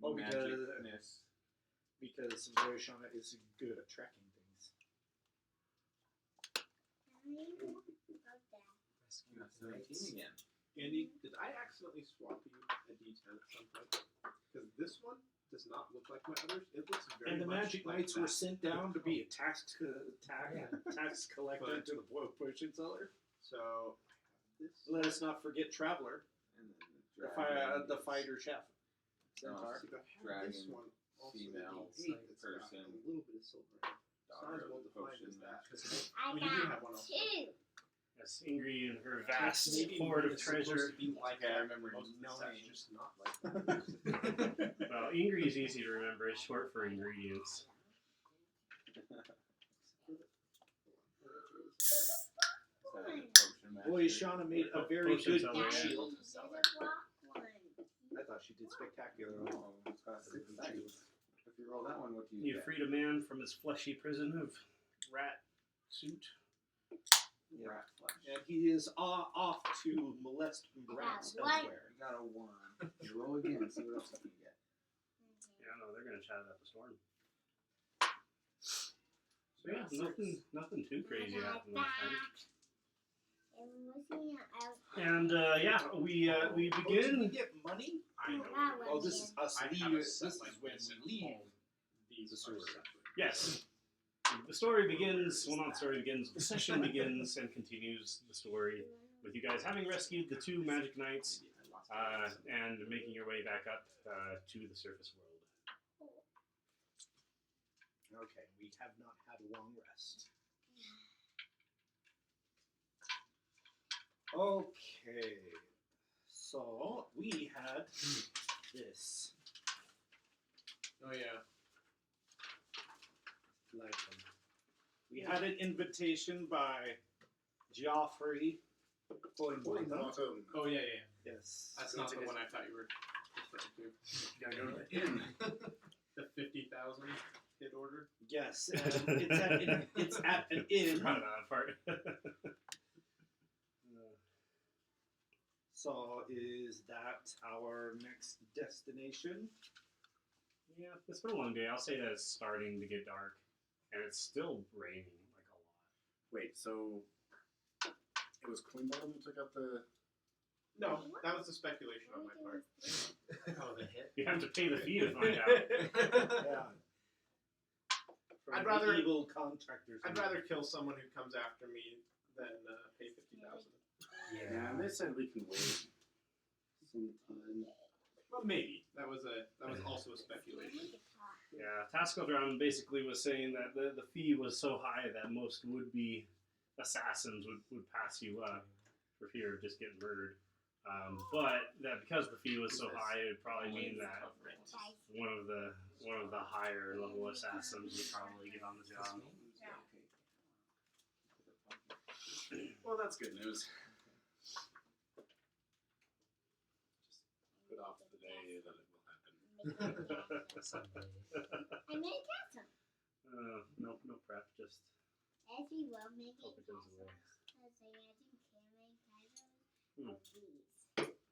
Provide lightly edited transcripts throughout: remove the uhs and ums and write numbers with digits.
Oh, magicness. because Shauna is good at tracking things. You got 17 again. Andy, did I accidentally swap you a D10 at some point? Because this one does not look like my others. It looks very And the much magic like knights that. were sent down to be a tax collector to the potion seller. So I have this. Let us not forget Traveler, And then the fighter chef. Centaur. See, but I have Dragon, this one also female, the D8 that's got person, a little bit of silver. daughter Size of well the defined potion as that. master. I mean, you do have one also. Yes, Ingrid and her vast Maybe hoard of It's supposed treasure. to be like Okay, I that. remember Most of the no sets name. just not like that. Well, Ingrid is easy to remember. It's short for ingredients. Boy, Shauna made a very Potion good seller, heat yeah. shield. I thought she did spectacular. Oh, it's got 6 dice. If you roll that one, what do you You get? freed a man from his fleshy prison of rat suit. Rat flesh. And he is off to molest rats one. elsewhere. You got a 1. You roll again, see what else you can get. Yeah, no, they're gonna chat about the storm. So yeah, nothing too crazy happened last time. And yeah, we Oh, did we begin. get money? I know. Oh, this is us I have leaving. a This set is like when this we leave. These The are sewer. separate. Yes, the story begins. Well, not the story begins. The session begins and continues the story with you guys having rescued the 2 magic knights and making your way back up to the surface world. Okay, we have not had a long rest. Okay, so we had this. Oh yeah. Like, we had an invitation by Joffrey Boynbottom. Oh yeah. Yes. That's not the one I thought you were referring to. The 50,000 hit order. Yes, and it's at an inn. Proud of that part. So is that our next destination? Yeah, it's been a long day. I'll say that it's starting to get dark, and it's still raining like a lot. Wait, so it was Queen Bottom who took out the. No, that was the speculation on my part. Oh, the hit. You have to pay the fee to find out. Yeah. From I'd the rather- evil contractors. I'd rather kill someone who comes after me than pay 50,000. Yeah, and they said we can wait some time. Well, maybe that was also a speculation. Yeah, Tascodron basically was saying that the fee was so high that most would-be assassins would pass you up for fear of just getting murdered. But that because the fee was so high, it would probably mean that one of the higher level assassins would probably get on the job. Well, that's good news. Just put off the day that it will happen. I made a castle. No prep, just As you will make hope a it goes castle. away. Because I imagine can make castles of these.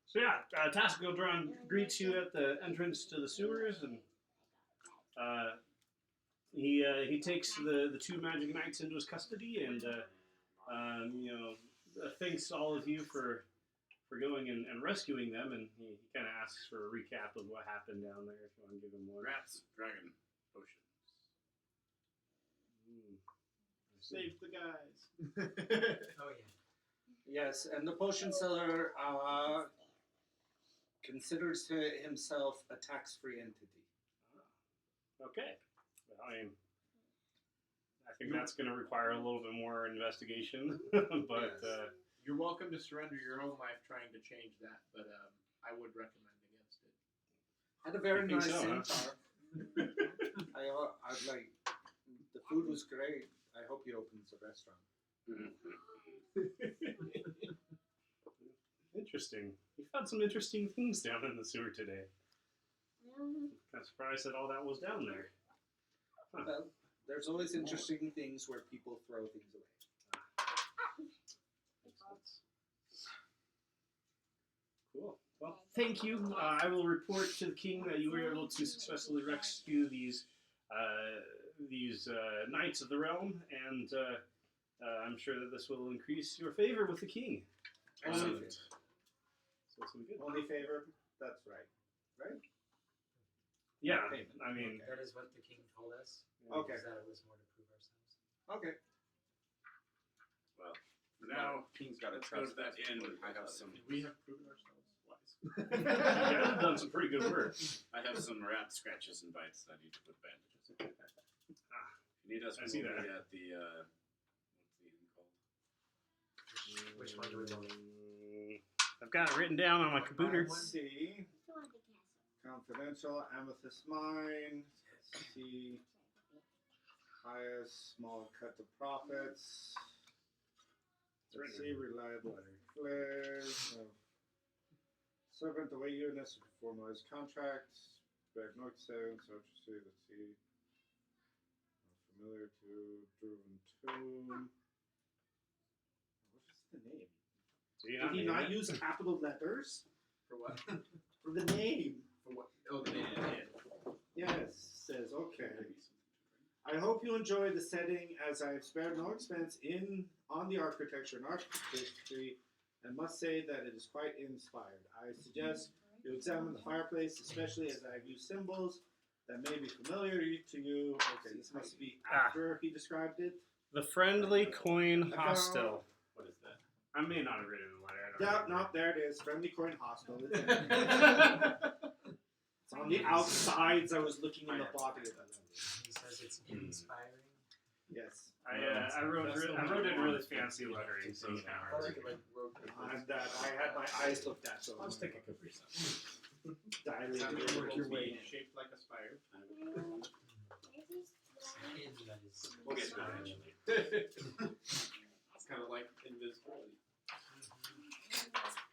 So yeah, Tascodron greets you at the entrance to the sewers, and he takes the 2 magic knights into his custody, and thanks all of you for going and rescuing them, and he kind of asks for a recap of what happened down there, if you want to give him one. Rats, dragon, potions. Save the guys. Oh yeah. Yes, and the potion seller considers himself a tax-free entity. Okay. Well, I think that's going to require a little bit more investigation, but You're welcome to surrender your own life trying to change that, but I would recommend against it. Had a very I think nice so, huh? centaur. I like the food was great. I hope he opens a restaurant. Interesting. You found some interesting things down in the sewer today. Kind of surprised that all that was down there. Huh. Well, there's always interesting things where people throw things away. Cool. Well, thank you. I will report to the king that you were able to successfully rescue these knights of the realm, and I'm sure that this will increase your favor with the king. Excellent. So this will be good. Only favor. That's right. Right? Yeah, Payment. I mean, That is what the king told us. Okay. Is that it was more to prove ourselves. Okay. Well, for now, King's got to let's go to trust that us inn. before he I have goes some. We have proven ourselves wise. you guys have done some pretty good work. I have some rat scratches and bites that I need to put bandages on. If you need us, I we see will that. be at the what's the inn called? Which one do we want? I've got it written down on my computer. Let's see. Go on the castle. Confidential, Amethyst Mine. Let's see. Highest, small cut to profits. Let's see, reliable flares. Servant away units to formalize contracts. Red North Sound, so interesting. Let's see. Familiar to Druven Tomb. What is the name? Did he not use capital letters For what? for the name? For what? Oh, the name of the inn. Yes, says okay. I hope you enjoy the setting, as I have spared no expense on the architecture and artistry, and must say that it is quite inspired. I suggest you examine the fireplace, especially as I have used symbols that may be familiar to you. Okay, this must be after he described it. The Friendly Coin I found- Hostel. What is that? I may not have written the letter. I don't Yeah, remember. no, there it is. Friendly Coin Hostel. It's on the outsides. I was looking in the body of the letter. He says it's inspiring. Yes. I wrote it in really fancy lettering, so you I know. like it like road And I had my eyes looked at, so I'll just take a Capri Sun. dilated. Sounds over like to your way me. shaped like a spire. There's this flying In that is We'll get to it eventually. It's kind of like invisibility.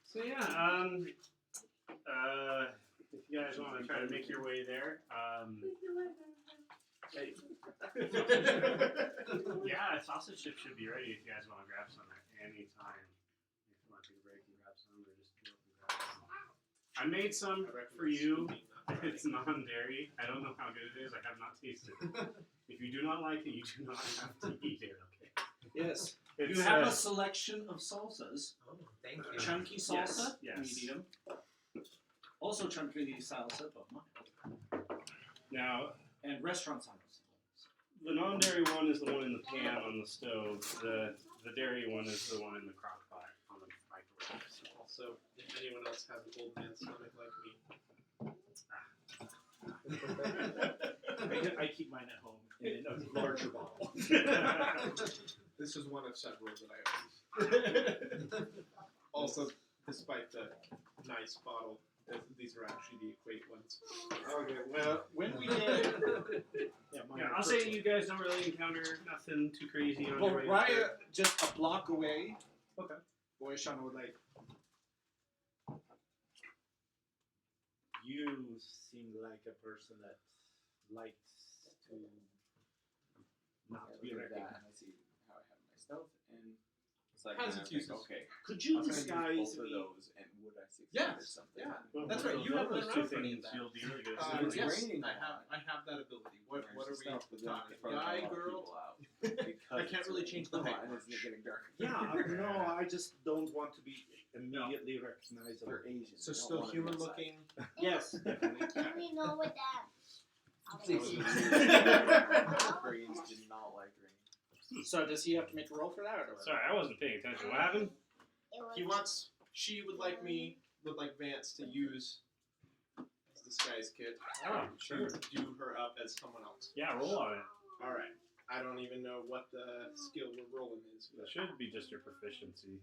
So yeah, if you guys want to try to make your way there, yeah, a sausage chip should be ready if you guys want to grab some at any time. If you want to take a break and grab some, or just go up and grab some. I made some for you. It's non-dairy. I don't know how good it is. I have not tasted it. If you do not like it, you do not have to eat it. Okay. Yes. It's, You have a selection of salsas. Oh, thank you. Chunky salsa, yes. medium. Also chunky salsa, but mild. now And restaurant salsa. the non-dairy one is the one in the pan on the stove. The dairy one is the one in the crock pot on the microwave. Also, if anyone else has an old man stomach like me, I keep mine at home in a larger bottle. this is one of several that I use. Also, despite the nice bottle, these are actually the equate ones. Okay, well, when we did. mine Yeah, are I'll say purple. you guys don't really encounter nothing too crazy on Well, your way. Raya, just a block away. Okay. Boy, Shauna would like. You seem like a person that likes to not be Look at that. recognized. I see how I have my stealth, and it's like, Has and I its think, uses. okay, Could you I'm gonna use disguise both of me? those, and would I succeed Yes, or something? yeah. Well, That's with right, you have those been two around for any of things, that. you'll be really good. It's Yes, raining a I have that ability. What There's are we stealth, but then talking? it's probably Guy, a lot of girl? people out I because can't it's really raining. change the height And much. it's getting dark. Yeah, no, I just don't want to be immediately recognizable. They're Asian. So they don't still wanna be human outside. looking. Yes, definitely. Let me know what that. Brains did not like rain. So does he have to make a roll for that? Or Sorry, I wasn't paying attention. What happened? He wants. She would like Vance to use his disguise kit Oh, to do her up as someone else. Yeah, roll on it. All right. I don't even know what the skill we're rolling is. That should be just your proficiency.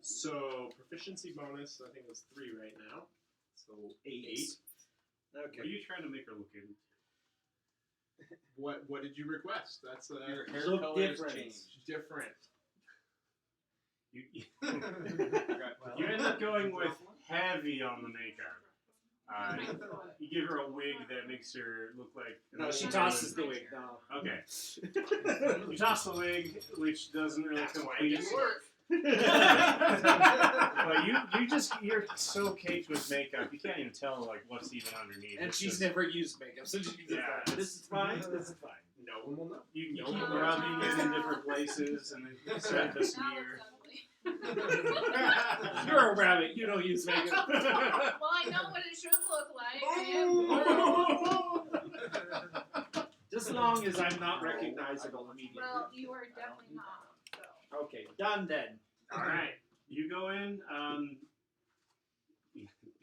So proficiency bonus, I think it was 3 right now. So 8. What are Okay. you trying to make her look in? What did you request? That's Your hair Look color has different. changed. different. You Well, you end up going with heavy on the makeup. You give her a wig that makes her look like. No, she tosses the wig. No. Okay. You toss the wig, which doesn't really That's why it complete. didn't work. Well, you're so caked with makeup, you can't even tell like what's even underneath. And It's she's just- never used makeup, so she's Yeah, like, this is fine, this is fine. No one will know. You No keep one will rubbing know. it in different places, and it starts to Now smear. it's You're a rabbit, you don't use makeup. ugly. Well, I know what it should look like. I Just as long as I'm not recognizable immediately. well, you are definitely not. So. Okay, done then. All right, you go in.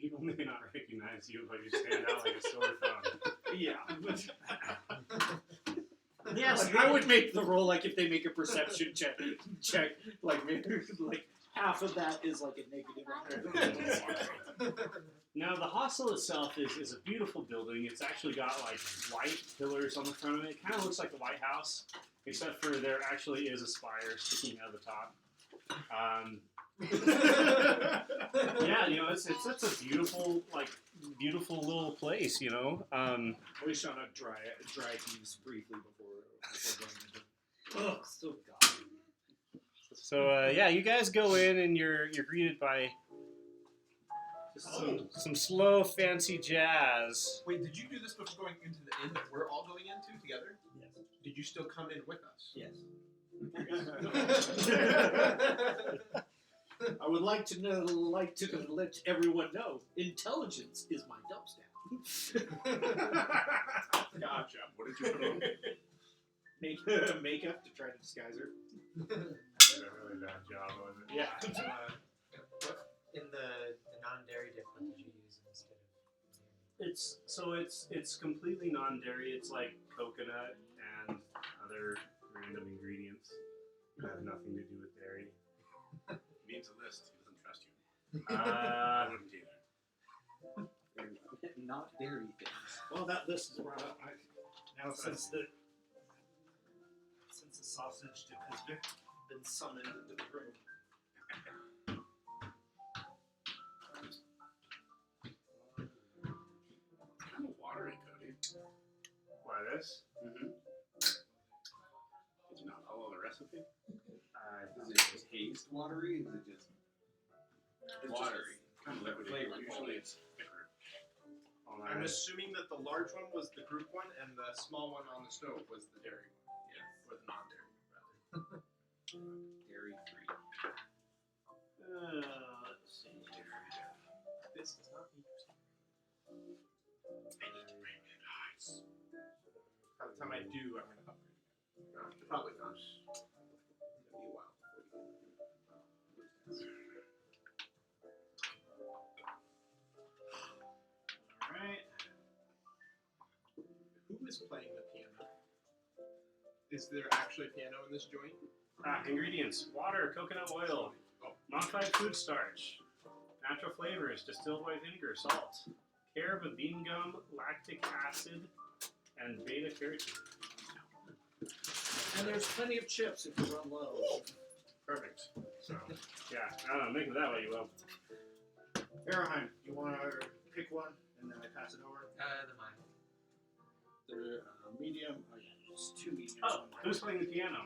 People may not recognize you, but you stand out like a sore thumb. Yeah. Yes, I would make the roll like if they make a perception check like half of that is like a negative. Now, the hostel itself is a beautiful building. It's actually got like white pillars on the front of it. It kind of looks like the White House, except for there actually is a spire sticking out of the top. Yeah, you know, it's a beautiful little place, you know. I wish on a dry these briefly before going into. Oh, so god. So yeah, you guys go in and you're greeted by some slow, fancy jazz. Wait, did you do this before going into the inn that we're all going into together? Yes. Did you still come in with us? Yes. I would like to let everyone know intelligence is my dub stat. Gotcha. What did you put on? Makeup to try to disguise her. Did a really bad job of it. Yeah. In the non-dairy dip, what did you use instead of? It's completely non-dairy. It's like coconut and other random ingredients. Have nothing to do with dairy. Means a list. He doesn't trust you. Uh, I wouldn't either. Not dairy things. Well, that list is brought up. Now, since the sausage dip has been summoned into the room. Kind of watery, Cody. why this? Mm-hmm. Did you not follow the recipe? Does it taste watery? Is it just It's watery. Kind of liquidy. Flavor. Usually it's thicker. I'm assuming that the large one was the group one, and the small one on the stove was the dairy one. Yeah. Or the non-dairy, rather. dairy free? Let's see. This is not interesting. By the time I do, I'm going to upgrade. Probably not. It's going to be a while before we get Alright. Who is playing the piano? Is there actually a piano in this joint? Ingredients: water, coconut oil, modified food starch, natural flavors, distilled white vinegar, salt, carob bean gum, lactic acid, and beta carotene. And there's plenty of chips if you run low. Perfect. So, yeah, I don't know, make it that way you will. Fahrenheit, you want to pick one and then I pass it over? The mine. They're medium. Oh yeah, just two mediums. Oh, who's playing the piano?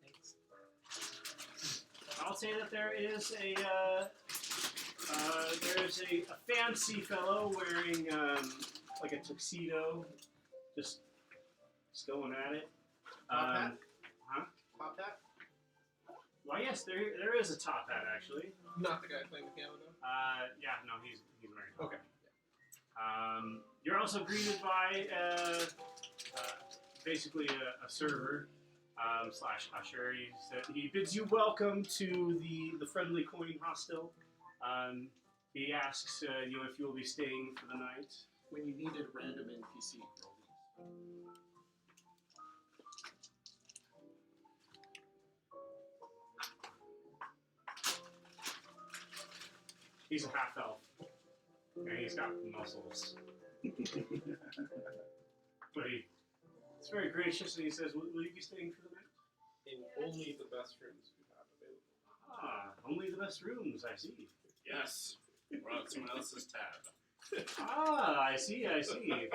Thanks. I'll say that there is a fancy fellow wearing like a tuxedo, just going at it. Top hat? Huh? Top hat? Why yes, there is a top hat actually. Not the guy playing the piano, though? Yeah, no, he's wearing a top Okay. hat. You're also greeted by basically a server slash usher. He bids you welcome to the Friendly Coin Hostel. He asks you if you will be staying for the night. When you need a random NPC, roll these. He's a half elf, and he's got muscles. But he's very gracious, and he says, "Will you be staying for the night?" In only the best rooms we have available. Ah, only the best rooms. I see. Yes. We're on someone else's tab. Ah, I see. If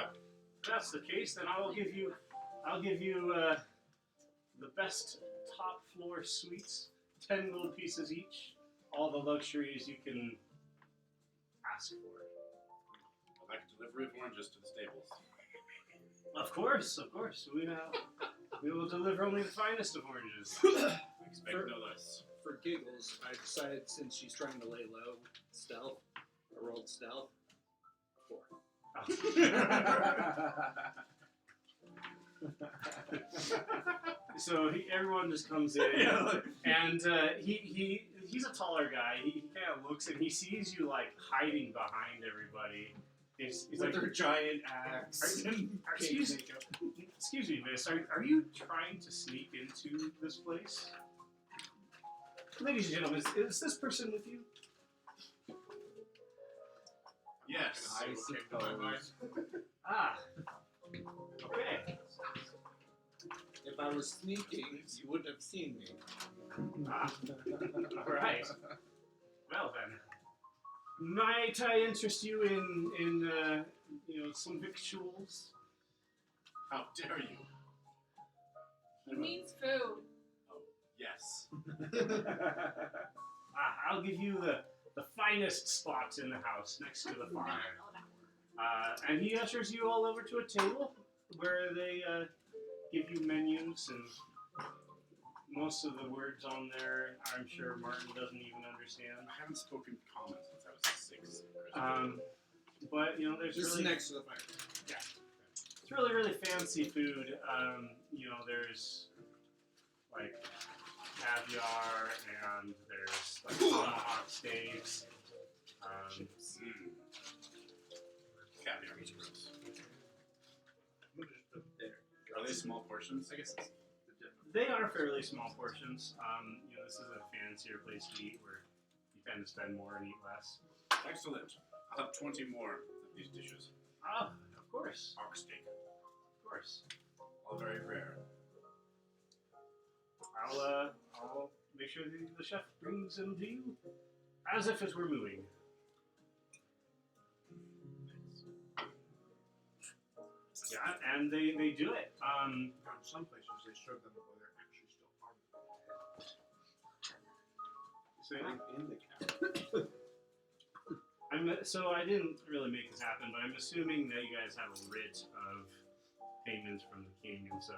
that's the case, then I'll give you the best top floor suites. 10 gold pieces each. All the luxuries you can ask for. I'd like a delivery of oranges to the stables. Of course. We will deliver only the finest of oranges. Expect no less. For giggles, I decided since she's trying to lay low, stealth, I rolled stealth. 4. So everyone just comes in, and he's a taller guy. He kind of looks and he sees you like hiding behind everybody. He's With like, their giant axe and excuse, cake makeup. excuse me, miss. Are you trying to sneak into this place? Ladies and gentlemen, is this person with you? Yes. I Came to my mind. Ah. Okay. If I was sneaking, you wouldn't have seen me. Ah. All right. Well then, might I interest you in some victuals? How dare you? He means food. Yes. I'll give you the finest spot in the house next to the farm. And he ushers you all over to a table where they give you menus, and most of the words on there, I'm sure Martin doesn't even understand. I haven't spoken common since I was 6. But there's This is really next to the fire. it's really fancy food. There's like caviar, and there's like tomahawk steaks. Caviar is gross. There. Are they small portions? I guess it's They are fairly small portions. This is a fancier place to eat where you tend to spend more and eat less. excellent. I'll have 20 more of these dishes. Ah, of course, Ox steak. of course. All very rare. I'll make sure the chef brings them to you as if it were moving. Yeah, and they do it. In some places, they serve them while they're actually still farming. So, In the cow. so I didn't really make this happen, but I'm assuming that you guys have a writ of payments from the king, and so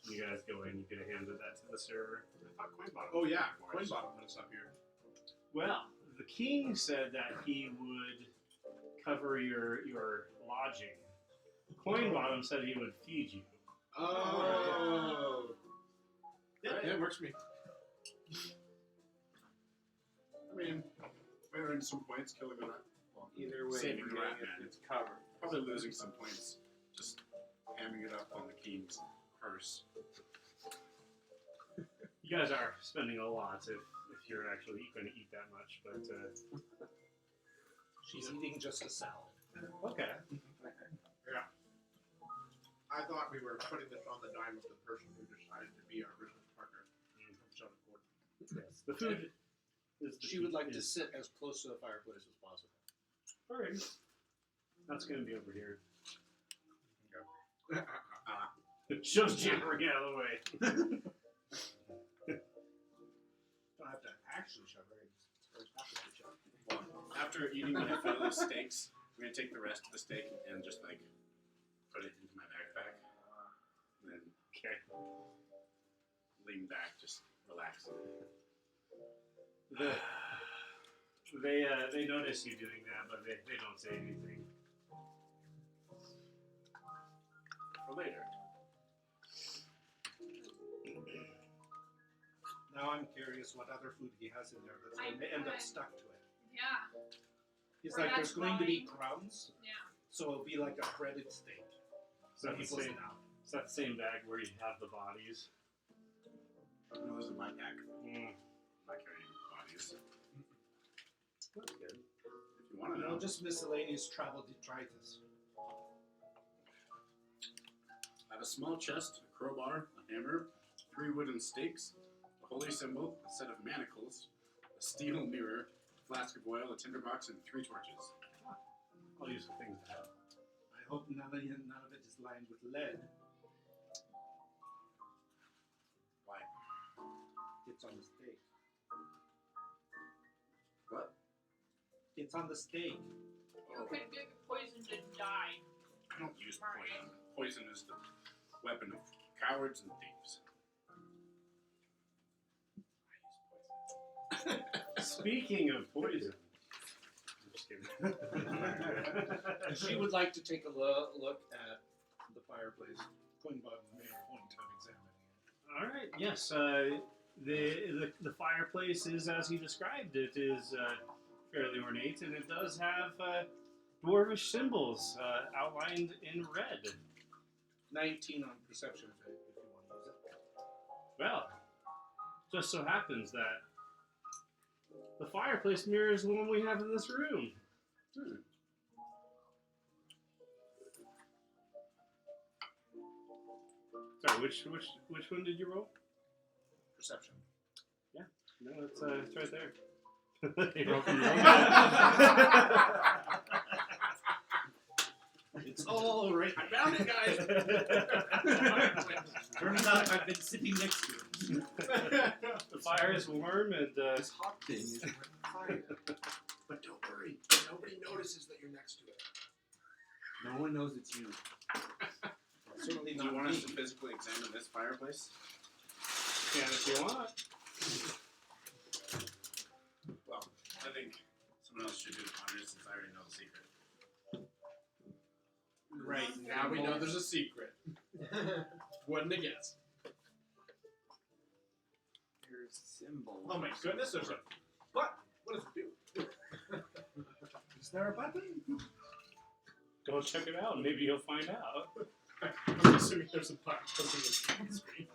when you guys go in, you could have handed that to the server. I thought Coinbottom. Oh yeah, was Coinbottom put us up here. Well, the king said that he would cover your lodging. Coinbottom said he would feed you. Oh. Yeah, it works for me. I mean, we're in some points killing the rat. Well, Either way, saving you're the getting rat man. it's covered. Probably losing some points just hamming it up on the king's purse. You guys are spending a lot if you're actually going to eat that much, but She's eating just a salad. okay. I thought we were putting this on the dime of the person who decided to be our business partner. So important. Yes, the food is. She would like to sit as close to the fireplace as possible. Alright, that's going to be over here. Shoves Jammering out of the way. Don't have to actually shove her. It's very happy to shove. Well, after eating my fill of steaks, I'm gonna take the rest of the steak and just like put it into my backpack, and then Okay. lean back, just relaxing. They notice you doing that, but they don't say anything. For later. Now I'm curious what other food he has in there that's going to end up stuck to it. Yeah, He's Or like, there's that's going to be rotting. crumbs, yeah. so it'll be like a breaded steak. So He that's the pulls same. it out. Is that the same bag where you have the bodies? No, this is my pack. Mm. I'm not carrying bodies. That's good. If you want to know, Just miscellaneous travel detritus. I have a small chest, a crowbar, a hammer, 3 wooden stakes, a holy symbol, a set of manacles, a steel mirror, a flask of oil, a tinderbox, and 3 torches. All useful things to have. I hope none of it is lined with lead. Why? It's on the steak. It's on the steak. You could get poisoned and die. I don't use poison. Poison is the weapon of cowards and thieves. I use poison. Speaking of poison. I'm just kidding. She would like to take a look at the fireplace. Quinbud made a point of examining it. All right. Yes. The fireplace is as he described. It is fairly ornate, and it does have dwarvish symbols outlined in red. 19 on perception if you want to use it. Well, just so happens that the fireplace mirrors the one we have in this room. Sorry, which one did you roll? Perception. No, it's right there. It's all right. I found it, guys! Turns out I've been sitting next to him. The fire is warm and This hot thing is on fire. But don't worry, nobody notices that you're next to it. No one knows it's you. Certainly Do not you want me. us to physically examine this fireplace? can if you want. Well, I think someone else should do the honors since I already know the secret. Right, now we know there's a secret. Wouldn't have guessed. Your symbol. Oh my goodness, there's a... What? What does it do? Is there a button? Go check it out. Maybe you'll find out. I'm assuming there's a button on the screen.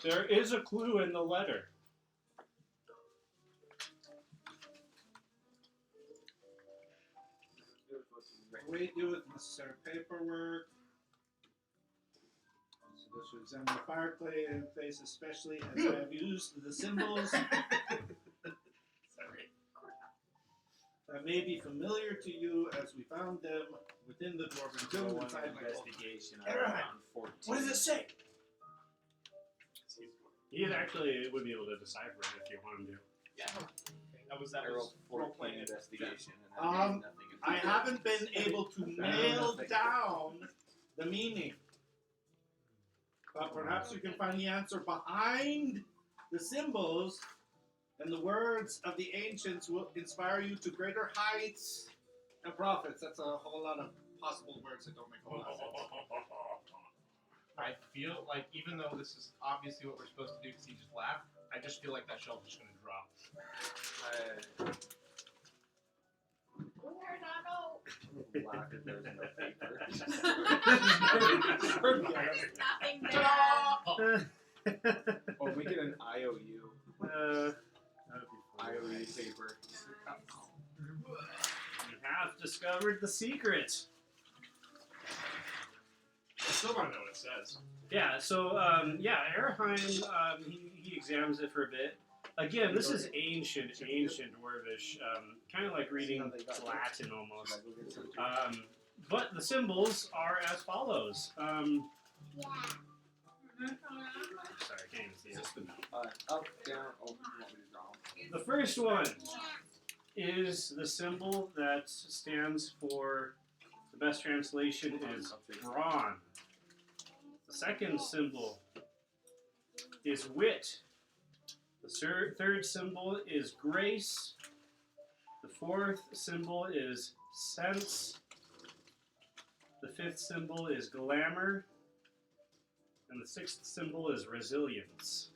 There is a clue in the letter. We do with necessary paperwork. So this will examine the fireplace, especially as I have used the symbols that may be familiar to you as we found them within the dwarven tomb Roll inside an my book. investigation. Alright. Around 14. What does it say? He actually would be able to decipher it if you want him to. That was I rolled 14 role-playing. investigation. And Um, I nothing. I haven't been able to nail down the meaning. But perhaps you can find the answer behind the symbols, and the words of the ancients will inspire you to greater heights and profits. That's a whole lot of possible words that don't make a whole lot of sense. I feel like even though this is obviously what we're supposed to do because he just laughed, I just feel like that shelf is going to drop. We're not old. Laugh if there's no paper. There's nothing there. Or we get an IOU. That would be fun. IOU paper. You have discovered the secret. I still want to know what it says. Yeah, so, Erheim, he examines it for a bit. Again, this is ancient dwarvish, kind of like reading Latin almost. But the symbols are as follows. Yeah. Sorry, I can't even see it. Up, down, oh, you want me to draw? The first one is the symbol that stands for, the best translation is brawn. The second symbol is wit. The third symbol is grace. The fourth symbol is sense. The fifth symbol is glamour. And the sixth symbol is resilience.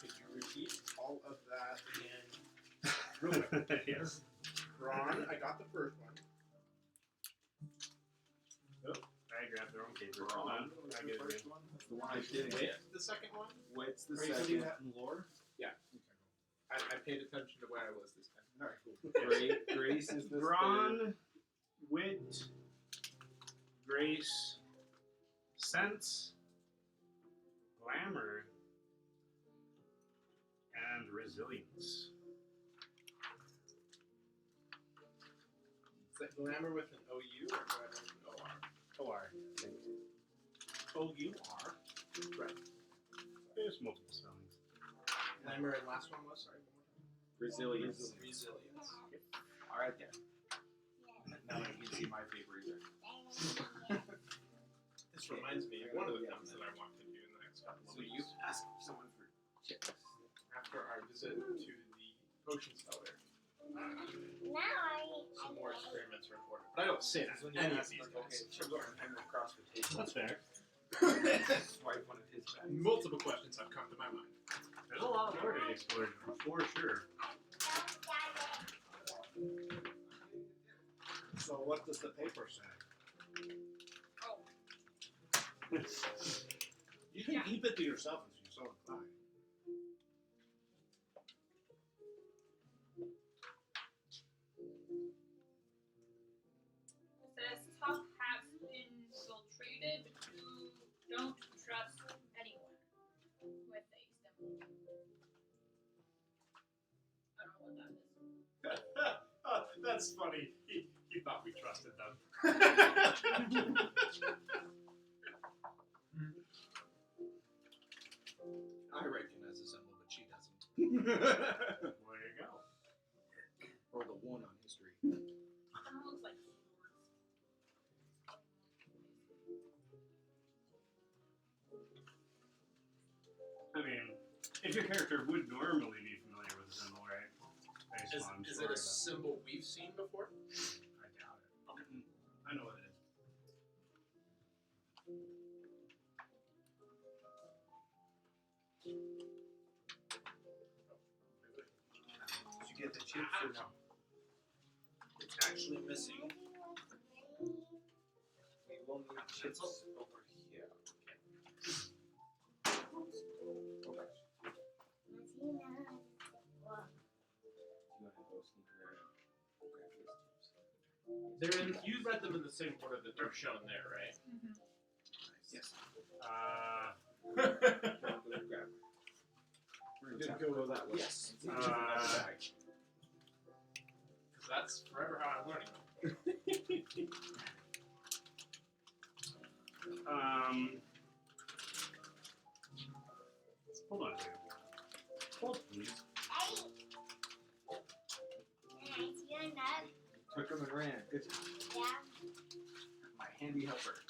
Could you repeat all of that again? Real quick. Yes. Ron, I got the first one. I grabbed the wrong paper. Hold on. I get it again. That's the one I did. Wait, the second one? What's the Are you second? studying that in lore? I paid attention to where I was this time. Alright, cool. Grace is the Brawn, wit, grace, sense, glamour, and resilience. Is that glamour with an OU or do I have an OR? O-R. I think. O-U-R. Right. There's multiple spellings. Timer and last one was, sorry, one more time. Resilience. Resilience. Alright then. Now you can see my favorite either. This reminds me of one of the things that I want to do in the next couple of So weeks. you ask someone for chips. After our visit to the potion cellar, some more experiments are important. But I don't say that When to you any of ask, these like, guys. okay, chips are hanging across the table. That's fair. Swipe one of his bags. Multiple questions have come to my mind. There's a lot of lore to be explored, for sure. So what does the paper say? You can keep it to yourself if you're so inclined. It says top has infiltrated. Don't trust anyone with a symbol. I don't know what that is. That's funny. He thought we trusted them. I recognize the symbol, but she doesn't. There you go. Or the one on history. It looks like swords. I mean, if your character would normally be familiar with the symbol, right? Based Is on it story, a symbol we've seen before? I doubt it. Okay. I know what it is. Did you get the chips or no? It's actually missing. We will need chips over here. Oh gosh. You want to go sneak around and grab his chips. They're in. You read them in the same order that they're shown there, right? Yes. Go grab. We're good to go that way. Yes. Uh, Because that's forever how I'm learning. Hold on a second. Hold, please. Took him and ran. Good job. My handy helper.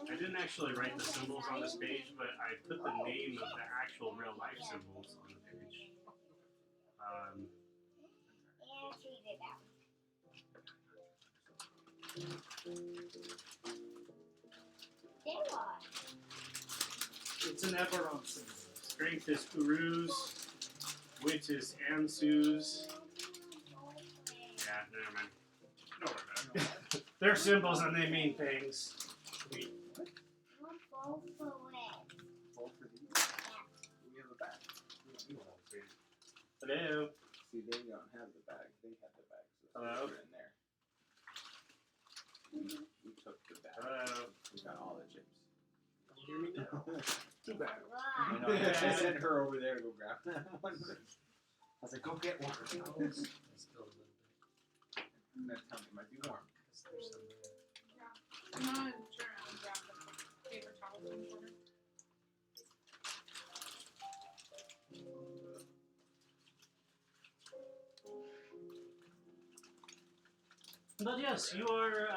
I didn't actually write the symbols on this page, but I put the name of the actual real life symbols on the page. It's an Eberron symbol. Strength is Uru's, wit is Ansu's. Yeah, never mind. No, we're not. They're symbols and they mean things. Both for these. We have a bag. Hello. See, they don't have the bag. They have the bag. So Hello? they're in there. We took the bag. Hello. We got all the chips. You hear me now? Too bad. I know. I sent her over there to go grab that one. I was like, go get one. Still a little bit. That time it might be warm. Because there's some there. I'm gonna turn around and grab the paper towels in the corner. But yes, you are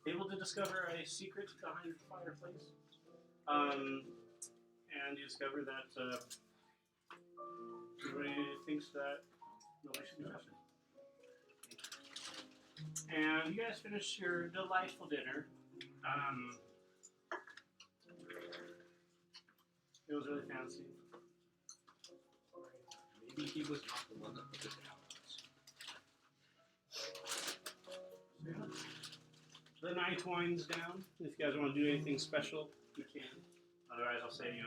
able to discover a secret behind the fireplace. And you discover that everybody thinks that nobody should be touching. And you guys finish your delightful dinner. It was really fancy. Maybe he was not the one that put it down. The night winds down. If you guys want to do anything special, you can. Otherwise, I'll say,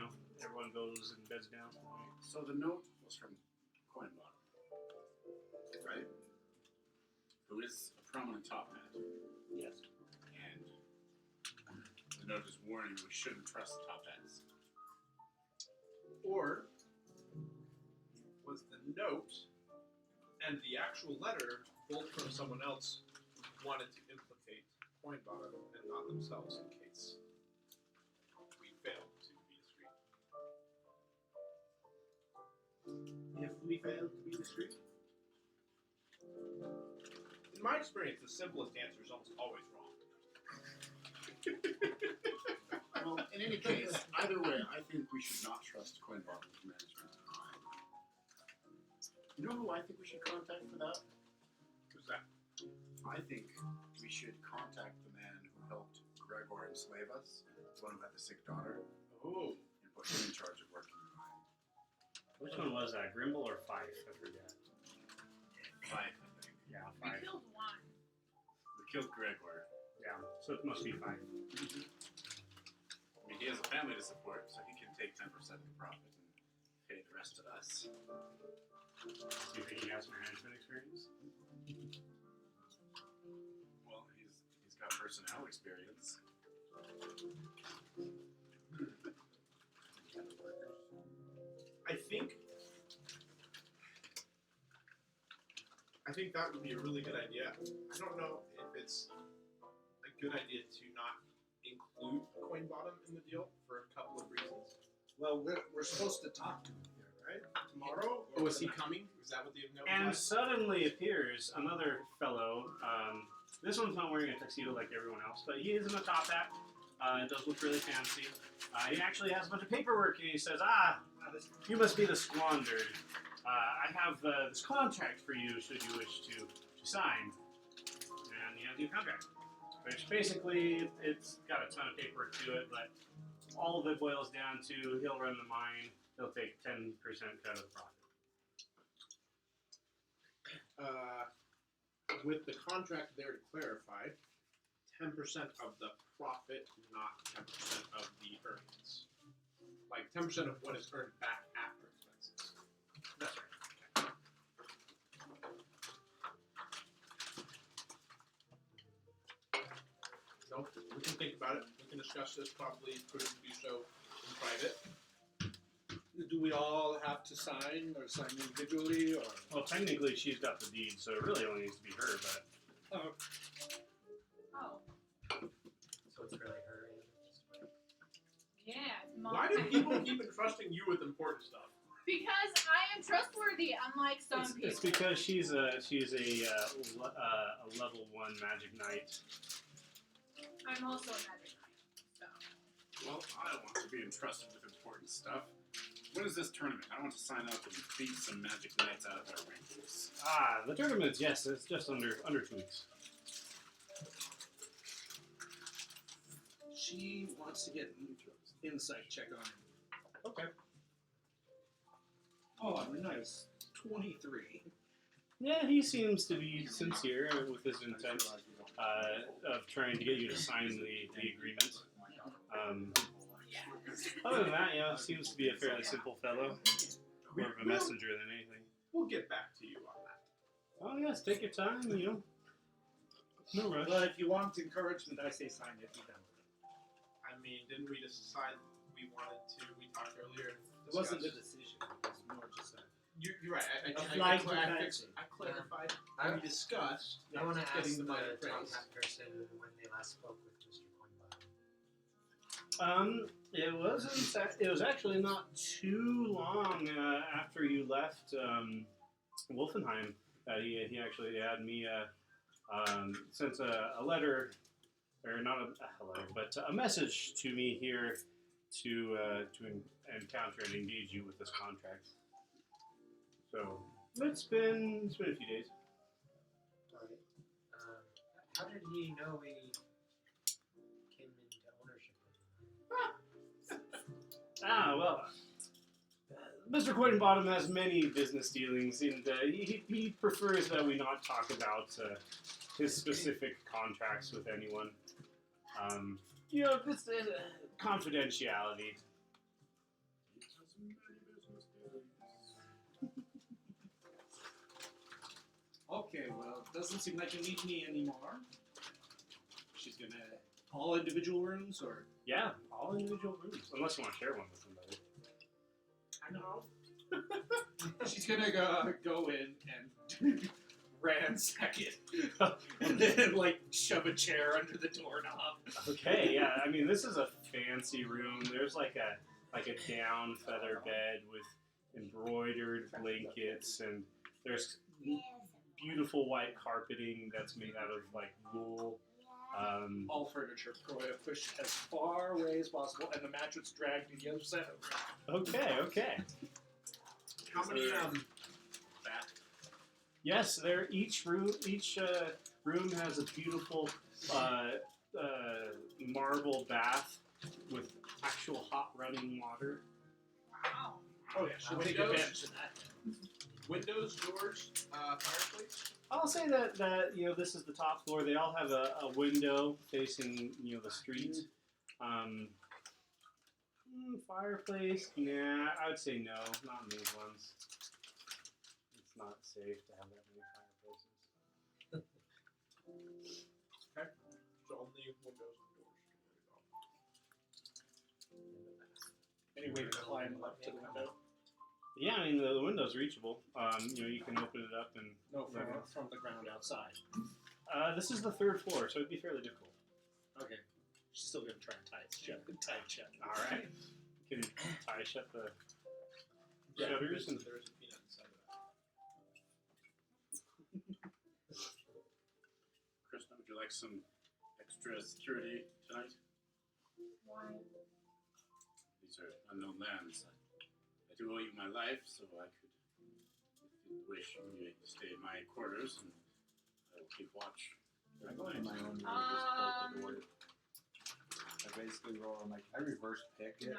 everyone goes and beds down. So the note was from Coinbot, right? Who is a prominent top hat. Yes. And the note is warning we shouldn't trust the top hats. Or was the note and the actual letter bolt from someone else wanted to implicate Coin Bottom and not themselves in case we failed to be discreet. If we fail to be discreet. In my experience, the simplest answer is almost always wrong. Well, in any case, either way, I think we should not trust Coin Bottom's management. You know who I think we should contact for that? Who's that? I think we should contact the man who helped Gregor enslave us, the one who had the sick daughter, Oh. and put him in charge of working the mine. Which one was that? Grimble or Fife? I forget. Fife, I think. Yeah, We Fife. killed one. We killed Gregor. Yeah, so it must be Fife. I mean, he has a family to support, so he can take 10% of the profit and pay the rest to us. Do you think he has management experience? Well, he's got personnel experience. I think that would be a really good idea. I don't know if it's a good idea to not include Coin Bottom in the deal for a couple of reasons. Well, we're supposed to talk to him here, right? Tomorrow? Oh, is he coming? Is that what the note And was? suddenly appears another fellow. This one's not wearing a tuxedo like everyone else, but he is in a top hat. It does look really fancy. He actually has a bunch of paperwork, and he says, you must be the squandered. I have this contract for you, should you wish to sign. And he has your contract. Which basically, it's got a ton of paperwork to it, but all of it boils down to he'll run the mine, he'll take 10% cut of the profit. With the contract there to clarify, 10% of the profit, not 10% of the earnings. Like 10% of what is earned back after expenses. That's right. So we can think about it. We can discuss this. Probably prudent to do so in private. Do we all have to sign or sign individually or? Well, technically, she's got the deed, so it really only needs to be her, but Oh. So it's really her. Yeah, it's mom. Why do people keep entrusting you with important stuff? Because I am trustworthy, unlike some people. it's because she's a level 1 magic knight. I'm also a magic knight, so. Well, I want to be entrusted with important stuff. When is this tournament? I want to sign up and beat some magic knights out of their ranks. The tournament, yes, it's just under 2 weeks. She wants to get an insight check on him. Okay. Oh, nice. 23. Yeah, he seems to be sincere with his intent of trying to get you to sign the agreement. Other than that, it seems to be a fairly simple fellow. More of a messenger than anything. We'll get back to you on that. Oh, yes, take your time, No rush. Well, if you want encouragement, I say sign it. Be done with it. I mean, didn't we decide we wanted to? We talked earlier. It wasn't a decision. It was more just a. You're right. I flight to fancy. I clarified. I- We discussed. I want to ask getting the the minor top praise. hat person when they last spoke with Mr. Coinbottom. It was actually not too long after you left Wolfenheim that he actually had me sent a letter, or not a letter, but a message to me here to encounter and engage you with this contract. So it's been a few days. Alright. How did he know we came into ownership of the mine? Well, Mr. Coinbottom has many business dealings, and he prefers that we not talk about his specific contracts with anyone. This confidentiality. Okay, well, it doesn't seem like you need me anymore. She's gonna all individual rooms or? Yeah, all individual rooms, unless you want to share one with somebody. I know. She's gonna go in and ransack it, and then like shove a chair under the doorknob. Okay, yeah. I mean, this is a fancy room. There's like a down feather bed with embroidered blankets, and there's beautiful white carpeting that's made out of like wool. All furniture pushed as far away as possible, and the mattress dragged to the other side of the room. Okay. How many Bath. Yes, each room has a beautiful marble bath with actual hot running water. Wow. Oh yeah, should take Windows? advantage of that. Windows, doors, fireplace. I'll say that this is the top floor. They all have a window facing the street. Fireplace? Nah, I would say no, not in these ones. It's not safe to have that many fireplaces. So only windows and doors. Any way to climb up to the window? Yeah, I mean the window's reachable. You can open it up and No, from the ground outside. this is the third floor, so it'd be fairly difficult. Okay. She's still gonna try and tie it shut. All right, you can tie shut the shutters and There's a peanut inside of that. Krishna, would you like some extra security tonight? Why? These are unknown lands. I do owe you my life, so I could, if you wish, you stay in my quarters, and I will keep watch. I go into my own room and just bolt the door. I basically roll. I'm like, I reverse pick it.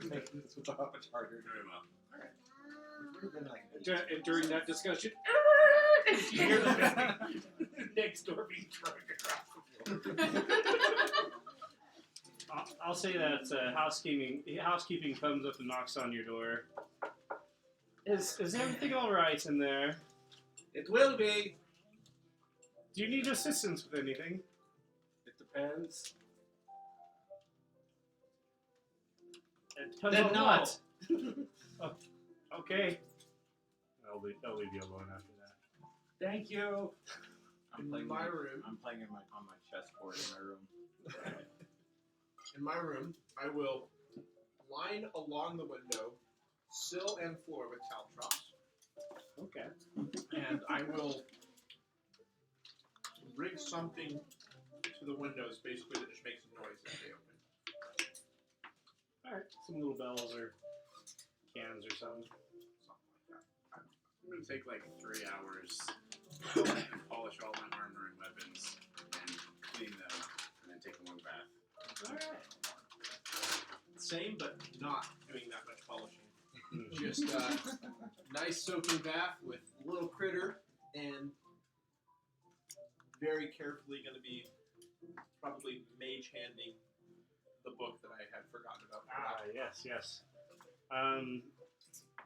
Make this so much harder. Very well. It would have been like. And during that discussion, you hear the next door being thrown across the floor. I'll say that housekeeping comes up and knocks on your door. Is everything all right in there? It will be. Do you need assistance with anything? It depends. It depends Then on not. what. Okay. I'll leave you alone after that. Thank you. I'm In playing my room. I'm playing on my chessboard in my room. In my room, I will line along the window, sill and floor with caltrops, Okay. and I will rig something to the windows, basically that just makes a noise as they open. All right. Some little bells or cans or something. Something like that. I'm going to take like 3 hours and polish all my armor and weapons and clean them and then take a long bath. All right. Same, but not doing that much polishing. Just a nice soaking bath with a little critter, and very carefully going to be probably mage handing the book that I had forgotten about. Yes.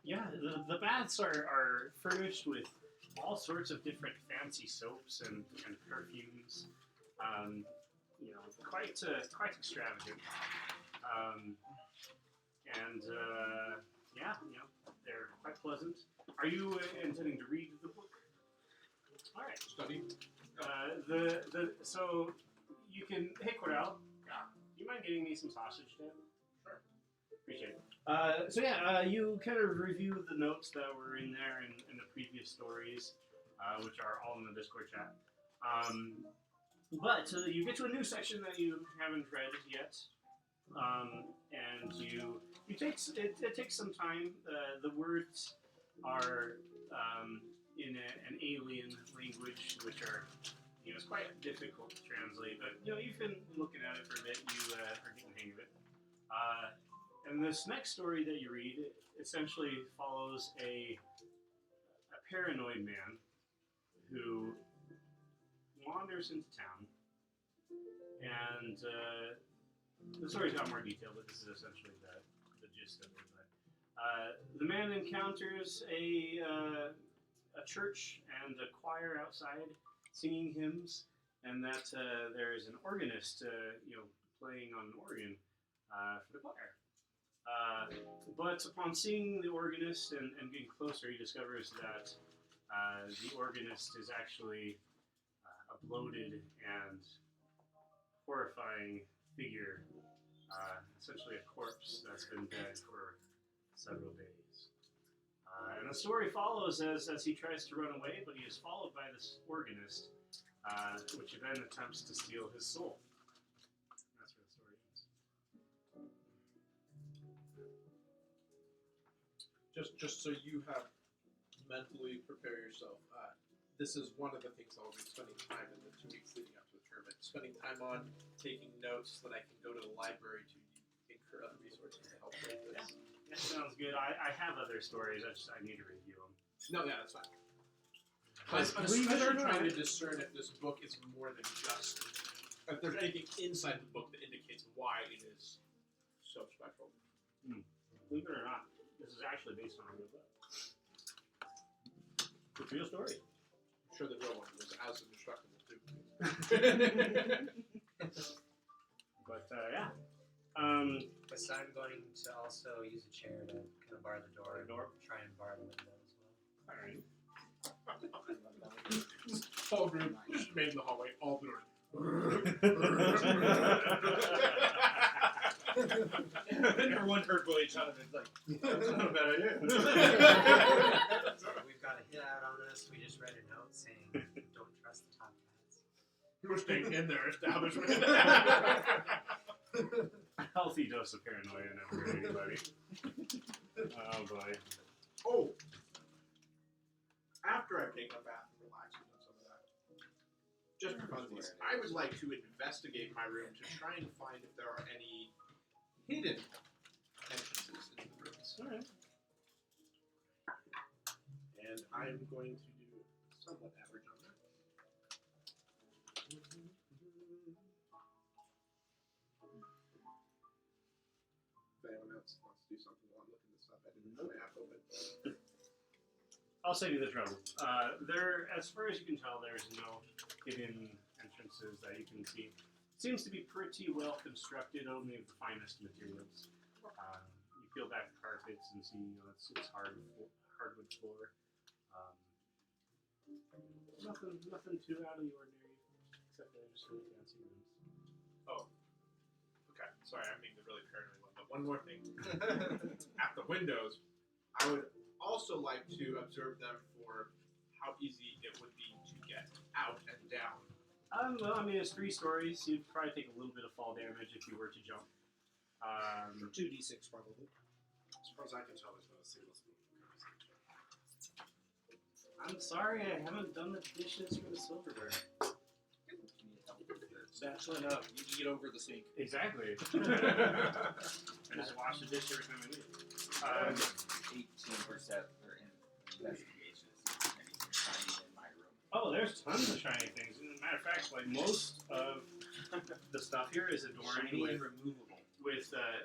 Yeah, the baths are furnished with all sorts of different fancy soaps and perfumes. Quite extravagant. They're quite pleasant. Are you intending to read the book? All right. Study. So you can. Hey, Cordell. Do you mind getting me some sausage, Dan? Sure. Appreciate it. You kind of review the notes that were in there in the previous stories, which are all in the Discord chat. But you get to a new section that you haven't read yet, and it takes some time. The words are in an alien language, which are it's quite difficult to translate. But you've been looking at it for a bit. You are getting the hang of it. And this next story that you read essentially follows a paranoid man who wanders into town, and the story's got more detail, but this is essentially the gist of it. But the man encounters a church and a choir outside singing hymns, and that there is an organist, playing on an organ for the choir. But upon seeing the organist and getting closer, he discovers that the organist is actually a bloated and horrifying figure, essentially a corpse that's been dead for several days. And the story follows as he tries to run away, but he is followed by this organist, which then attempts to steal his soul. That's where the story ends. Just so you have mentally prepare yourself. This is one of the things I'll be spending time in the 2 weeks leading up to the tournament. Spending time on taking notes so that I can go to the library to incur other resources to help with this. That sounds good. I have other stories. I need to review them. No, yeah, that's fine. But I'm believe it or especially trying not- to discern if this book is more than just. If there's anything inside the book that indicates why it is so special. Believe it or not, this is actually based on a real book. It's a real story. I'm sure the real one was as indestructible too. But yeah. So I'm going to also use a chair to kind of bar the door and try and bar the window as well. Alright. Whole group just made in the hallway, all the doors. Everyone heard Willie Jonathan. It's like, that's not a bad idea. So we've got a hit out on us. We just read a note saying, "Don't trust the top cats." We're staying in their establishment. A healthy dose of paranoia never hurt anybody. Oh boy. Oh! After I've taken a bath and relaxed and done some of that, just for funsies, I would like to investigate my room to try and find if there are any hidden entrances into the rooms. Alright. And I'm going to do somewhat average on that. If anyone else wants to do something while I'm looking this up, I didn't have my app open. I'll save you the trouble. There, as far as you can tell, there's no hidden entrances that you can see. It seems to be pretty well constructed, only of the finest materials. You peel back the carpets and see, it's hardwood floor. Nothing too out of the ordinary, except they're just really fancy rooms. Okay, sorry, I'm being the really paranoid one, but one more thing. At the windows, I would also like to observe them for how easy it would be to get out and down. Well, I mean, it's 3 stories. You'd probably take a little bit of fall damage if you were to jump. 2d6 probably. As far as I can tell, there's not a single spoon. I'm sorry, I haven't done the dishes for the silverware. Naturally enough, you can get over the sink. Exactly. I just wash the dish every time I need it. 18% are in investigations. Anything shiny in my room. Oh, there's tons of shiny things. As a matter of fact, like most of the stuff here is adorned Shiny with and removable.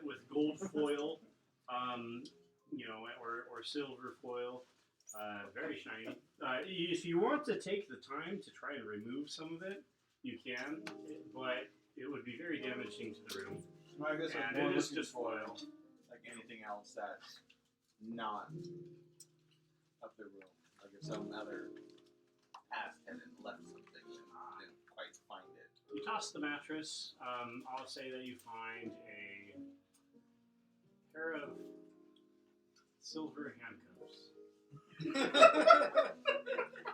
with gold foil, or silver foil. Very shiny. If you want to take the time to try and remove some of it, you can, but it would be very damaging to the room. Well, I guess And I'm more it is looking just for, foil. like anything else that's not of the room. Like if some other past tenant left something and didn't quite find it. You toss the mattress. I'll say that you find a pair of silver handcuffs. At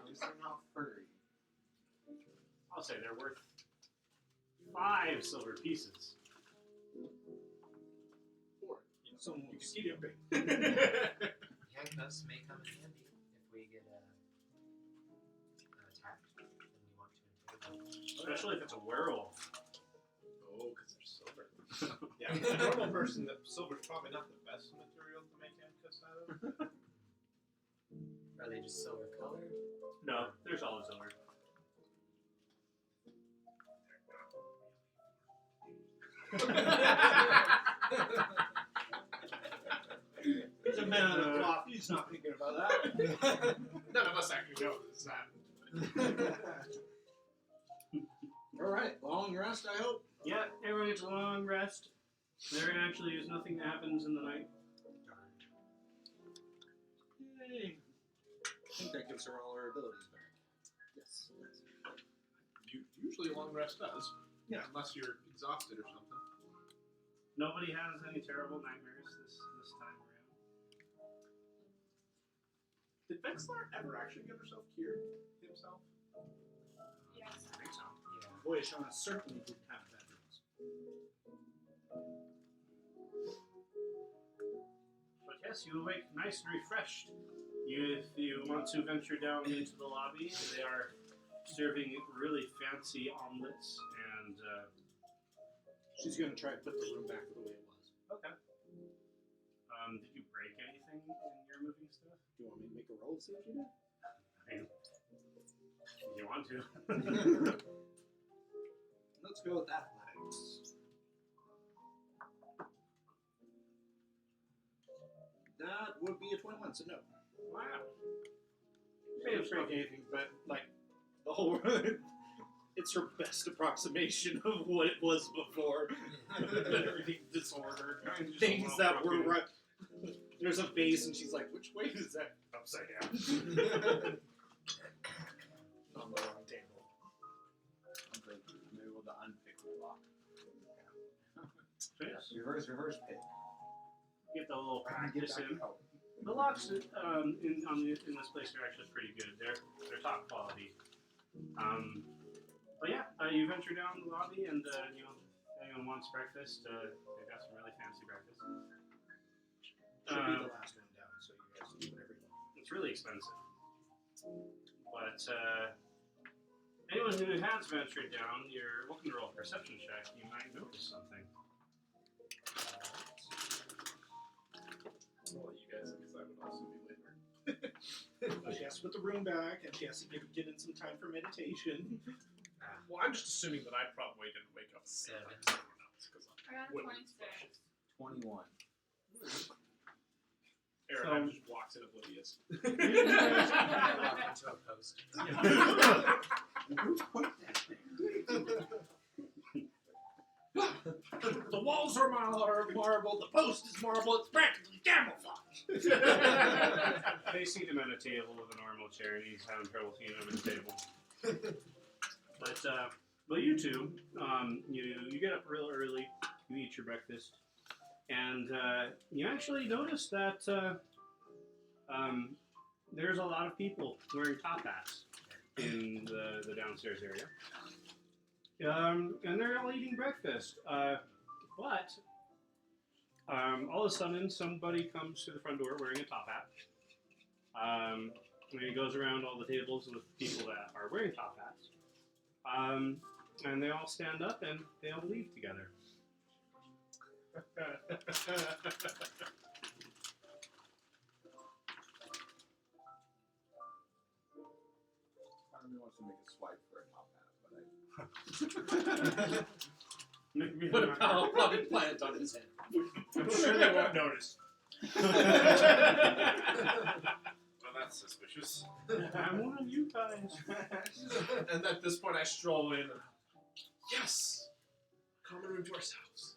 least they're not furry. I'll say they're worth 5 silver pieces. Some You can see them big. Handcuffs may come in handy if we get attacked and we want to interrogate. Especially if it's a werewolf. Oh, because they're silver. Yeah, for a normal person, the silver's probably not the best material to make handcuffs out of. Are they just silver colored? No, they're solid silver. He's a man of the cloth. He's not thinking about that. None of us actually know this happened. Alright, long rest, I hope. Yeah, everyone gets a long rest. There actually is nothing that happens in the night. Hey. think that gives her all her abilities back. Yes. Usually a long rest does. Yeah. Unless you're exhausted or something. Nobody has any terrible nightmares this time around. Did Vexlar ever actually get herself cured himself? Yes. I think so. Yeah. Boy, Shauna certainly didn't have bad dreams. But yes, you awake nice and refreshed. If you want to venture down into the lobby, they are serving really fancy omelets and. She's gonna try to put the room back the way it was. Okay. Did you break anything in your moving stuff? Do you want me to make a roll to see if you did? I mean, if you want to. Let's go with athletics. That would be a 21, so no. Wow. She didn't break anything, but like the whole it's her best approximation of what it was before. Everything disordered. Things that were right. There's a vase, and she's like, "Which way is that?" Upside down. On the wrong table. I'm able to unpick the lock. Yes. Reverse pick. Get the little practice in. Oh, The locks in this place are actually pretty good. They're top quality. But yeah, you venture down the lobby, and if anyone wants breakfast, they've got some really fancy breakfast. She'll be the last one down, so you guys do whatever you want. It's really expensive, but anyone who has ventured down, you're welcome to roll a perception check. You might notice something. I'll let you guys, because I would also be later. She has to put the room back, and she has to get in some time for meditation. Well, I'm just assuming that I probably didn't wake up 7. like everyone else, because I got a Wouldn't 26. 21. Aaron just walks in oblivious. Walk into a post. Who put that there? The walls are marble, the post is marble, it's practically camouflage. They seat him at a table with a normal chair, and he's having trouble seeing him at the table. But you two, you get up real early, you eat your breakfast, and you actually notice that there's a lot of people wearing top hats in the downstairs area. And they're all eating breakfast. But all of a sudden, somebody comes to the front door wearing a top hat. And he goes around all the tables with people that are wearing top hats. And they all stand up and they all leave together. Part of me wants to make a swipe for a top hat, but Maybe Put a not. power potted plant on his head. I'm sure they won't notice. Well, that's suspicious. I'm one of you guys. And at this point, I stroll in. And, yes! Common room to ourselves.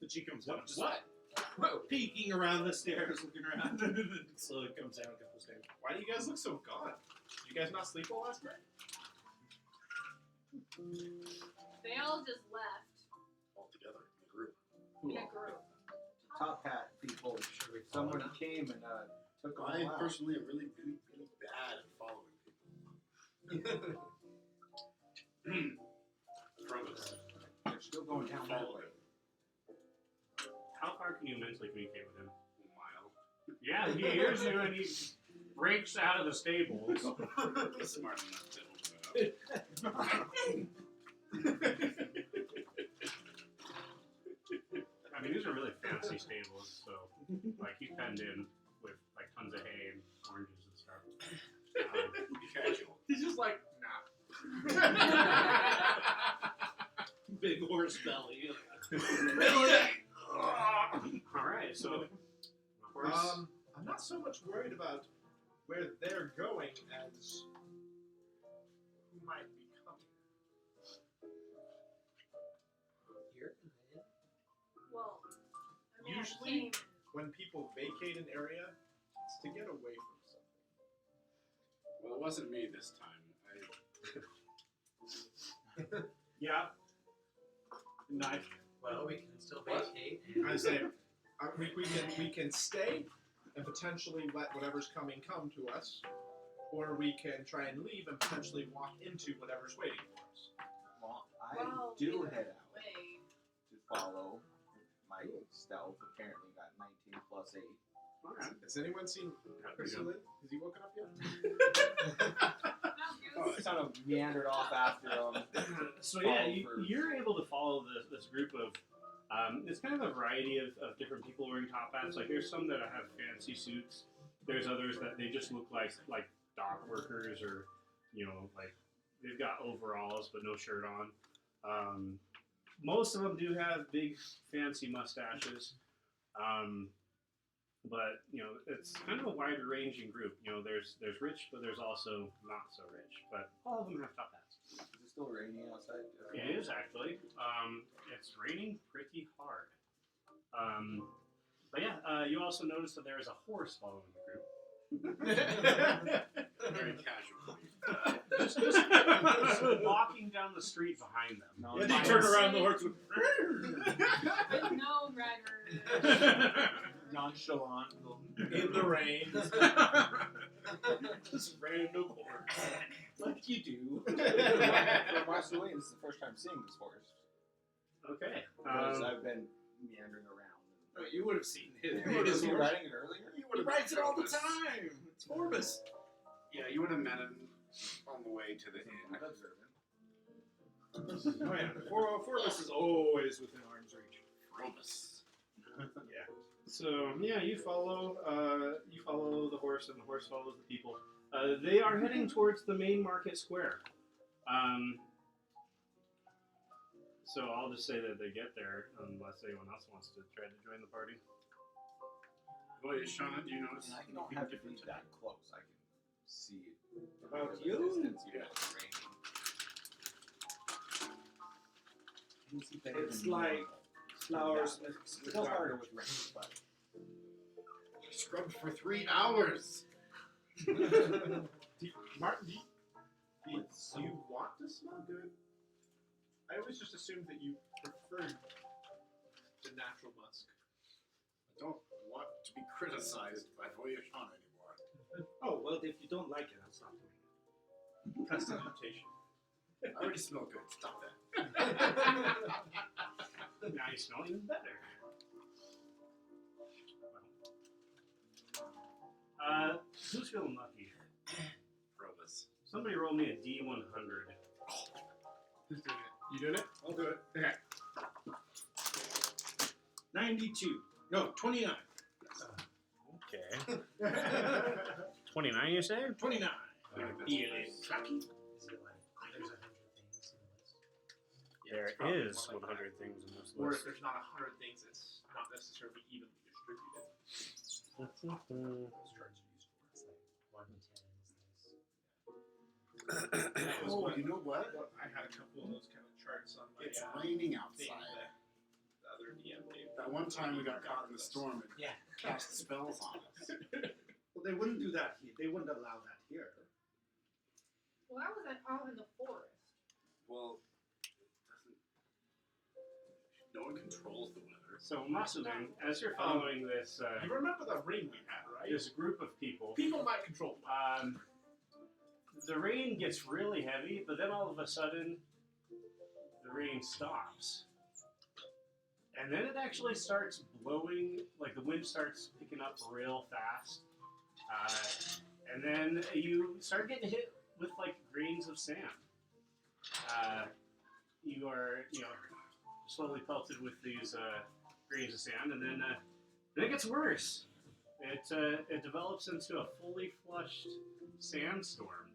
But she comes down, just What? peeking around the stairs, looking around. Slowly comes down a couple stairs. Why do you guys look so gone? Did you guys not sleep well last night? They all just left All together in a group. in a group. top hat people. Should we follow Someone them? came and took them I all out. personally am really, really, really bad at following people. Promise. They're still going down that Follow way. him. How far can you mentally communicate with him? A mile. Yeah, he hears you and he breaks out of the stables. Smart enough to open it up. I mean, these are really fancy stables, so like he's penned in with like tons of hay and oranges and stuff. Casual. He's just like, nah. Big horse belly. All right, so of course, I'm not so much worried about where they're going as who might be coming. Here? Well, I mean, Usually- I came When people vacate an area, it's to get away from something. Well, it wasn't me this time. Yeah. Knife. Well, we can still vacate. I say, we can stay and potentially let whatever's coming come to us, or we can try and leave and potentially walk into whatever's waiting for us. Well, I Well, do either head out way. to follow my stealth. Apparently got 19 plus 8. Alright. Has anyone seen Priscilla? Has he woken up yet? Oh, I kind of meandered off after So yeah, follow for- you're able to follow this group of. It's kind of a variety of different people wearing top hats. Like there's some that have fancy suits. There's others that they just look like dock workers, or like they've got overalls but no shirt on. Most of them do have big fancy mustaches. But it's kind of a wider ranging group. There's rich, but there's also not so rich. But all of them have top hats. Is it still raining outside? It is actually. It's raining pretty hard. But yeah, you also notice that there is a horse following the group. Very casual. Just walking down the street behind them. No, When it's they fine. turn around, the horse would. With no rider. Nonchalant. In the rain. Just random horse. Like you do. For Master Wayne, this is the first time seeing this horse. Okay. Because I've been meandering around. Oh, you would have seen his. Was he riding it earlier? You He would have rides it all the Forbus. time. It's Forbus. Yeah, you would have met him on the way to the inn. I'd observe him. Oh yeah, Forbus is always within arm's reach. Forbus. Yeah. So yeah, you follow the horse, and the horse follows the people. They are heading towards the main market square. So I'll just say that they get there, unless anyone else wants to try to join the party. Well, Shauna, do you notice And I anything don't have to different be today? that close. I can see it. About from a you? distance, even though it's raining. Can you see better It's than like normal? flowers Yeah. mixed It's with still harder garbage. with rain, but I scrubbed for 3 hours. Martin, do you want to smell good? I always just assumed that you preferred the natural musk. I don't want to be criticized by Voyagon anymore. Oh well, if you don't like it, I'll stop doing it. Prestidigitation. I already smell good. Stop that. Now you smell even better. Who's feeling lucky? Forbus. Somebody roll me a D100. Who's doing it? You doing it? I'll do it. Okay. 92. No, 29. Okay. 29, you say? 29. Feeling lucky. Is it like there's 100 things in the list? There it's probably is more like 100 things in this Or if list. there's not 100 things, it's not necessarily evenly distributed. Those charts are useful. It's like 1 to 10 is this. That was Oh, what you know what? I had a couple of those kind of charts on my It's thing raining that outside. the other DM gave. That one time we got caught in the storm and Yeah. cast spells on us. Well, they wouldn't do that here. They wouldn't allow that here. Well, I was out in the forest. Well, doesn't. No one controls the weather. So, Masudan, as you're following this You remember the rain we had, right? this group of people, People might control them. the rain gets really heavy, but then all of a sudden, the rain stops. And then it actually starts blowing, like the wind starts picking up real fast. And then you start getting hit with like grains of sand. You are, slowly pelted with these grains of sand, and then it gets worse. It develops into a fully flushed sandstorm.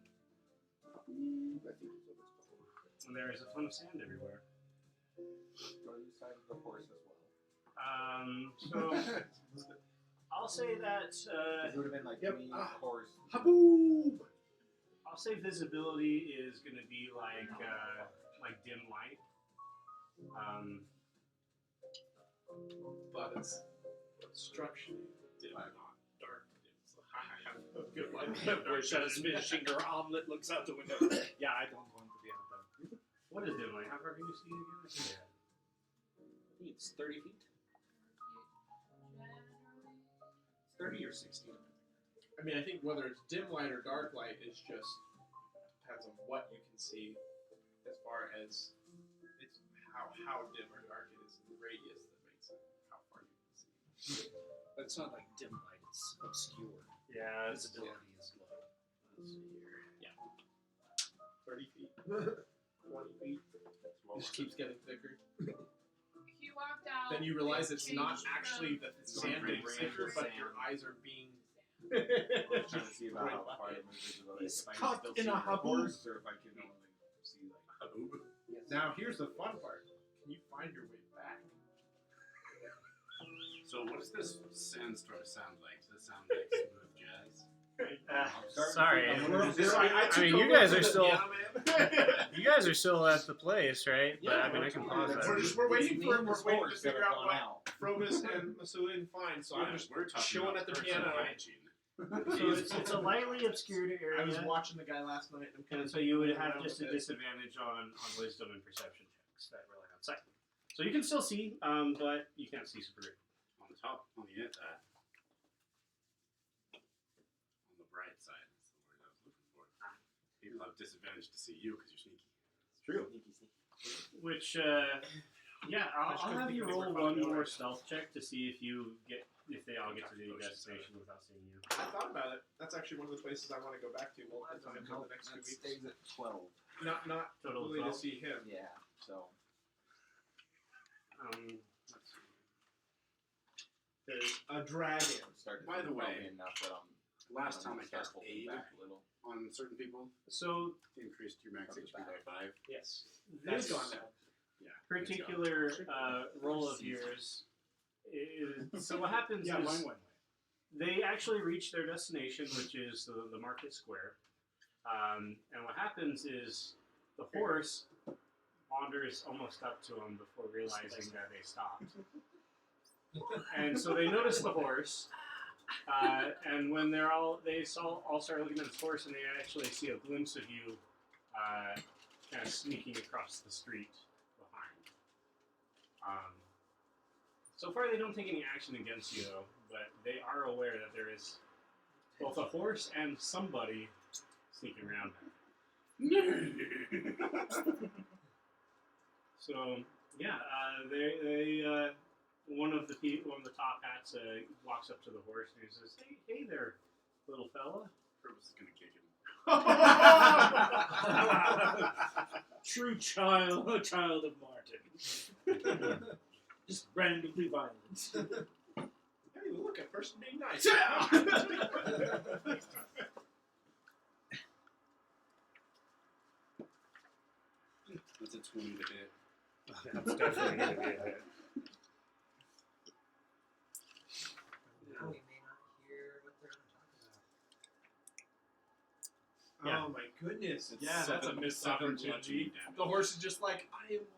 And there is a ton of sand everywhere. Go to the side of the horse as well. So I'll say that It would have been like Yep. me, horse. Haboob! I'll say visibility is going to be like dim light. But it's structurally dim, not dark dim. So Good one. Where Shadow's finishing her omelet, looks out the window. Yeah, I don't want to be on that. What is dim light? How far can you see again? I think It's 30 feet. 30 or 60. I mean, I think whether it's dim light or dark light is just depends on what you can see, as far as it's how dim or dark it is in the radius that makes it how far you can see. But it's not like dim light, it's obscure. Yeah, it's Visibility is low. Let's see here. 30 feet, 20 feet. It just keeps getting thicker. If you walked out, Then you realize it's not change actually the- the sand getting thicker, but your eyes are being. I'm trying to see about how far the visibility is. If I can caught still in see a the haboob. horse, or if I can only see like Now here's the fun part. Can you find your way back? So what does this sandstorm sound like? Does it sound like smooth jazz? Sorry. I mean, took you over guys for are the still- piano man. You guys are still at the place, right? But Yeah, I mean, I can pause that. We're waiting for this we're waiting to horse that figure have out gone what out. Frobus and Masulian find. So I'm Yeah, just we're talking chilling about at the personal piano. hygiene. So it's a lightly obscured I was area, watching the guy last night. And I'm kind and of so you would have around just a with it. disadvantage on wisdom and perception checks that rely on sight. So you can still see, but you can't see super good. On the top, on the on the bright side. That's the word I was looking for. People have disadvantage to see you because you're sneaky. It's true. Which, yeah, I I'll couldn't have think you of roll anywhere fun to one go more right now. stealth check to see if they all get to the destination without seeing you. I thought about it. That's actually one of the places I want to go back to multiple times over the next 2 That weeks. stays at 12. Not Total really to 12? see him. Yeah, so. Let's see. There's a dragon. Started By the way, probably enough that I'm Last time I start cast holding aid back a little. on certain people, So increased your max From the HP by 5. Yes. That's this gone now. Yeah. particular roll of yours is, so what happens Yeah, is mine went. they actually reach their destination, which is the market square. And what happens is the horse wanders almost up to them before realizing that they stopped. And so they notice the horse, and when they all start looking at this horse, and they actually see a glimpse of you, kind of sneaking across the street behind. So far, they don't take any action against you, though, but they are aware that there is both a horse and somebody sneaking around. So yeah, they one of the top hats walks up to the horse and he says, "Hey there, little fella." Purpose is gonna kick him. True child, a child of Martin. Just randomly violent. Hey, look, a person being nice. That's a 20 to hit. That's definitely going to be a hit. Now we may not hear what they're talking about. Yeah. Oh my goodness. It's Yeah, that's a missed 7 opportunity. bludgeoning damage. The horse is just like, I am one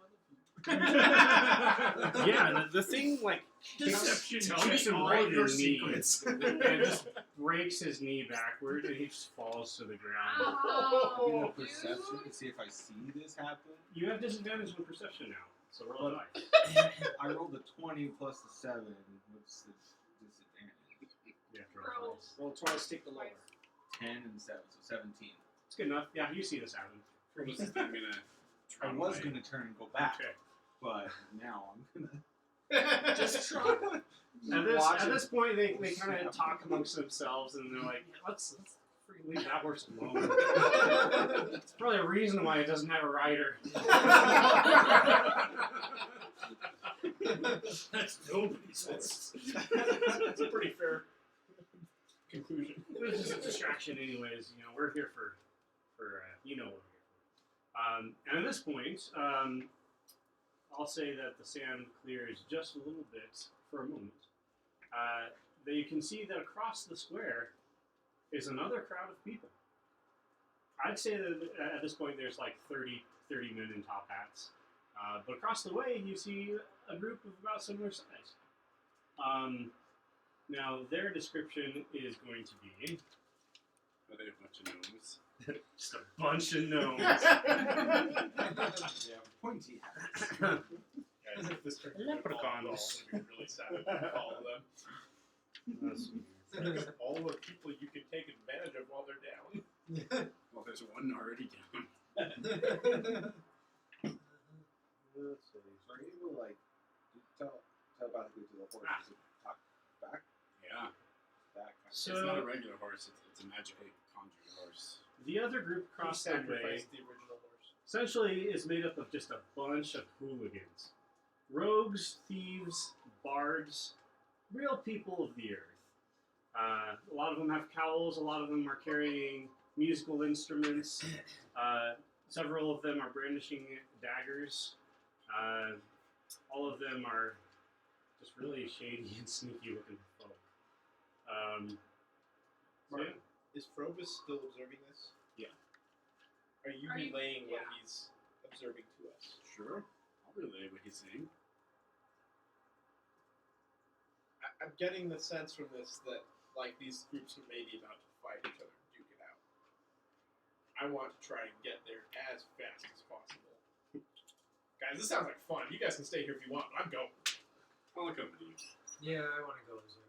Yeah, the thing like Deception takes check. him All right in your the knee secrets. and just breaks his knee backward and he just falls to the ground. Oh, Roll perception to see if I see this happen. You have disadvantage on perception now, so roll a dice. I rolled a 20 plus the 7. What's the disadvantage? You have to roll Roll. twice. Roll twice, take the lower. 10 and 7, so 17. It's good enough. Yeah, you see this happen. Purpose is gonna I run was away. going to turn and go back, Okay. but now I'm going to. Just try. At this point, they kind of talk amongst themselves, and they're like, yeah, let's freaking leave that horse alone. It's probably a reason why it doesn't have a rider. That's nobody's horse. That's a pretty fair conclusion. It was just a distraction anyways. You know, we're here for you know what we're here for. And at this point, I'll say that the sand clears just a little bit for a moment. That you can see that across the square is another crowd of people. I'd say that at this point there's like 30 men in top hats. But across the way you see a group of about similar size. Now their description is going to be Are they a bunch of gnomes? Just a bunch of gnomes. Yeah, pointy hats. Guys, if this turned into a Leprechauns. volleyball, I'd be really sad to follow them. Because all the people you can take advantage of while they're down. Well, there's one already down. Let's see. Are you able to, like, telepathically to the horse to talk back? Yeah. That kind of It's not a regular horse, it's a magic conjured horse. The other group across the way Sacrificed the original horse. essentially is made up of just a bunch of hooligans. Rogues, thieves, bards, real people of the earth. A lot of them have cowls, a lot of them are carrying musical instruments, several of them are brandishing daggers. All of them are just really shady and sneaky looking folk. So yeah. Is Frobus still observing this? Yeah. Are you Are you- relaying what yeah. he's observing to us? Sure. I'll relay what he's saying. I'm getting the sense from this that, like, these groups are maybe about to fight each other and duke it out. I want to try and get there as fast as possible. Guys, this sounds like fun. You guys can stay here if you want, but I'm going. I'll accompany you. Yeah, I want to go observe.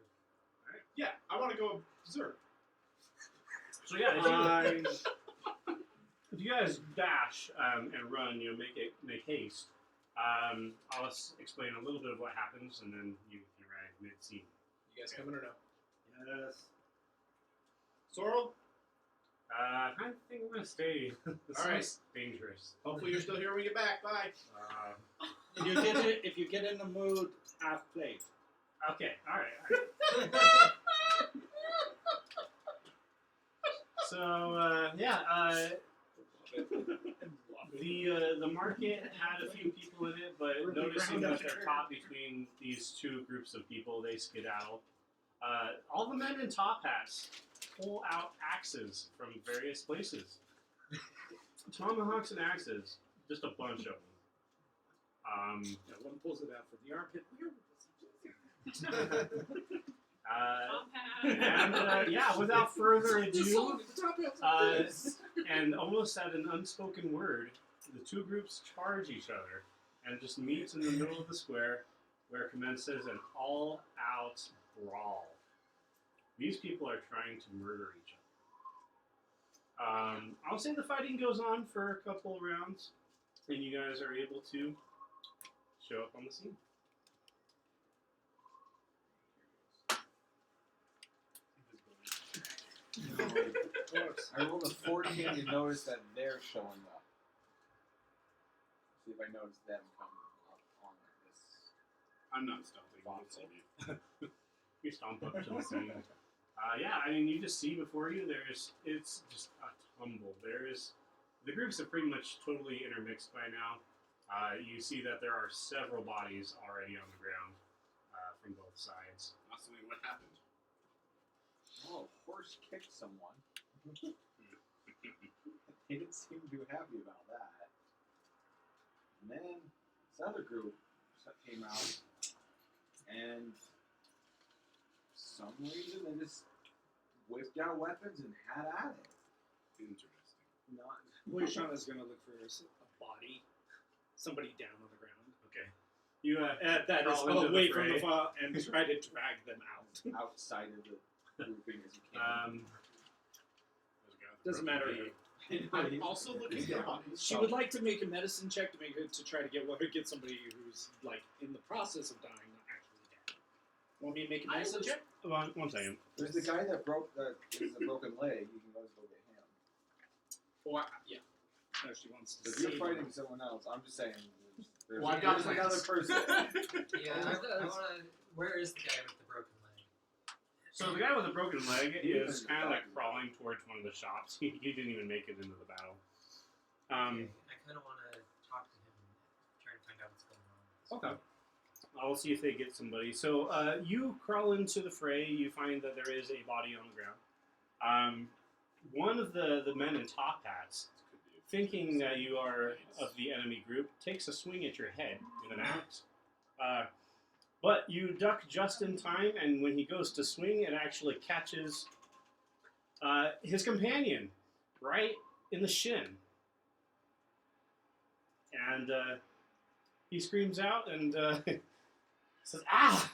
Yeah, I want to go observe. So yeah, if you guys dash and run, make haste. I'll explain a little bit of what happens, and then you arrive mid-scene. You guys coming or no? Yes. Sorrel, I think we're gonna stay. This All right. is dangerous. hopefully you're still here when we get back. Bye. If you get in the mood, half plate. Okay, all right. So the market had a few people in it, but noticing that they're caught between these two groups of people, they skedaddle. All the men in top hats pull out axes from various places. Tomahawks and axes, just a bunch of them. One pulls it out from the armpit. And without further ado, and almost at an unspoken word, the two groups charge each other and just meet in the middle of the square, where commences an all-out brawl. These people are trying to murder each other. I'll say the fighting goes on for a couple of rounds, and you guys are able to show up on the scene. I rolled a 14 to notice that they're showing up. See if I notice them come up on this. I'm not stopping. You can see me. You stomp up to the scene. You just see before you, it's just a tumble. The groups are pretty much totally intermixed by now. You see that there are several bodies already on the ground from both sides. Awesome. What happened? Oh, horse kicked someone. They didn't seem too happy about that. And then this other group came out, and for some reason they just whipped out weapons and had at it. Interesting. Not Moishana's gonna look for a body, somebody down on the ground. Okay. You That is crawl into the away from fray. the fire and try to drag them out. outside of the grouping as you can. There's a guy with a Doesn't broken matter. leg. I'm also looking for bodies. She would like to make a medicine check to try to get somebody who's like in the process of dying, not actually dead. Want me to make a medicine check? One second. There's the guy that broke the broken leg. You can always go get him. Or yeah. No, she wants to. If you're save fighting him. someone else, I'm just saying. There's, Well, I've got there's plans. another person. Yeah, I want to. Where is the guy with the broken leg? So the guy with the broken leg He is was kind of like bad. crawling towards one of the shops. He didn't even make it into the battle. I kind of want to talk to him and try and find out what's going on. Okay. I'll see if they get somebody. So you crawl into the fray. You find that there is a body on the ground. One of the men in top hats, thinking that you are of the enemy group, takes a swing at your head with an axe. But you duck just in time, and when he goes to swing, it actually catches his companion, right in the shin. And he screams out and says, "Ah!"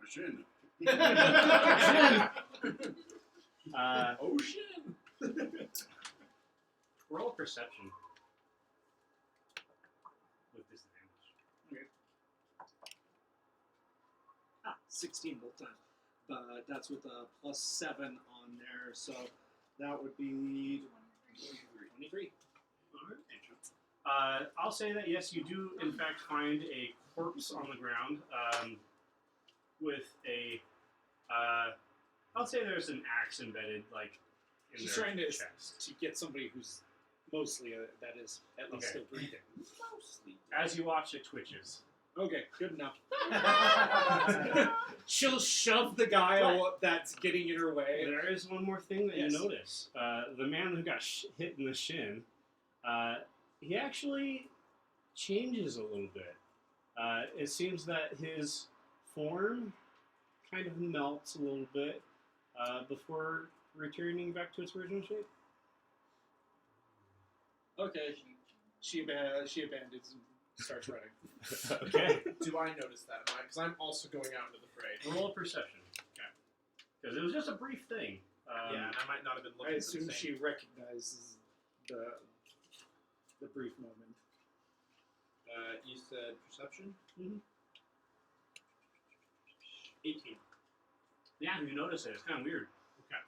Machine. Oh shit! Roll perception with disadvantage. 16 both times. But that's with a +7 on there, so that would be 23. I'll say that yes, you do in fact find a corpse on the ground with a. I'll say there's an axe embedded like in She's their trying to chest. to get somebody who's mostly that is at least Okay. still breathing. Mostly. As you watch, it twitches. Okay, good enough. She'll shove the guy that's getting in her way. There is one more thing that Yes. you notice. The man who got hit in the shin, he actually changes a little bit. It seems that his form kind of melts a little bit before returning back to its original shape. Okay, she abandons and starts running. Okay. Do I notice that? Because I'm also going out into the fray. Roll a perception. Okay. Because it was just a brief thing. Yeah, and I might not have been I looking for the assume same. she recognizes the brief moment. You said perception? Mhm. 18. Yeah, you notice it. It's kind of weird. Okay.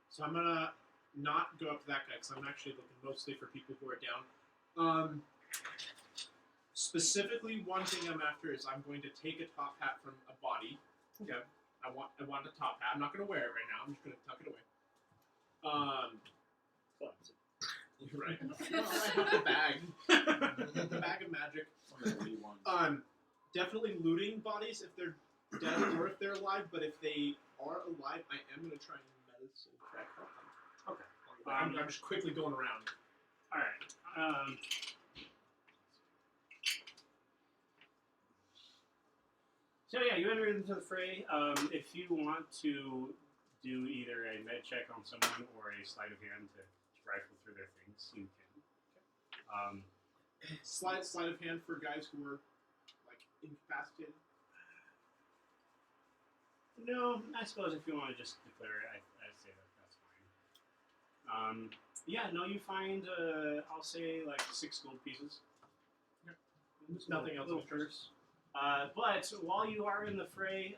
So I'm gonna not go up to that guy because I'm actually looking mostly for people who are down. Specifically, one thing I'm after is I'm going to take a top hat from a body. Okay. I want a top hat. I'm not gonna wear it right now. I'm just gonna tuck it away. You're right. Well, I have the bag. The bag of magic. Definitely looting bodies if they're dead or if they're alive. But if they are alive, I am gonna try and medicine check on them. Okay. I'm just quickly going around. All right. So yeah, you enter into the fray. If you want to do either a med check on someone or a sleight of hand to rifle through their things, you can. Sleight of hand for guys who are like incapacitated. No, I suppose if you want to just declare it, I'd say that's fine. Yeah, no, you find, I'll say, like 6 gold pieces. Nothing else. Little purse. But while you are in the fray,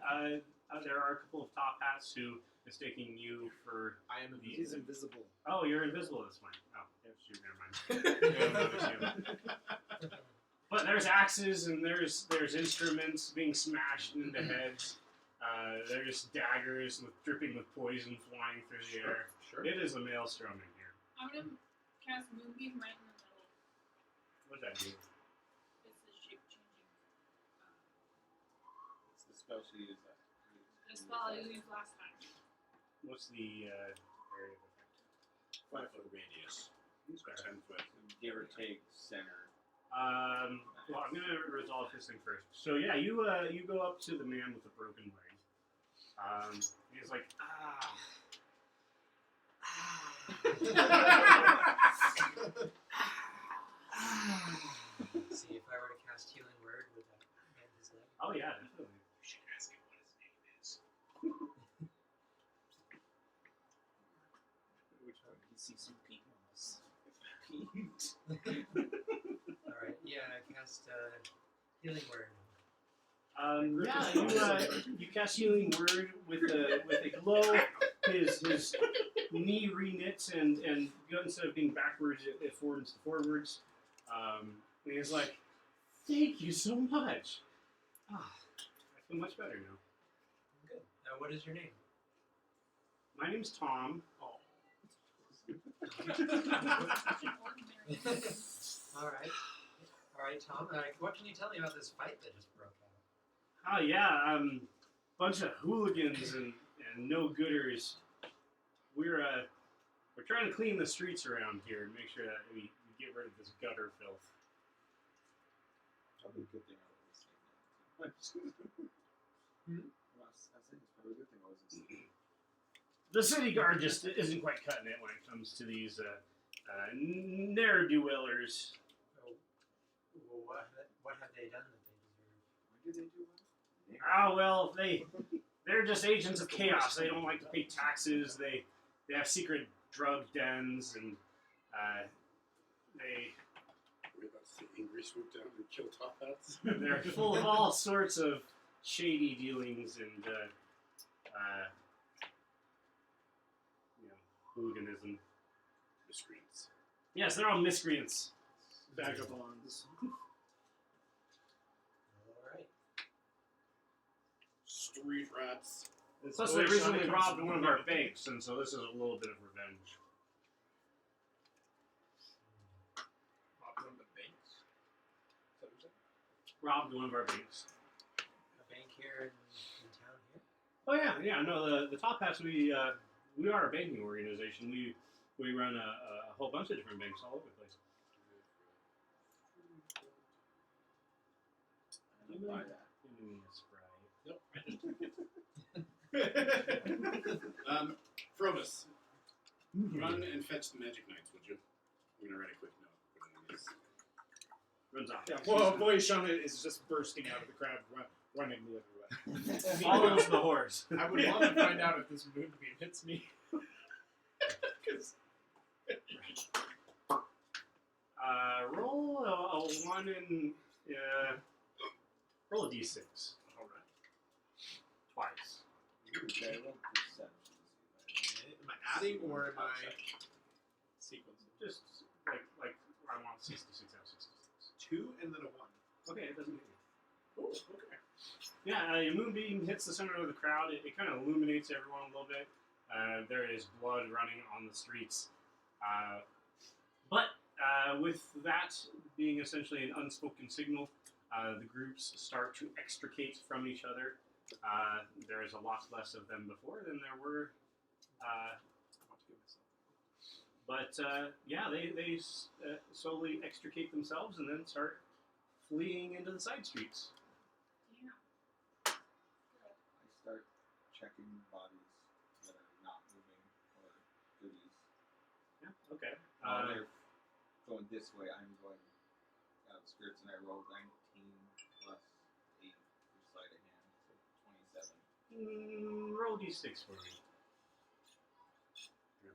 there are a couple of top hats who mistaking you for I am He's invisible. Oh, you're invisible this one. Oh, shoot, never mind. They don't notice you. But there's axes and there's instruments being smashed into heads. There's daggers dripping with poison flying through the air. Sure. It is a maelstrom in here. I'm gonna cast Moonbeam right in the middle. What'd that do? It's the shape changing. It's the spell she used. The spell I used last time. What's the area of effect? 5-foot radius. 10 foot. Give or take center. Well, I'm gonna resolve this thing first. So yeah, you go up to the man with the broken leg. He's like, See, if I were to cast Healing Word, would that mend his leg? oh yeah, definitely. You should ask him what his name is. Which one? You see some peatmoss. Alright, yeah, I cast Healing Word. Yeah, you cast healing word with a glow. His knee reknits and instead of being backwards, it forms forwards. And he's like, "Thank you so much. I feel much better now. Good. What is your name? My name's Tom. Oh. Alright, Tom. What can you tell me about this fight that just broke out? Oh yeah, bunch of hooligans and no-gooders. We're trying to clean the streets around here and make sure that we get rid of this gutter filth. Probably a good thing I wasn't sleeping. I was saying it's probably a good thing I wasn't sleeping. the city guard just isn't quite cutting it when it comes to these ne'er-do-wellers. Well, what have they done that they deserve? Why do they do that? Ah, well, they're just agents of chaos. They don't like to pay taxes. They have secret drug dens, and We're about to see Angry swoop down and kill top hats. they're full of all sorts of shady dealings and hooliganism. Miscreants. Yes, they're all miscreants. Vagabonds. Alright. Street rats. Plus, they recently robbed one of our banks, and so this is a little bit of revenge. Robbed one of the banks. Is that what you said? Robbed one of our banks. A bank here in town here? Oh yeah. No, the Top Hats. We are a banking organization. We run a whole bunch of different banks all over the place. I don't buy that. Give me a Sprite. Frobus, run and fetch the magic knights, would you? I'm gonna write a quick note. Put it on this. Runs off. Yeah, well, boy, Shauna is just bursting out of the crowd, running the other way. Follows the horse. I would love to find out if this moonbeam hits me. 'Cause Roll a 1 and roll a d6. Alright. Twice. Okay, well, perception. Am I adding or am I sequencing? Just like I want 66 out of 66. 2 and then a 1. Okay, it doesn't hit you. Oh, okay. Yeah, your moonbeam hits the center of the crowd. It kind of illuminates everyone a little bit. There is blood running on the streets. But with that being essentially an unspoken signal, the groups start to extricate from each other. There is a lot less of them before than there were. But they slowly extricate themselves and then start fleeing into the side streets. I start checking bodies that are not moving or goodies. Yeah, okay. While they're going this way, I'm going outskirts, and I rolled 19 plus 8 for sleight of hand, so 27. Roll d6 for me. 2.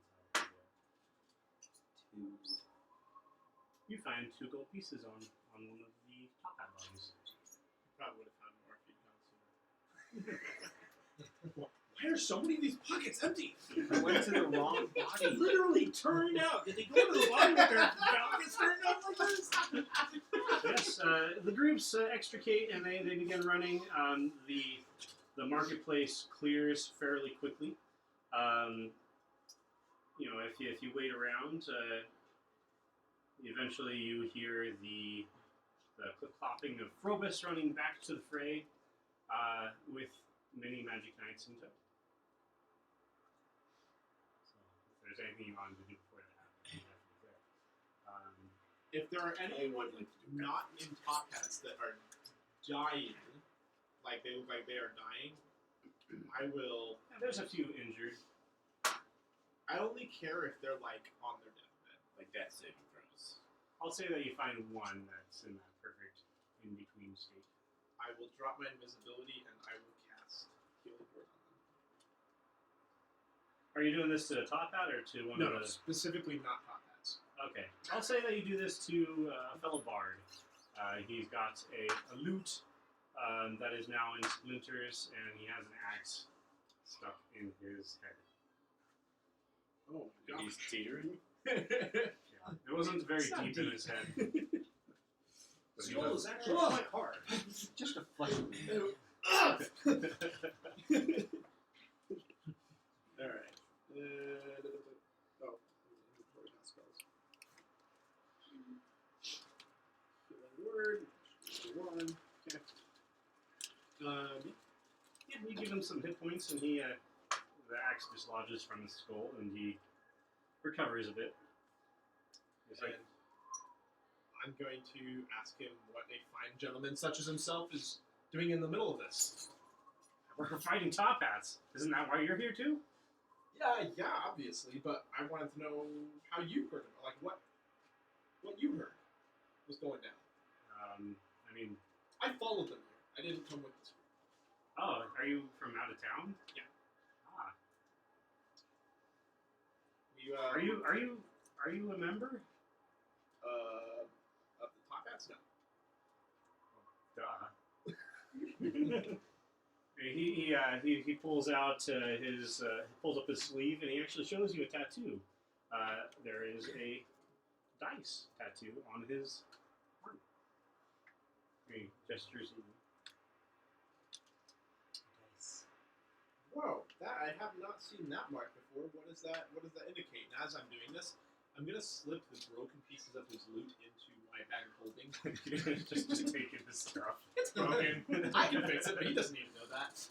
You find 2 gold pieces on one of the top hat bodies. Probably would have found more if you'd gone sooner. Why are so many of these pockets empty? I went to the wrong body. Literally turned out. Did they go to the bottom with their pockets turned out like this? Yes, the groups extricate and they begin running. The marketplace clears fairly quickly. If you wait around, eventually you hear the clip-clopping of Frobus running back to the fray with many magic knights in tow. So if there's anything you want to do before that happens, you're definitely there. If there are anyone not in top hats that are dying, like they look like they are dying, I will. There's a few injured. I only care if they're like on their deathbed. Like death saving throws. I'll say that you find one that's in that perfect in-between state. I will drop my invisibility and I will cast Healing Word on them. Are you doing this to a top hat or to one No, of the... specifically not top hats. Okay. I'll say that you do this to a fellow bard. He's got a lute that is now in splinters, and he has an axe stuck in his head. Oh, And he's teetering. Yeah. It wasn't very deep in his head. But he Skull does- is actually quite hard. Just a flesh wound. Alright. Inventory, not spells. Healing Word. 1. Okay. Yeah, you give him some hit points, and he the axe dislodges from his skull, and he recovers a bit. It's like, And I'm going to ask him what a fine gentleman such as himself is doing in the middle of this. we're fighting top hats. Isn't that why you're here too? Yeah, obviously, but I wanted to know how you heard about, like what you heard was going down. I mean, I followed them here. I didn't come with this group. oh, are you from out of town? Yeah. Ah, You, are you a member? of the Top Hats? No. Duh. He pulls out his pulls up his sleeve and he actually shows you a tattoo. There is a dice tattoo on his arm. He gestures. Nice. Whoa, that I have not seen that mark before. What does that indicate? And as I'm doing this, I'm gonna slip the broken pieces of his loot into my bag of holding. just taking his stuff. It's broken. I can fix it, but he doesn't even know that.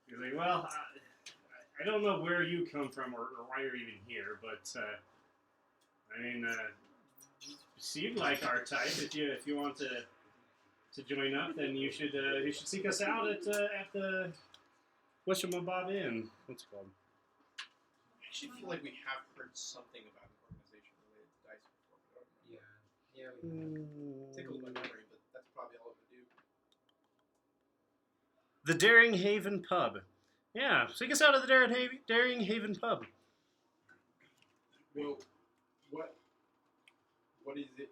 He's like, well, I don't know where you come from or why you're even here, but I mean, seem like our type. If you want to join up, then you should seek us out at the Whatchamabob Inn. What's it called? I actually feel like we have heard something about an organization related to dice before, but I don't remember. Yeah, we Tickles my memory, but that's probably all it would do. The Daring Haven Pub. Yeah, seek us out at the Daring Haven Pub. Well, what is it?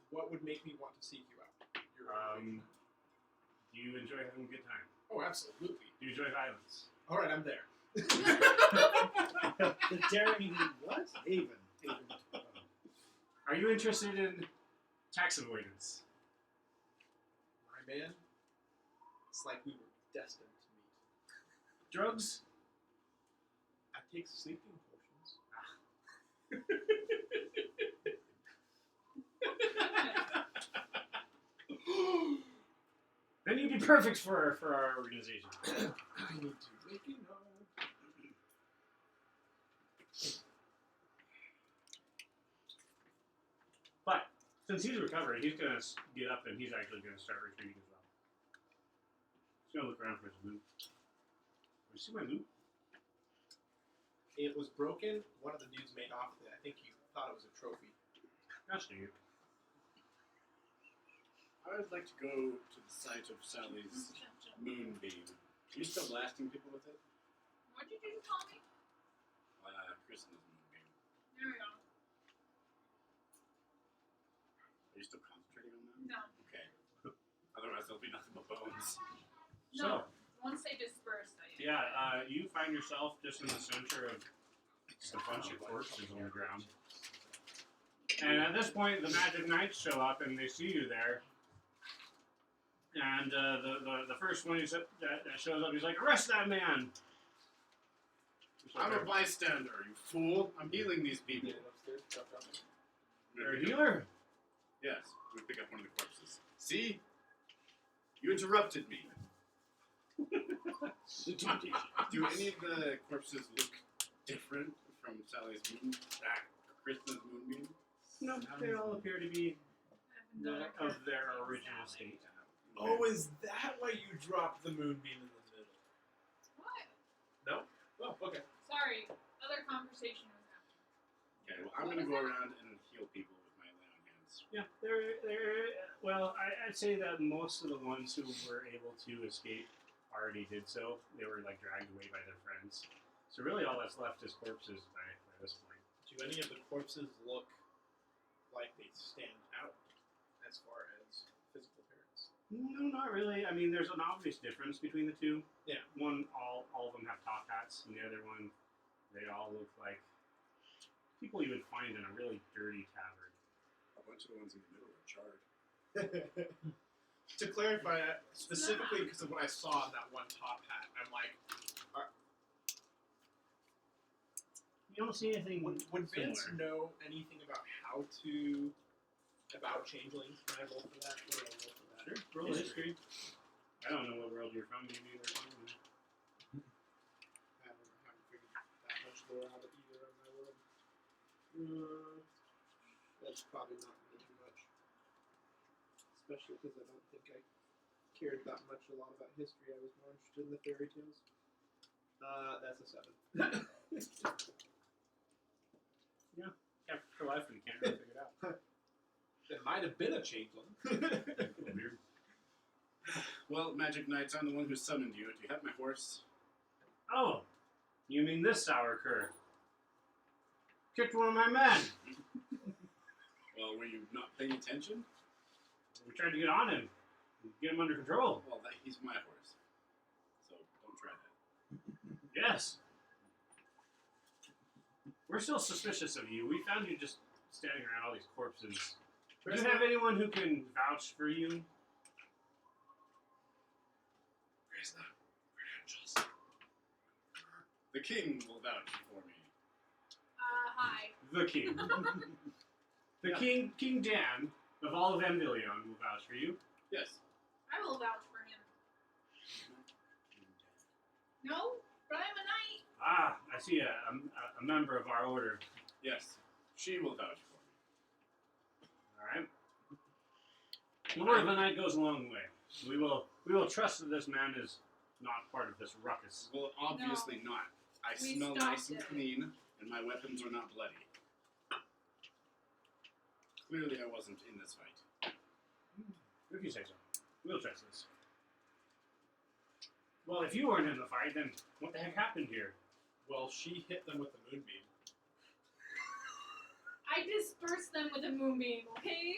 What would make me want to seek you out? Do you enjoy having a good time? Oh, absolutely. Do you enjoy violence? All right, I'm there. The Daring what? Haven. Are you interested in tax avoidance? My man, it's like we were destined to meet. Drugs? I take sleeping potions. Then you'd be perfect for our organization. I need to make you know. But since he's recovered, he's gonna get up and he's actually gonna start retreating as well. He's gonna look around for his loot. You see my loot? It was broken. One of the dudes made off with it. I think he thought it was a trophy. Gosh dang it. I would like to go to the site of Sally's moonbeam. Are you still blasting people with it? What did you call me? Kristen's moonbeam. There we go. Are you still concentrating on that? No. Okay. Otherwise, there'll be nothing but bones. No. Once they disperse, You find yourself just in the center of just a bunch of corpses on the ground. And at this point, the Magic Knights show up and they see you there. And the first one that shows up, he's like, arrest that man! I'm a bystander, you fool. I'm healing these people. You're a healer? Yes, we pick up one of the corpses. See? You interrupted me. Do any of the corpses look different from Sally's Kristen's moonbeam? No, they all appear to be of their original state. Oh, is that why you dropped the moonbeam in the middle? What? No? Oh, okay. Sorry. Other conversation was happening. Okay, well, I'm going to go around and heal people with my lay on hands. Yeah, well, I'd say that most of the ones who were able to escape already did so. They were like dragged away by their friends. So really all that's left is corpses by this point. Do any of the corpses look like they stand out as far as physical appearance? No, not really. I mean, there's an obvious difference between the two. Yeah. One, all of them have top hats, and the other one, they all look like people you would find in a really dirty tavern. A bunch of the ones in the middle are charred. To clarify, specifically because of what I saw in that one top hat, I'm like, You don't see anything would Vince similar. know anything about about changelings? Can I roll for that? What do I roll for that? Sure, roll history. I don't know what world you're from. Maybe they're from. I haven't figured that much lore out of either of my world. That's probably not going to do much. Especially because I don't think I cared that much a lot about history. I was more interested in the fairy tales. That's a 7. Kept for life, but you can't really figure it out. It might have been a changeling. Weird. Well, Magic Knights, I'm the one who summoned you. Do you have my horse? Oh, you mean this sour cur? Kicked one of my men. Well, were you not paying attention? We tried to get on him, get him under control. Well, he's my horse. So don't try that. Yes. We're still suspicious of you. We found you just standing around all these corpses. Do you have anyone who can vouch for you? Where's the credentials? The king will vouch for me. Hi. The king. The king, King Dan of all of Anvillion will vouch for you. Yes. I will vouch for him. No, but I'm a knight. Ah, I see a member of our order. Yes. She will vouch for me. All right. The word of the night goes a long way. We will trust that this man is not part of this ruckus. Well, obviously not. I We smell stopped nice and it. clean, and my weapons are not bloody. Clearly, I wasn't in this fight. If you say so. We'll trust this. Well, if you weren't in the fight, then what the heck happened here? Well, she hit them with the moonbeam. I dispersed them with a moonbeam, okay?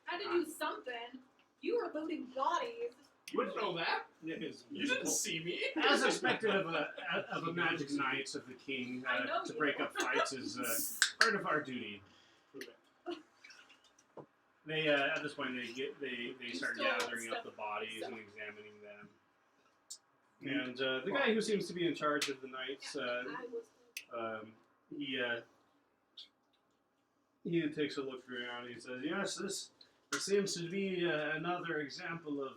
Had to do something. You were looting bodies. You wouldn't know that. It is You didn't see me. As expected of a magic knight of the king, I know to you. break up fights is part of our duty. Prove it. They at this point they start stole gathering up stuff. the bodies and examining them. And the guy who seems to be in charge of the knights, I was. he takes a look around. He says, "Yes, this seems to be another example of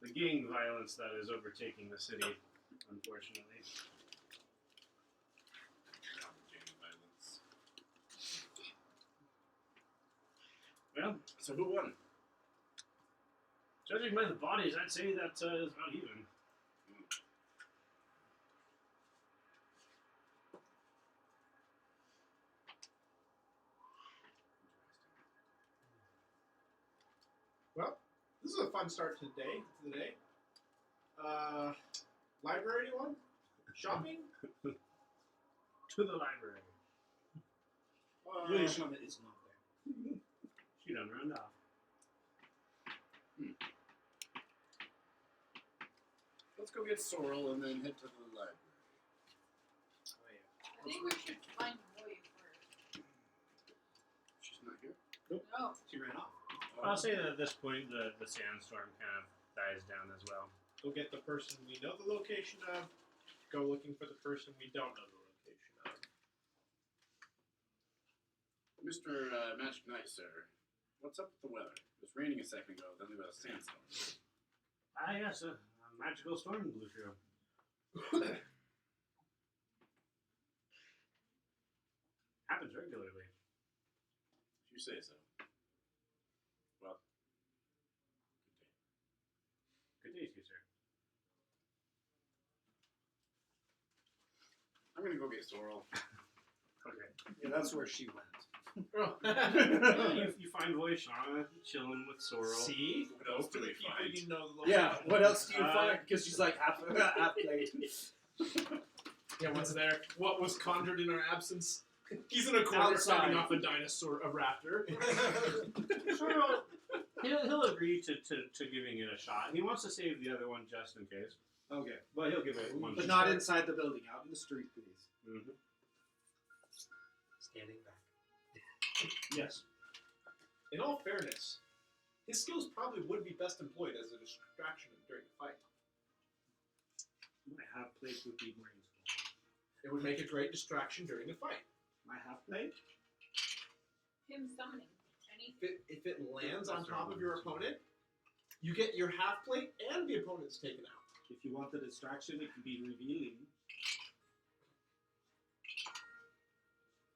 the gang violence that is overtaking the city, unfortunately." Violence. Well, So who won? judging by the bodies, I'd say that is about even. Well, this is a fun start to the day. Library, anyone? Shopping? To the library. Really, Shama is not there. She done round off. Let's go get Sorrel and then head to the library. Oh, yeah. I think we should find Roy first. She's not here. No. She ran off. I'll say that at this point the sandstorm kind of dies down as well. Go get the person we know the location of. Go looking for the person we don't know the location of. Mr. Magic Knight, sir. What's up with the weather? It was raining a second ago, then there was a sandstorm. Ah, yes, a magical storm blew through. Happens regularly. If you say so. Well, good day. Good day to you, sir. I'm gonna go get Sorrel. Okay. Yeah, that's where she went. you find Voishana chilling with Sorrel. See? What else do the we people find? you know the location. Yeah, what else do you Uh, find? Because she's like half played. Yeah, what's there? What was conjured in our absence? He's in a corner Outside. fighting off a dinosaur, a raptor. Sorrel, he'll agree to giving it a shot. He wants to save the other one just in case, Okay. but he'll give it one But shot. not inside the building, out in the street, please. Mhm. Standing back. Yes. In all fairness, his skills probably would be best employed as a distraction during the fight. My half plate would be more useful. It would make a great distraction during the fight. My half plate? Him summoning. Any If it lands on top of your opponent, you get your half plate and the opponent's taken out. If you want the distraction, it can be revealing.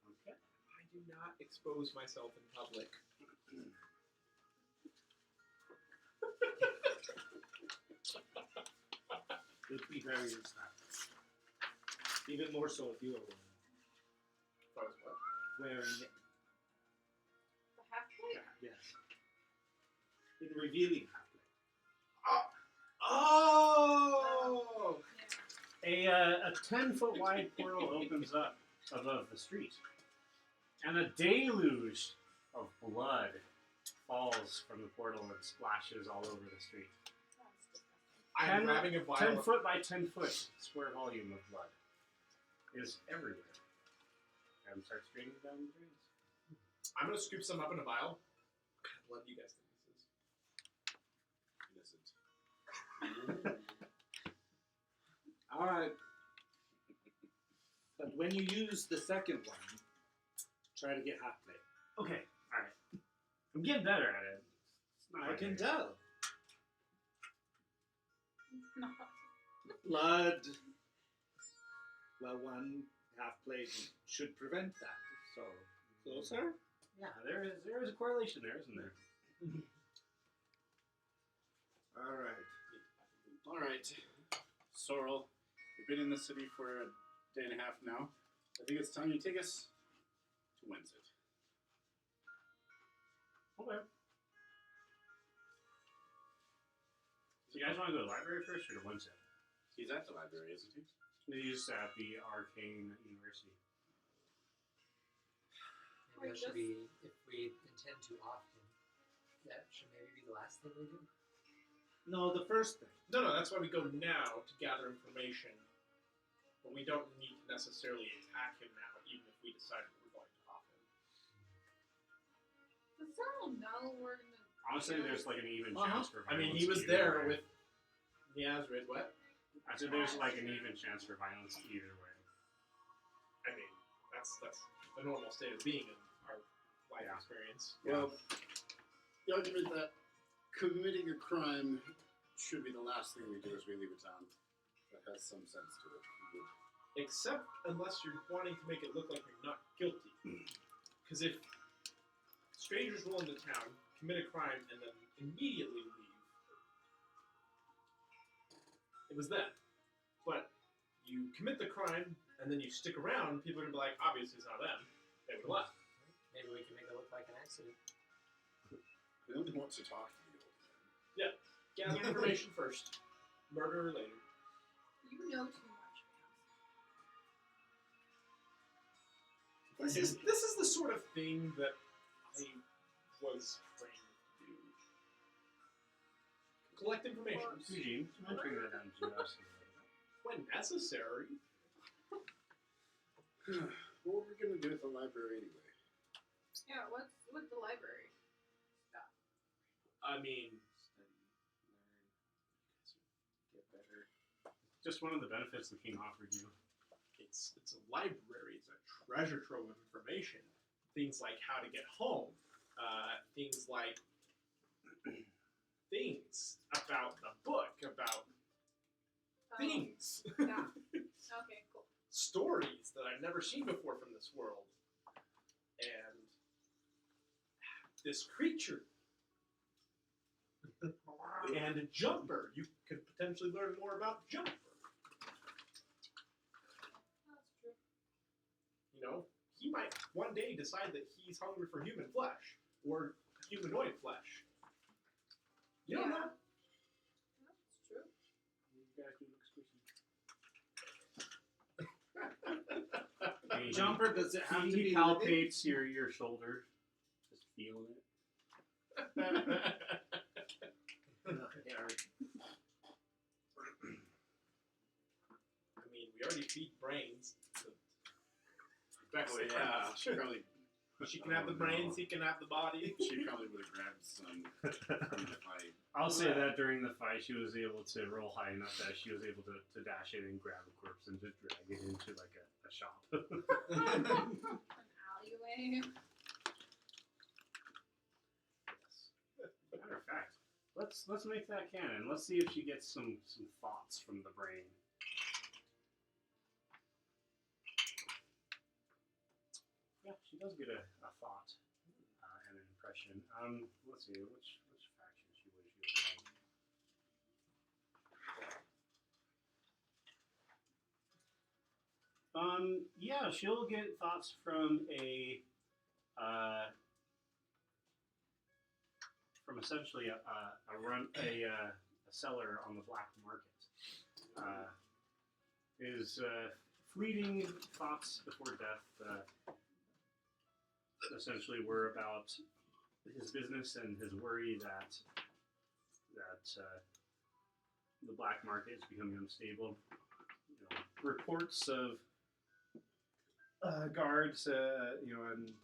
Okay. I do not expose myself in public. It would be very distracting. Even more so if you are If I was what? wearing it. The half plate? Yes. In revealing half-plate. Oh! A 10-foot wide portal opens up above the street, and a deluge of blood falls from the portal and splashes all over the street. I am grabbing a vial. 10 foot by 10 foot square volume of blood is everywhere and starts draining down the drains. I'm gonna scoop some up in a vial. What kind of blood do you guys think this is? Innocent. Alright. But when you use the second one, try to get half-plate. Okay, alright. I'm getting better at it. It's not I can hard. tell. No. Blood. Well, one half-plate should prevent that. So, closer? Yeah, there is a correlation there, isn't there? Alright. Alright. Sorrel, you've been in the city for a day and a half now. I think it's time you take us to Wencit. Okay. So you guys want to go to the library first or to Wencit? He's at the library, isn't he? He's at the Arcane University. Maybe that should be, if we intend to often, that should maybe be the last thing we do. No, the first thing. No, that's why we go now to gather information. But we don't need to necessarily attack him now, even if we decide that we're going to off him. Does Cyril know we're gonna... Honestly, there's like an even chance for I mean, violence he was either there way. with the Azrid, what? I said there's like an even chance for violence either way. I mean, that's the normal state of being in our life experience. Well, the argument that committing a crime should be the last thing we do as we leave a town. That has some sense to it. Except unless you're wanting to make it look like you're not guilty. Because if strangers roll into town, commit a crime, and then immediately leave, it was them. But you commit the crime, and then you stick around, people are going to be like, obviously it's not them. They would have left. Maybe we can make it look like an accident. We don't want to talk to the old man. Gather information first. Murder later. You know too much, man. This is the sort of thing that I was trained to do. Collect information. Eugene, I'm bring that down to us. When necessary. What were we going to do at the library anyway? Yeah, what's with the library stuff? I mean, Get better. Just one of the benefits the king offered you. it's a library. It's a treasure trove of information. Things like how to get home. Things like things about the book, about things. Yeah. Okay, cool. Stories that I've never seen before from this world. And this creature. And a jumper. You could potentially learn more about jumper. That's true. You know, he might one day decide that he's hungry for human flesh or humanoid flesh. You don't know. That's true. You guys do look squishy. Hey, Jumper, does it have to he be palpates your shoulder, just feeling it. I mean, we already feed brains. So Oh, yeah. She probably, she can have the brains, he can have the body. she probably would have grabbed some from the fight. I'll say that during the fight, she was able to roll high enough that she was able to dash in and grab a corpse and just drag it into like a shop. An alleyway. Matter of fact, let's make that canon. Let's see if she gets some thoughts from the brain. Yeah, she does get a thought and an impression. Let's see, which faction she was using. Yeah, she'll get thoughts from essentially a seller on the black market. His fleeting thoughts before death essentially were about his business and his worry that the black market is becoming unstable. Reports of guards, and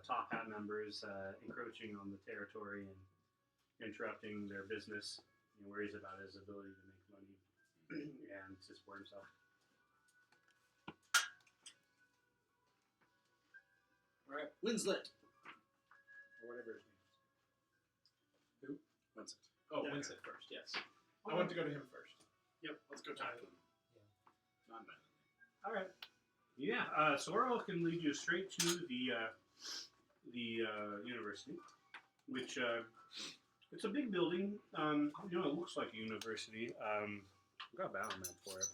top hat members encroaching on the territory and interrupting their business. He worries about his ability to make money and to support himself. All right, Winslet. Or whatever his name is. Wencit. Oh, Yeah. Wencit first, yes. I want to go to him first. Yep, let's go talk to him. Non-violently. All right. Yeah, Sorrel can lead you straight to the university, which it's a big building. It looks like a university. I've got a battle map for it.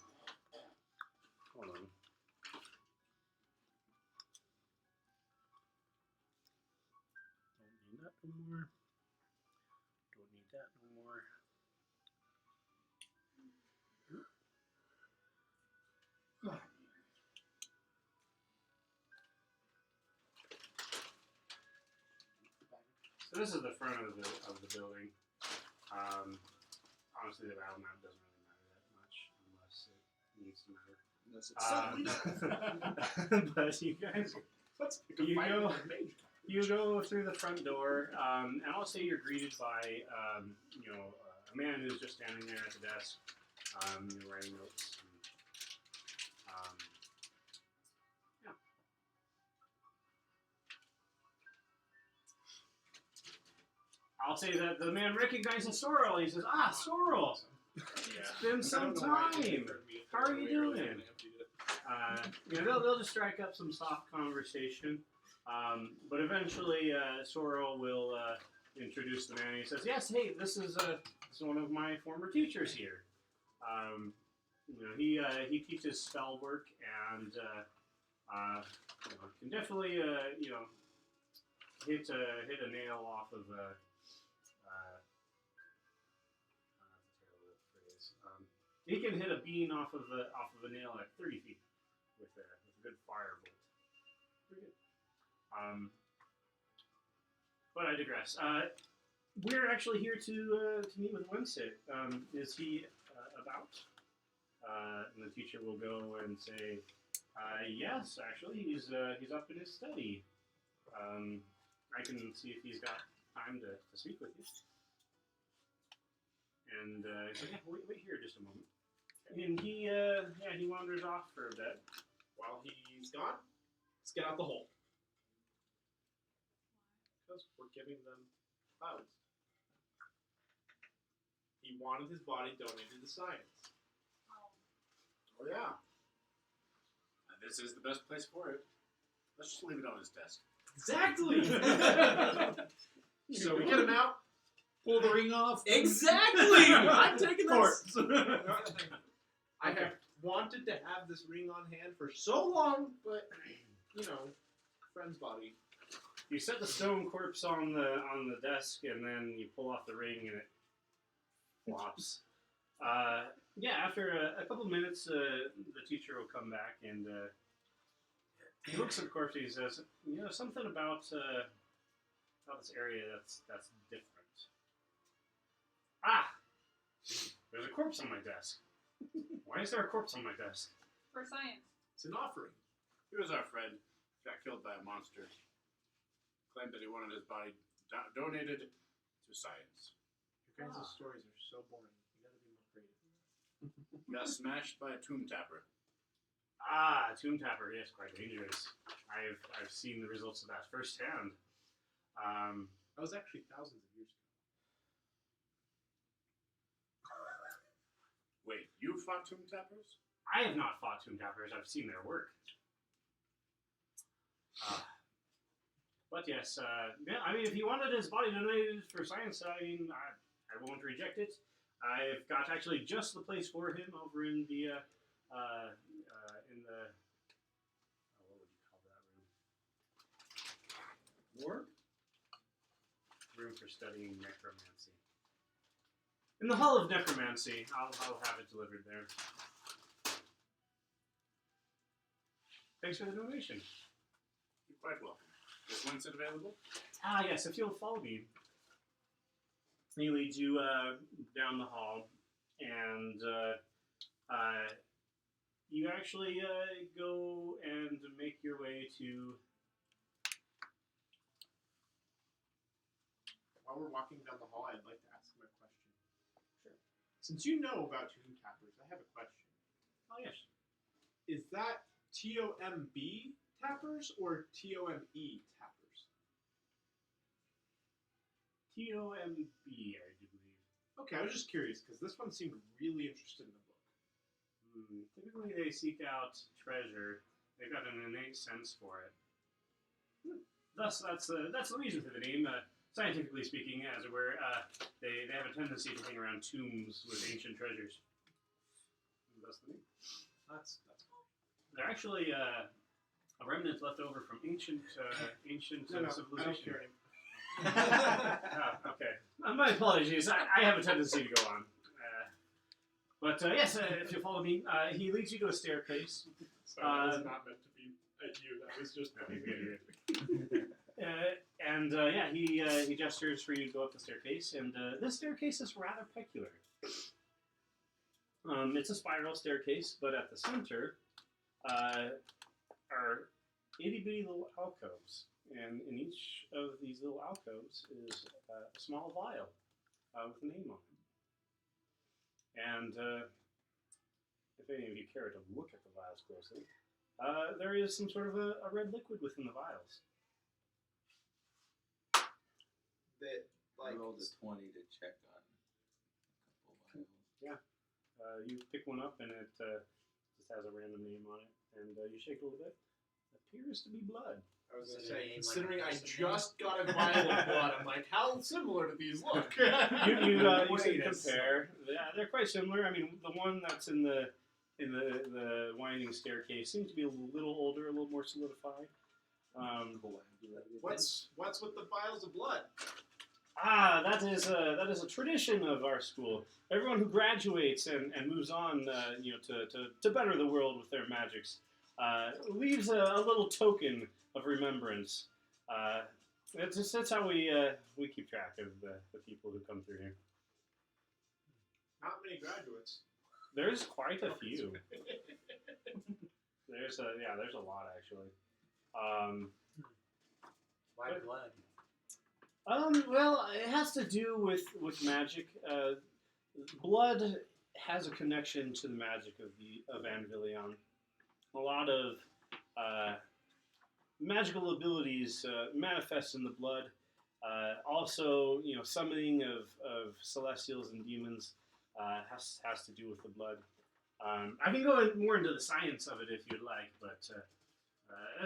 Hold on. Don't need that no more. Don't need that no more. So this is the front of the building. Honestly, the battle map doesn't really matter that much unless it needs to matter. Unless it's But you guys, Let's you go through the front door, and I'll say you're greeted by a man who's just standing there at the desk, writing notes. Yeah. I'll say that the man recognizes Sorrel. He says, "Ah, Sorrel! It's been some time. How are you doing?" They'll just strike up some soft conversation, but eventually Sorrel will introduce the man. He says, "Yes, hey, this is one of my former teachers here. He teaches spell work and can definitely hit a nail off of a." He can hit a bean off of a nail at 30 feet with a good firebolt. Pretty good. But I digress. We're actually here to meet with Wencit. Is he about? And the teacher will go and say, "Yes, actually, he's up in his study. I can see if he's got time to speak with you." And he's like, "Yeah, wait here just a moment." And he wanders off for a bit. While he's gone, let's get out the hole. Because we're giving them clouds. He wanted his body donated to science. Oh yeah. And this is the best place for it. Let's just leave it on his desk. Exactly! So we get him out, Pull the ring off. Exactly! I'm taking Corpse. I have wanted to have this ring on hand for so long, but friend's body. You set the stone corpse on the desk, and then you pull off the ring, and it flops. After a couple minutes, the teacher will come back, and he looks at the corpse, and he says, "Something about this area that's different. Ah, there's a corpse on my desk. Why is there a corpse on my desk?" For science. It's an offering. He was our friend. Got killed by a monster. Claimed that he wanted his body donated to science. Your guys' stories are so boring. You gotta be more creative. Got smashed by a tomb tapper. Ah, Tomb Tapper, yes, quite dangerous. I've seen the results of that firsthand. That was actually thousands of years ago. Wait, you fought tomb tappers? I have not fought Tomb Tappers. I've seen their work. But yes, if he wanted his body donated for science, I won't reject it. I've got actually just the place for him over in the in the what would you call that room? Morgue? Room for studying necromancy. In the Hall of Necromancy. I'll have it delivered there. Thanks for the donation. You're quite welcome. Is Wencit available? Ah, yes, if you'll follow me. He leads you down the hall, and you actually go and make your way to... While we're walking down the hall, I'd like to ask him a question. Sure. Since you know about tomb tappers, I have a question. Oh, yes. Is that TOMB tappers or TOME tappers? TOMB, I do believe. Okay, I was just curious because this one seemed really interested in the book. Typically, they seek out treasure. They've got an innate sense for it. Thus, that's the reason for the name. Scientifically speaking, as it were, they have a tendency to hang around tombs with ancient treasures. That's the name. That's They're actually a remnant left over from ancient no, civilization. I don't care anymore. Okay. My apologies. I have a tendency to go on. But yes, if you follow me, he leads you to a staircase. Sorry, that was not meant to be at you. That was just he gestures for you to go up the staircase, and this staircase is rather peculiar. It's a spiral staircase, but at the center are itty-bitty little alcoves, and in each of these little alcoves is a small vial with a name on it. And if any of you care to look at the vials closely, there is some sort of a red liquid within the vials. That I rolled a 20 to check on a couple vials. You pick one up, and it just has a random name on it, and you shake it a little bit. It appears to be blood. I was going to Is it a say, name considering like I a just got a vial of blood, I'm like, how similar do these look? You Wait see a compare. Yeah, they're quite similar. I mean, the one that's in the winding staircase seems to be a little older, a little more solidified. What's with the vials of blood? That is a tradition of our school. Everyone who graduates and moves on, to better the world with their magics, leaves a little token of remembrance. That's how we keep track of the people who come through here. Not many graduates. There's quite a few. There's a lot actually. Why blood? Well, it has to do with magic. Blood has a connection to the magic of Anvillion. A lot of magical abilities manifest in the blood. Also, summoning of celestials and demons has to do with the blood. I can go more into the science of it if you'd like, but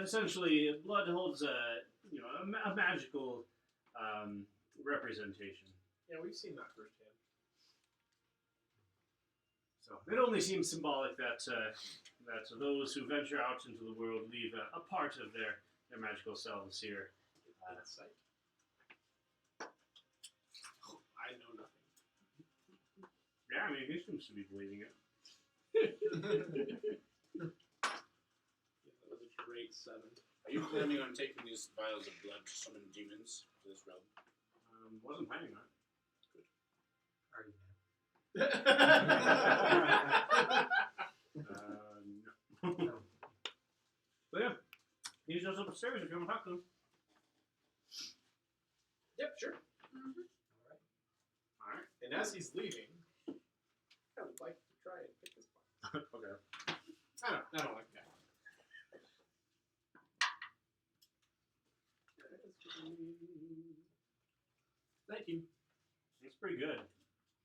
essentially, blood holds a magical representation. Yeah, we've seen that firsthand. So it only seems symbolic that those who venture out into the world leave a part of their magical selves here. Insight. I know nothing. Yeah, I mean, he seems to be believing it. Yeah, that was a great 7. Are you planning on taking these vials of blood to summon demons to this realm? Wasn't planning on it. Are you No. But yeah, he's just upstairs if you want to talk to him. Yep, sure. All right. And as he's leaving, I would like to try and pick his pocket. Okay. I don't like that. Thank you. It's pretty good.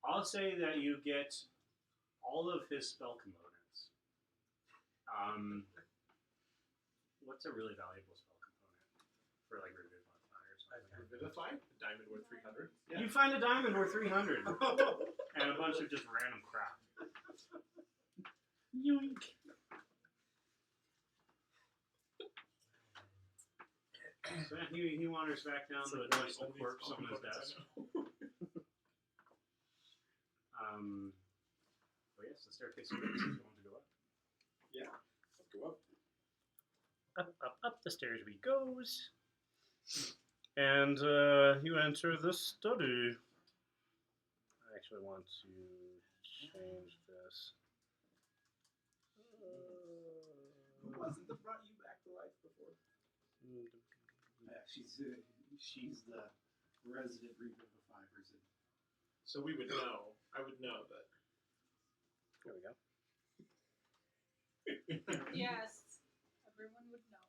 I'll say that you get all of his spell components. What's a really valuable spell component for like Revivify or something? Revivify, a diamond worth 300. You find a diamond worth 300 and a bunch of just random crap. Yoink. So he wanders back down So the it's corpse, the only corpse small on his weapons I desk. know. Oh yes, the staircase opens if you want to go up. Let's go up. Up the stairs we goes. And you enter the study. I actually want to change this. Who wasn't that brought you back to life before? Yeah, she's the resident Reaper of the Fibers. So we would know. I would know that. There we go. Yes, everyone would know.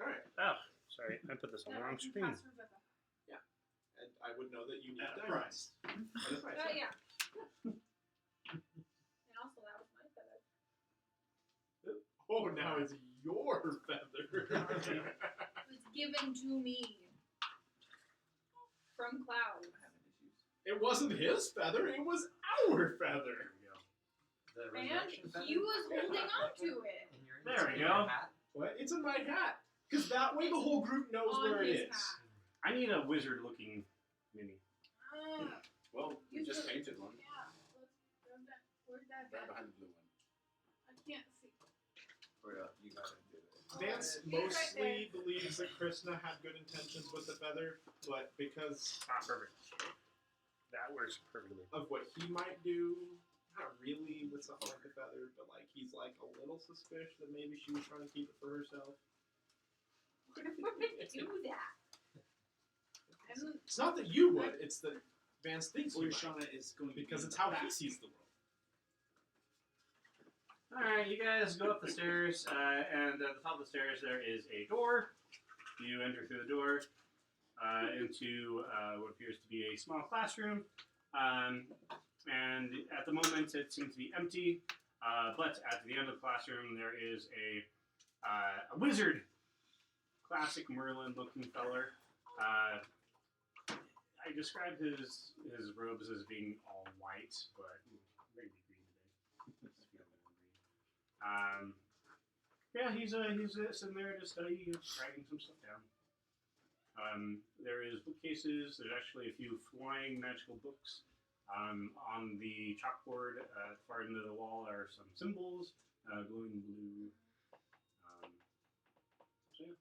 Alright. Oh, sorry, I put this on the That wrong you screen. pass Rebecca. And I would know that you need At a diamonds. price. At a price, Yeah. And also, that was my feather. Oh, now it's your feather. It was given to me from Cloud. It wasn't his feather, it was our feather. The And resurrection feather? he was holding on to it. And you're in There we your go. hat? What? It's in my hat. Because that way the whole group knows On where his it is. hat. I need a wizard-looking mini. Well, we You just put- painted one. Yeah, let's grab that. Where's that Right guy? behind the blue one. I can't see. You gotta do it. Vance He's right mostly believes that Krishna had good intentions with the feather, but because Ah, perfect. That works perfectly. of what he might do, not really with something like the feather, but like he's like a little suspicious that maybe she was trying to keep it for herself. What if we do that? I'm, It's not that you would, it's that Vance thinks you might, Shauna is going because to it's be how in the he back. sees the world. Alright, you guys go up the stairs, and at the top of the stairs there is a door. You enter through the door into what appears to be a small classroom. And at the moment it seems to be empty, but at the end of the classroom there is a wizard. Classic Merlin-looking feller. I describe his robes as being all white, but maybe green today. Yeah, he's sitting there at his study, writing some stuff down. There is bookcases. There's actually a few flying magical books. On the chalkboard at the far end of the wall are some symbols, glowing blue. So yeah.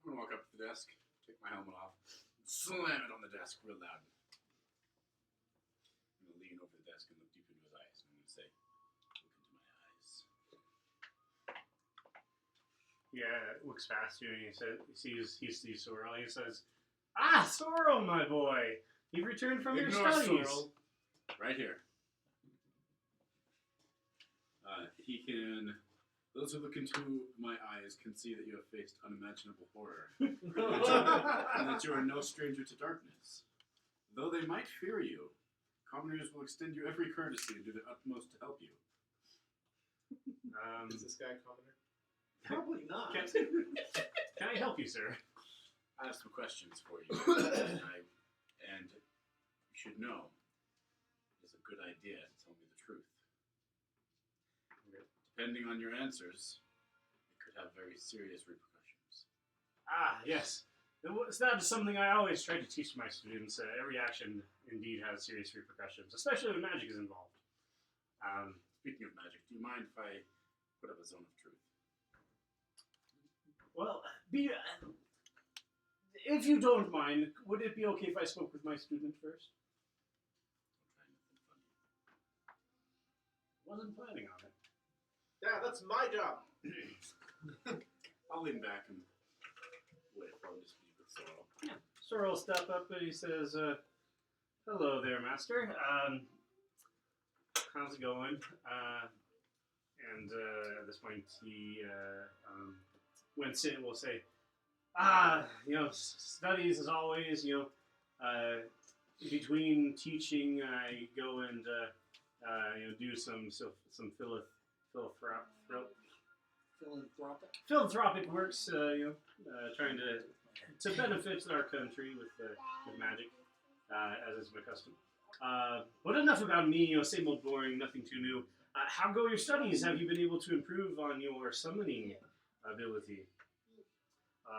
I'm gonna walk up to the desk, take my helmet off, slam it on the desk real loud. I'm gonna lean over the desk and look deep into his eyes, and I'm gonna say, "Look into my eyes." Yeah, looks past you and he sees Sorrel. He says, "Ah, Sorrel, my boy, you've returned from your Ignore studies." Sorrel. Right here. He can. Those who look into my eyes can see that you have faced unimaginable horror, and that you are no stranger to darkness. Though they might fear you, commoners will extend you every courtesy and do their utmost to help you. Is this guy a commoner? Probably not. Can I help you, sir? I have some questions for you, and you should know it's a good idea to tell me the truth. Depending on your answers, it could have very serious repercussions. Ah, yes. That is something I always try to teach my students. Every action indeed has serious repercussions, especially when magic is involved. Speaking of magic, do you mind if I put up a zone of truth? Well, if you don't mind, would it be okay if I spoke with my student first? I'll try nothing funny. Wasn't planning on it. Yeah, that's my job. I'll lean back and wait for him to speak with Sorrel. Sorrel will step up and he says, "Hello there, master. How's it going?" And at this point, he Wencit will say, studies as always. Between teaching, I go and do some philanthropic works. Trying to benefit our country with magic, as is my custom. But enough about me. Same old boring, nothing too new. How go your studies? Have you been able to improve on your summoning ability?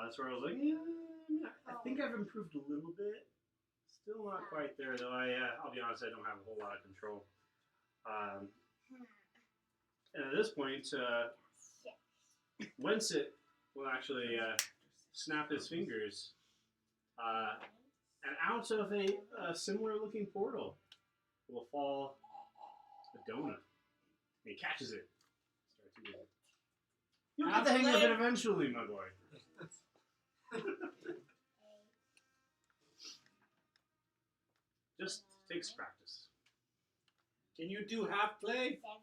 That's where I was like, yeah, I think I've improved a little bit. Still not quite there though. I'll be honest, I don't have a whole lot of control. And at this point, Wencit will actually snap his fingers, and out of a similar-looking portal will fall a donut. And he catches it. Starts eating it. You'll get the hang of it eventually, my boy. Just takes practice. Can you do half play? 7,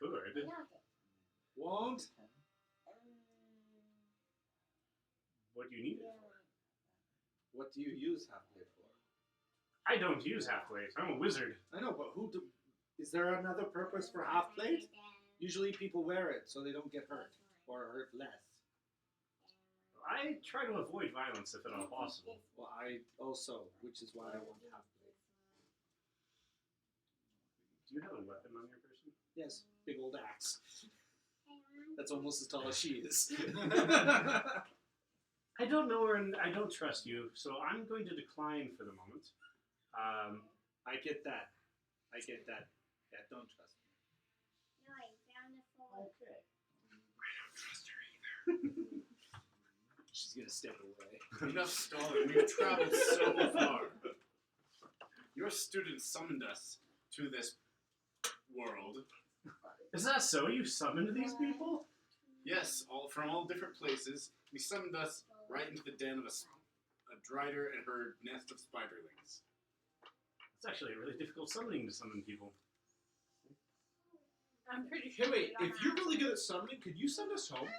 10. Could. Won't? What do you need it for? What do you use halfway for? I don't use half blades. I'm a wizard. I know, but is there another purpose for half plate? Usually people wear it so they don't get hurt or hurt less. I try to avoid violence if at all possible. Well, I also, which is why I want half plate. Do you have a weapon on your person? Yes, big old axe. That's almost as tall as she is. I don't know her and I don't trust you, so I'm going to decline for the moment. I get that. Yeah, don't trust me. No, I found a phone. Okay. I don't trust her either. She's gonna step away. Enough stalling. We've traveled so far. Your students summoned us to this world. Is that so? You summoned these people? Yes, all from all different places. He summoned us right into the den of a drider and her nest of spiderlings. It's actually a really difficult summoning to summon people. I'm pretty sure. Hey, wait, we don't if you're have- really good at summoning, could you send us home?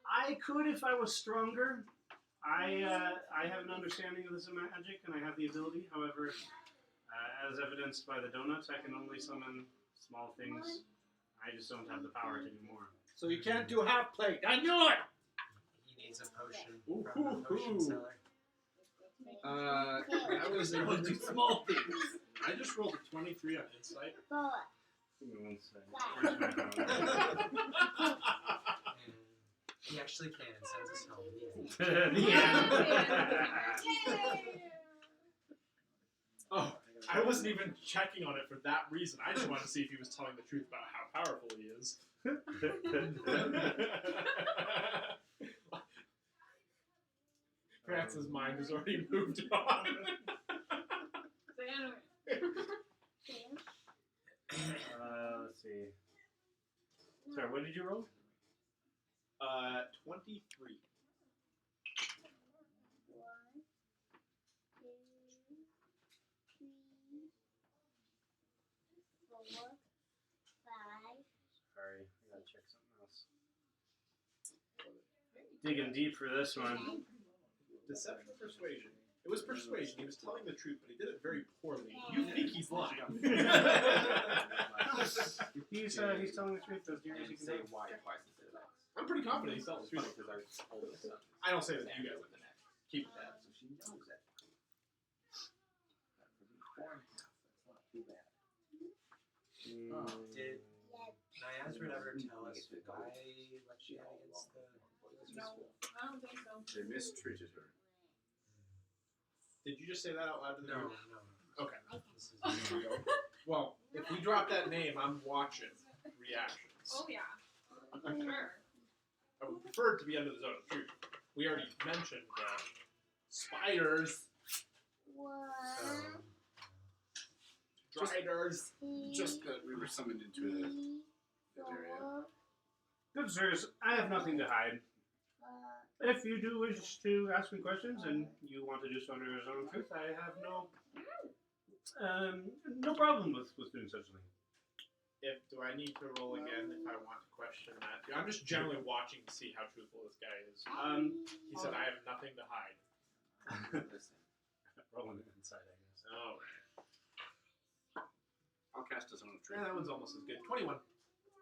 I could if I was stronger. I have an understanding of this magic and I have the ability. However, as evidenced by the donuts, I can only summon small things. I just don't have the power to do more. So you can't do half plate. I knew it! He needs a potion Ooh, from the ooh, potion ooh. seller. I was able to do small things. I just rolled a 23 on insight. 4. Give me 1 second. Where's my phone? He actually can and sends us home. The end. Oh, I wasn't even checking on it for that reason. I just wanted to see if he was telling the truth about how powerful he is. Francis' mind has already moved on. So anyway, Let's see. Sorry, what did you roll? 23. 1, 2, 3, 4, 5. Sorry, I gotta check something else. Digging deep for this one. Deception or persuasion? It was persuasion. He was telling the truth, but he did it very poorly. You think he's lying. He's telling the truth. Those deers you can Say do. why twice instead of X. I'm pretty confident he's telling the truth. Because I told him something. I don't say that to you guys. Keep that. So she knows that. That's not too bad. Did Niazrid ever tell us why let she out against the no, I don't think so. They mistreated her. Did you just say that out loud to the No, group? no. Okay. This is Well, if we drop that name, I'm watching reactions. Oh yeah, for sure. I would prefer it to be under the zone of truth. We already mentioned spiders, One, driders. Just that we were summoned into three, that area. 4, Good sirs, I have nothing to hide. 5. If you do wish to ask me questions and you want to do so under your own truth, I have no problem with doing such a thing. Do I need to roll again if I want to question that? I'm just generally watching to see how truthful this guy is. He said I have nothing to hide. Rolling it inside, I guess. All right. I'll cast a zone of truth. Yeah, that one's almost as good. 21.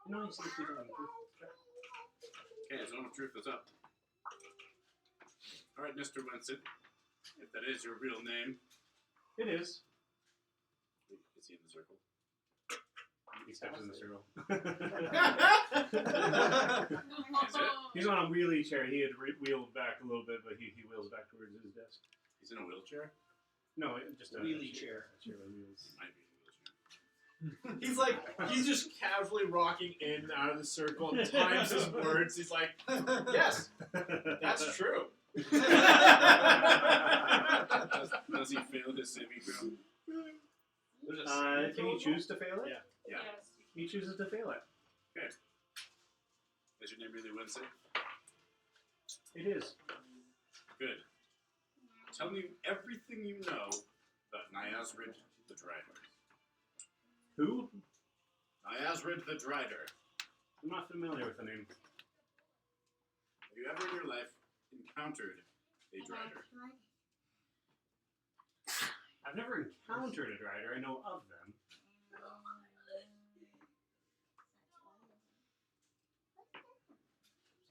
No, you see if you don't. Okay, zone of truth is up. Alright, Mr. Wencit, if that is your real name. It is. Is he in the circle? He steps in the circle. Oh. He's on a wheelie chair. He had wheeled back a little bit, but he wheels back towards his desk. He's in a wheelchair? No, just a Wheelie chair. A chair with wheels. He might be in a wheelchair. He's like, he's just casually rocking in and out of the circle and times his words. He's like, yes, that's true. Does he fail his saving throw? Can you choose to fail it? Yeah. Yeah. Yes. He chooses to fail it. Is your name really Wencit? It is. Good. Tell me everything you know about Nyazrid the Drider. Who? Nyazrid the Drider. I'm not familiar with the name. Have you ever in your life encountered a Drider? I've never encountered a Drider. I know of them.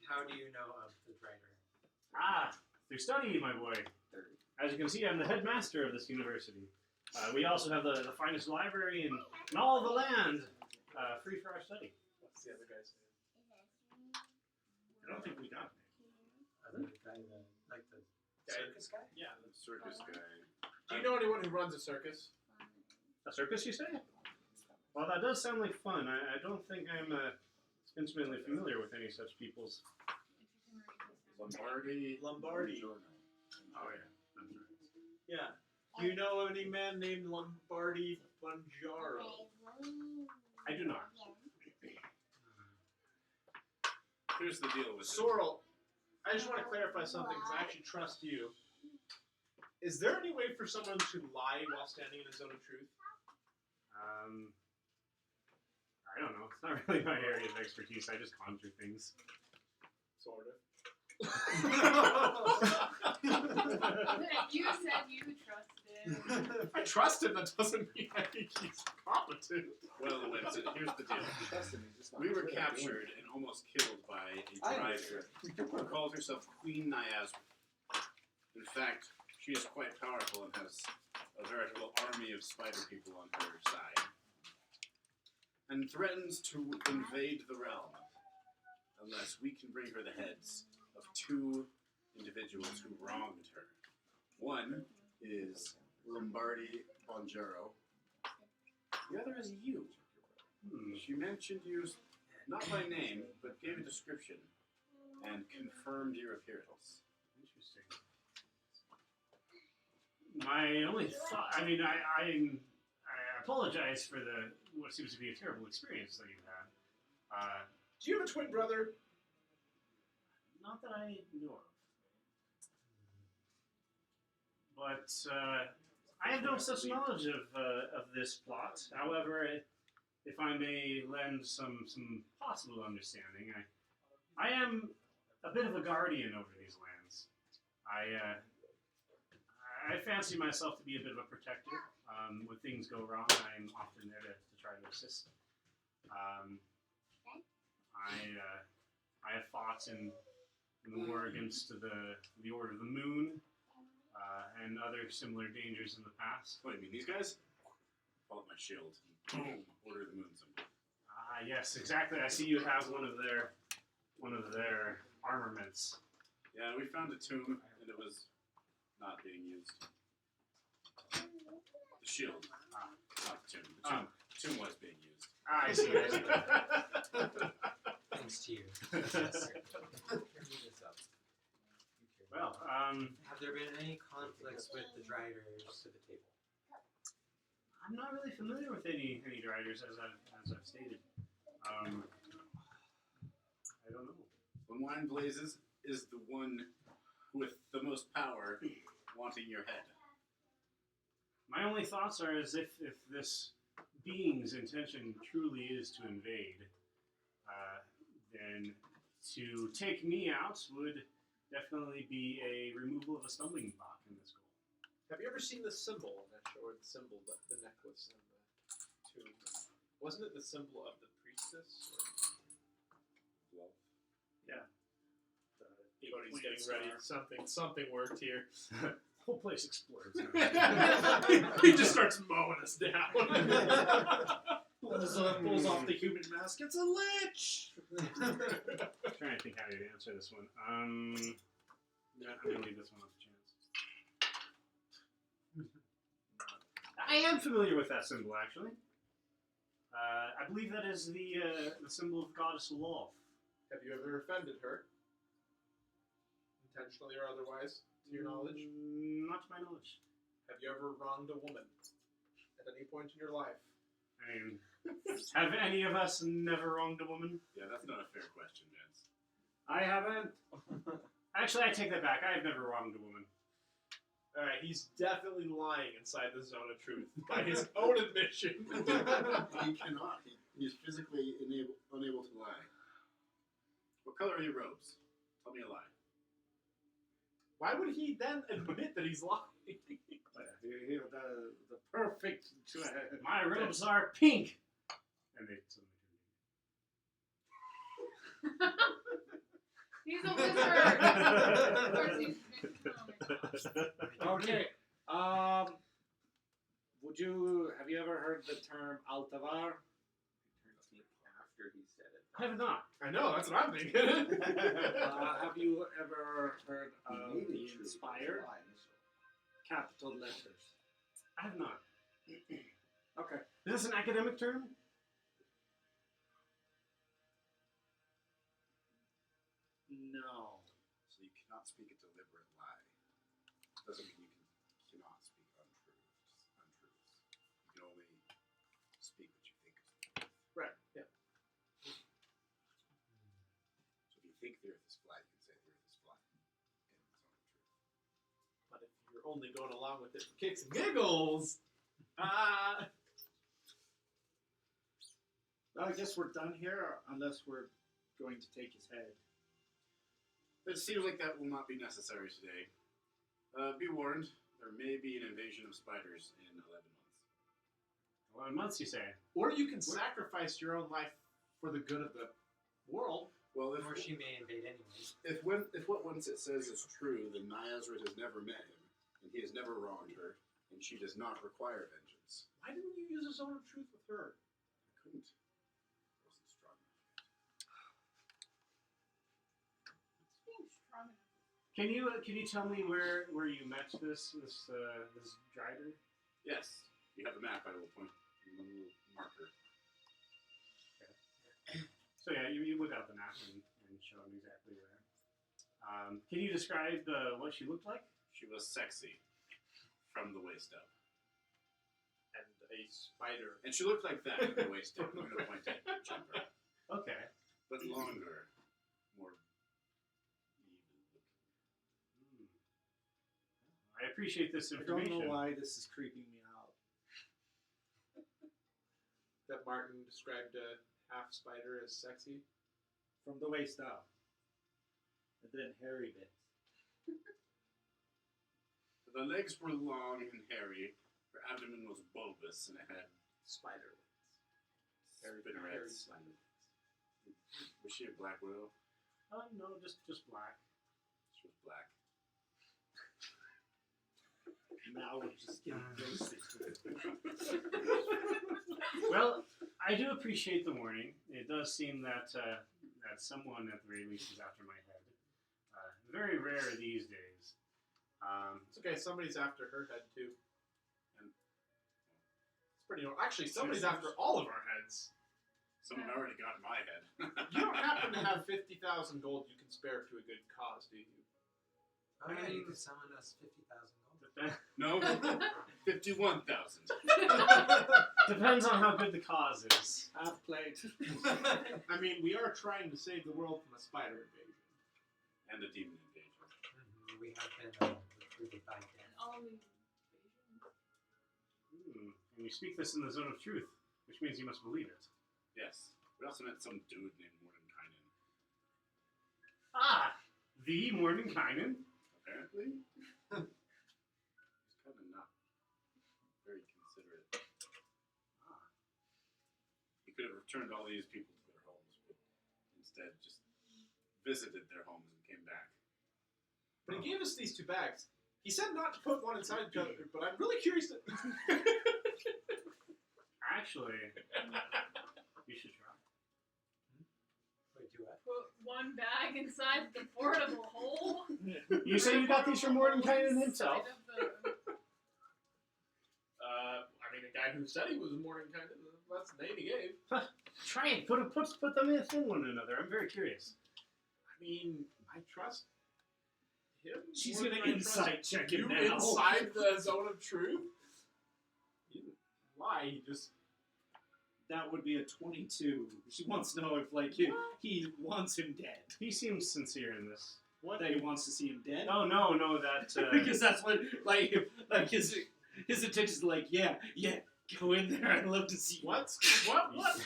How do you know of the Drider? Ah, through study, my boy. As you can see, I'm the headmaster of this university. We also have the finest library in all the land, free for our study. What's the other guy's name? I don't think we got it. The guy, like the circus guy? Yeah. The circus guy. Do you know anyone who runs a circus? A circus, you say? Well, that does sound like fun. I don't think I'm intimately familiar with any such peoples. Lombardi. Lombardi. Oh, yeah. That's right. Yeah. Do you know any man named Lombardi Bonjaro? I do not. Here's the deal with Sorrel, I just want to clarify something because I actually trust you. Is there any way for someone to lie while standing in a zone of truth? I don't know. It's not really my area of expertise. I just conjure things. Sort of. You said you trusted. I trust him, that doesn't mean I think he's competent. Well, Wencit, here's the deal. We were captured and almost killed by a Drider who called herself Queen Nyazrid. In fact, she is quite powerful and has a veritable army of spider people on her side. And threatens to invade the realm unless we can bring her the heads of two individuals who wronged her. One is Lombardi Bonjaro. The other is you. She mentioned you not by name, but gave a description and confirmed your appearance. Interesting. My only thought, I mean, I apologize for what seems to be a terrible experience that you've had. Do you have a twin brother? Not that I know of. But I have no such knowledge of this plot. However, if I may lend some possible understanding, I am a bit of a guardian over these lands. I fancy myself to be a bit of a protector. When things go wrong, I am often there to try to assist. I have fought in the war against the Order of the Moon and other similar dangers in the past. What do you mean, these guys? Pull up my shield. Boom! Order of the Moon symbol. Ah, yes, exactly. I see you have one of their armaments. Yeah, we found a tomb, and it was not being used. The shield. Not the tomb. The tomb was being used. Ah, I see. Thanks to you. Well, Have there been any conflicts with the Driders to the table? I'm not really familiar with any Driders, as I've stated. I don't know. When wine blazes is the one with the most power wanting your head. My only thoughts are as if this being's intention truly is to invade, then to take me out would definitely be a removal of a stumbling block in this goal. Have you ever seen the symbol? Or the symbol, the necklace and the tomb? Wasn't it the symbol of the priestess? Love. Yeah. Cody's getting ready. Something worked here. The whole place explodes. He just starts mowing us down. Pulls off the human mask. It's a lich. I'm trying to think how to answer this one. Yeah, I'm gonna leave this one up to chance. I am familiar with that symbol, actually. I believe that is the symbol of Goddess Love. Have you ever offended her? Intentionally or otherwise, to your knowledge? Not to my knowledge. Have you ever wronged a woman at any point in your life? I mean, have any of us never wronged a woman? Yeah, that's not a fair question, Vince. I haven't. Actually, I take that back. I have never wronged a woman. Alright, he's definitely lying inside the zone of truth by his own admission. He cannot. He's physically unable to lie. What color are your robes? Tell me a lie. Why would he then admit that he's lying? The perfect. My robes are pink. And they He's a wizard. Of course he's Okay. Have you ever heard the term Altavar? After he said it. I have not. I know, that's what I'm thinking. Have you ever heard of the Inspired? Capital letters. I have not. Okay. Is this an academic term? No. So you cannot speak a deliberate lie. Doesn't mean you cannot speak untruths. You can only speak what you think is the truth. Right, yeah. So if you think the earth is flat, you can say the earth is flat. And it's not the truth. But if you're only going along with it for kicks and giggles, Well, I guess we're done here, unless we're going to take his head. It seems like that will not be necessary today. Be warned, there may be an invasion of spiders in 11 months. 11 months, you say? or you can sacrifice your own life for the good of the world. Well, Or she may invade anyways. if what Wencit says is true, then Nyazrit has never met him, and he has never wronged her, and she does not require vengeance. Why didn't you use a zone of truth with her? I couldn't. I wasn't strong enough. being strong enough. Can you tell me where you met this drider? Yes, you have a map. I will point a little marker. So yeah, you whip out the map and show him exactly where. Can you describe what she looked like? She was sexy from the waist up, And a spider. and she looked like that from the waist up. I'm going to point at jumper, Okay. but longer, more evil looking. I appreciate this I don't information. know why this is creeping me out. That Martin described a half spider as sexy. From the waist up. And then hairy bits. The legs were long and hairy. Her abdomen was bulbous, and it had Spider legs. Hairy spinnerets. spider. Was she a black widow? No, just black. She was black. Now we're just getting basic. Well, I do appreciate the warning. It does seem that that someone at the very least is after my head. Very rare these days. It's okay, somebody's after her head too. And it's pretty normal. Actually, somebody's after all of our heads. someone already got my head. You don't happen to have 50,000 gold you can spare to a good cause, do you? Oh yeah, you could summon us 50,000 gold. No, 51,000. Depends on how good the cause is. Half plate. I mean, we are trying to save the world from a spider invasion. And a demon invasion. We have been recruited by death. All invasions. And you speak this in the zone of truth, which means you must believe it. Yes. We also met some dude named Mordenkainen. Ah! The Mordenkainen? Apparently. He's kind of not very considerate. He could have returned all these people to their homes, but instead just visited their homes and came back. But he gave us these two bags. He said not to put one inside each other, but I'm really curious to... Actually, you should try. Wait, do what? Put one bag inside the portable hole. You say you got these from Mordenkainen himself? Inside of the- I mean, the guy who said he was a Mordenkainen, that's the name he gave. Try it. Put them in one another. I'm very curious. I mean, I trust him. She's more gonna than I trust insight check him you now. inside the zone of truth. He didn't lie. He just That would be a 22. She wants to know if he wants him dead. He seems sincere in this. That he wants to see him dead. Oh no, that Because that's what his intention is like. Yeah, go in there. I'd love to see you. what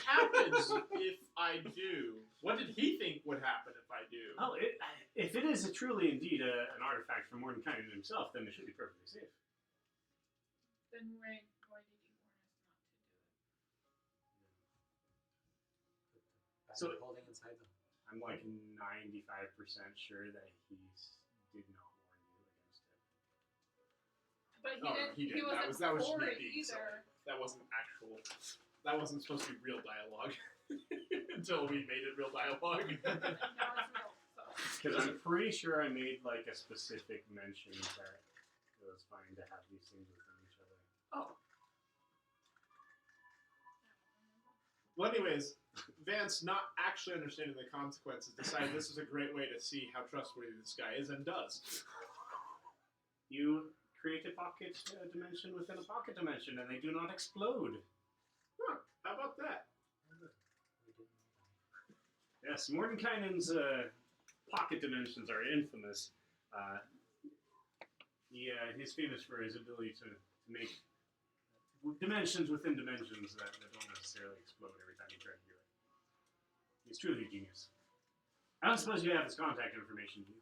happens if I do? What did he think would happen if I do? Oh, if it is truly indeed an artifact from Mordenkainen himself, then it should be perfectly safe. Then why did you warn us not to do it? Bag So- you're holding inside them. I'm like 95% sure that he did not warn you against it. But he Oh, didn't. he didn't. wasn't That was for me it being either. silly. That wasn't actual. That wasn't supposed to be real dialogue until we made it real dialogue. And now it's real. So. Because I'm pretty sure I made like a specific mention that it was fine to have these things within each other. Oh. Well, anyways, Vance, not actually understanding the consequences, decided this is a great way to see how trustworthy this guy is, and does. You create a pocket dimension within a pocket dimension, and they do not explode. Huh, how about that? Yes, Mordenkainen's pocket dimensions are infamous. He's famous for his ability to make dimensions within dimensions that don't necessarily explode every time you try to do it. He's truly a genius. I don't suppose you have his contact information, do you?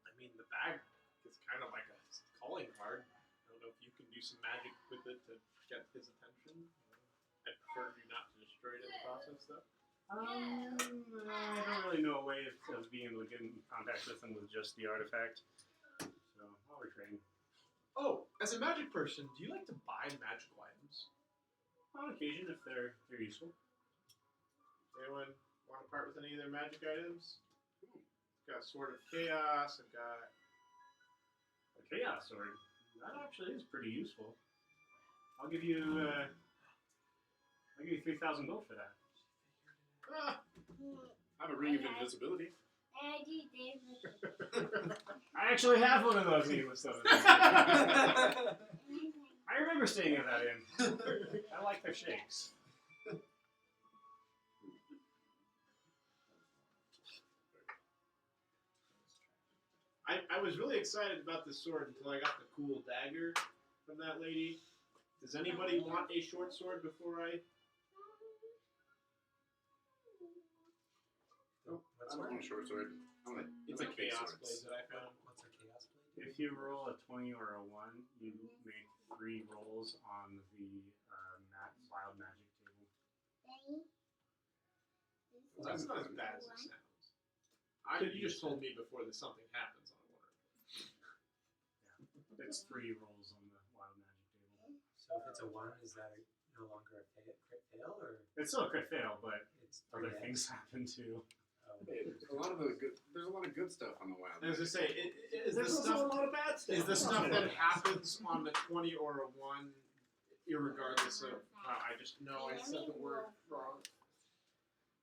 I mean, the bag is kind of like a calling card. I don't know if you can do some magic with it to get his attention. I prefer you not to destroy it in the process, though. I don't really know a way of being able to get in contact with him with just the artifact. So I'll refrain. Oh, as a magic person, do you like to buy magical items? On occasion, if they're useful. Anyone want to part with any of their magic items? Got Sword of Chaos. I've got. A Chaos Sword. That actually is pretty useful. I'll give you 3,000 gold for that. Ah, I have a ring of invisibility. I do this. I actually have one of those needless stuff. I remember staying at that inn. I like their shakes. I was really excited about this sword until I got the cool dagger from that lady. Does anybody want a short sword before I? What I sword? want a short sword. I want It's a like big chaos swords. blade that I found. What's a chaos blade? If you roll a 20 or a 1, you make 3 rolls on the wild magic table. Daddy? Well, that's not as bad as it sounds. You just told me before that something happens on a water. It's 3 rolls on the wild magic table. So if it's a 1, is that no longer a crit fail, or It's still a crit fail, but it's other 3x? things happen too. Oh. There's a lot of good stuff on the wild. I was gonna say, is the There's stuff also a lot of bad stuff. is the stuff that happens on the 20 or a 1, irregardless of I just know I said the word wrong.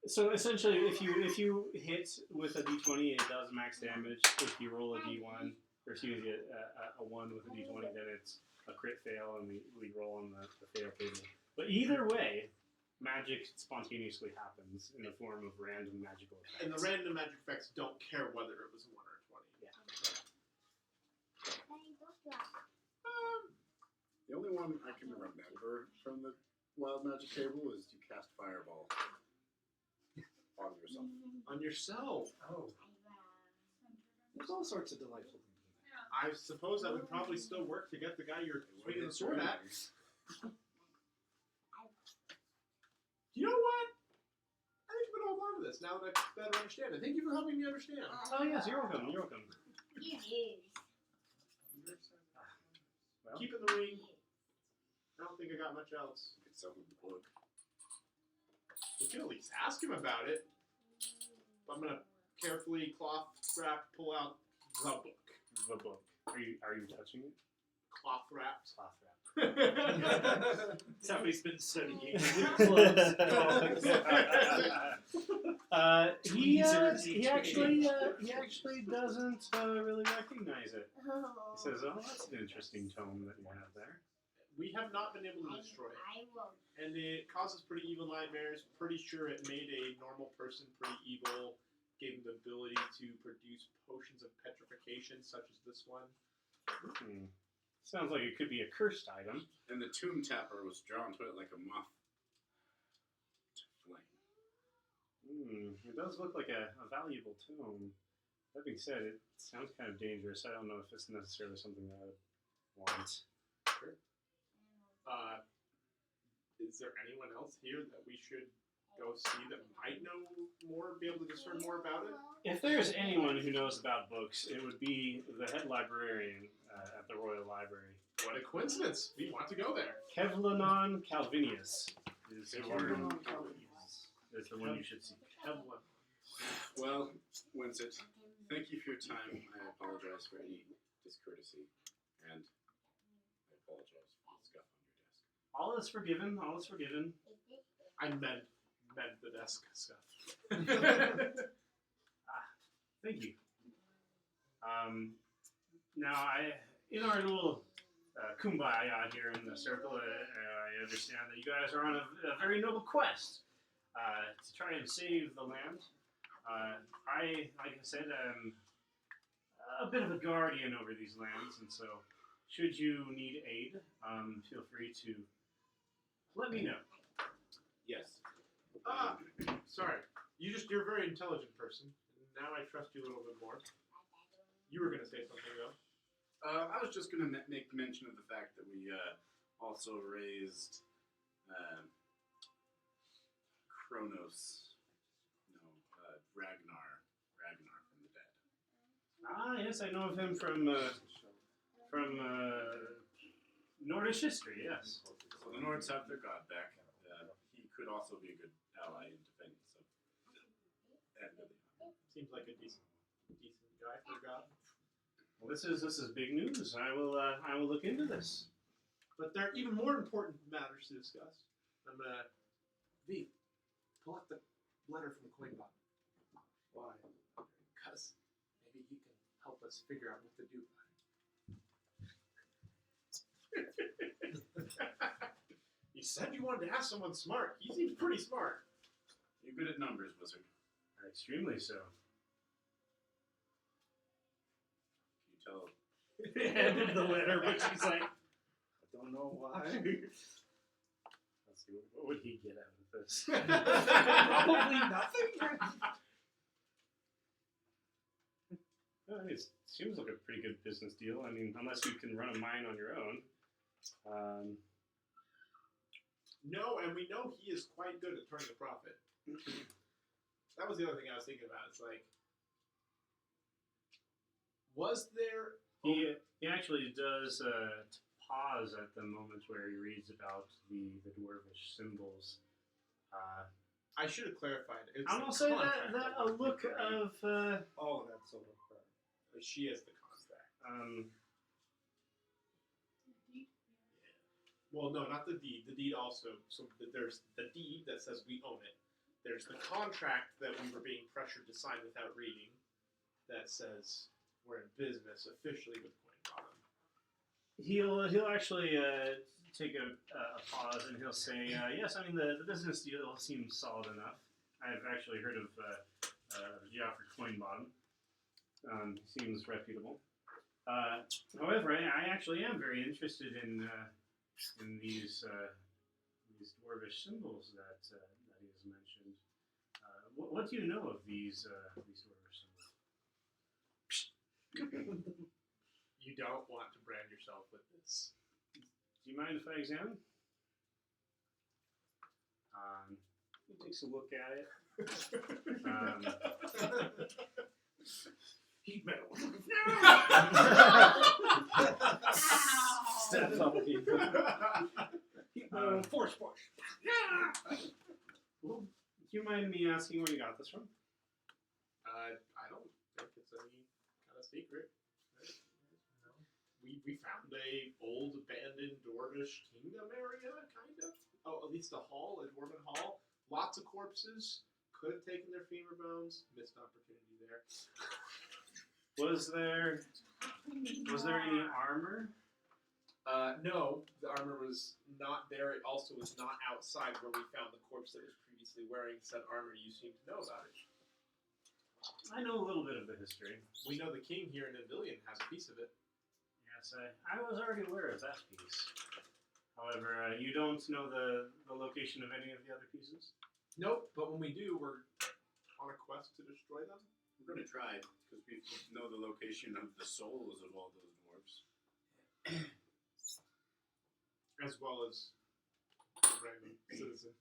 So essentially, if you hit with a d20, it does max damage. If you roll a d1, or excuse me, a 1 with a d20, then it's a crit fail, and we roll on the fail table. But either way, magic spontaneously happens in the form of random magical effects. And the random magic effects don't care whether it was a 1 or a 20. Yeah. Daddy, don't drop. The only one I can remember from the wild magic table is you cast fireball on yourself. On yourself. Oh. There's all sorts of delightful things. I suppose that would probably still work to get the guy you're swinging the sword at. You know what? I think I'm gonna hold on to this now that I better understand it. Thank you for helping me understand. Oh yes, you're welcome. You're welcome. You lose. Well, Keep in the ring. I don't think I got much else. You could sell him the book. We can at least ask him about it. I'm gonna carefully cloth wrap, pull out the book. The book. Are you touching it? Cloth wrapped. Cloth wrap. Somebody's been studying he actually doesn't really recognize it. He says, "Oh, that's an interesting tome that you have there." We have not been able to destroy it. I will. And it causes pretty evil nightmares. Pretty sure it made a normal person pretty evil. Gave him the ability to produce potions of petrification, such as this one. Sounds like it could be a cursed item. And the tomb tapper was drawn to it like a moth to flame. It does look like a valuable tome. That being said, it sounds kind of dangerous. I don't know if it's necessarily something that I would want. Sure. Is there anyone else here that we should go see that might know more, be able to discern more about it? If there's anyone who knows about books, it would be the head librarian at the Royal Library. What a coincidence! We want to go there. Kevlanon Calvinius is the one you should seek. Kevlin. Well, Wencit, thank you for your time. I apologize for any discourtesy. And I apologize for the scuff on your desk. All is forgiven. All is forgiven. I meant the desk stuff. Thank you. Now, in our little kumbaya here in the circle, I understand that you guys are on a very noble quest to try and save the land. Like I said, I'm a bit of a guardian over these lands, and so should you need aid, feel free to let me know. Yes. Sorry. You're a very intelligent person. Now I trust you a little bit more. You were going to say something, though. I was just going to make mention of the fact that we also raised Ragnar from the dead. Ah, yes, I know of him from Nordish history, yes. So the Nords have their god back. He could also be a good ally in defense of Anvillion. Seems like a decent guy for God. Well, this is big news. I will look into this. But there are even more important matters to discuss. I'm gonna pull out the letter from the coin bottom. Why? Because maybe you can help us figure out what to do about it. You said you wanted to ask someone smart. He seems pretty smart. You're good at numbers, wizard. Extremely so. Can you tell? Handed the letter, but she's like, I don't know why. let's see, what would he get out of this? Probably nothing. I mean, it seems like a pretty good business deal. I mean, unless you can run a mine on your own. No, and we know he is quite good at turning a profit. That was the other thing I was thinking about. It's like, was there... He actually does pause at the moment where he reads about the dwarvish symbols. I should have clarified. It's I will say that a look of... Oh, that's sort of she is the contract. Well, no, not the deed. The deed also. So there's the deed that says we own it. There's the contract that we were being pressured to sign without reading that says we're in business officially with Coin Bottom. He'll actually take a pause and he'll say, yes, I mean, the business deal seems solid enough. I've actually heard of Geoffrey Coinbottom. Seems reputable. However, I actually am very interested in these dwarvish symbols that he has mentioned. What do you know of these dwarvish symbols? You don't want to brand yourself with this. Do you mind if I examine? He takes a look at it. Heat metal. Steps on people. asking where you got this from? I don't think it's any kind of secret. Right? We found a old abandoned dwarvish kingdom area, kind of. Oh, at least a hall, a dwarven hall. Lots of corpses. Could have taken their femur bones. Missed opportunity there. Was there any armor? No, the armor was not there. It also was not outside where we found the corpse that was previously wearing said armor. You seem to know about it. I know a little bit of the history. We know the king here in Anvillion has a piece of it. Yes, I was already aware of that piece. However, you don't know the location of any of the other pieces? Nope, but when we do, we're on a quest to destroy them. We're going to try, because we know the location of the souls of all those dwarves. As well as a random citizen.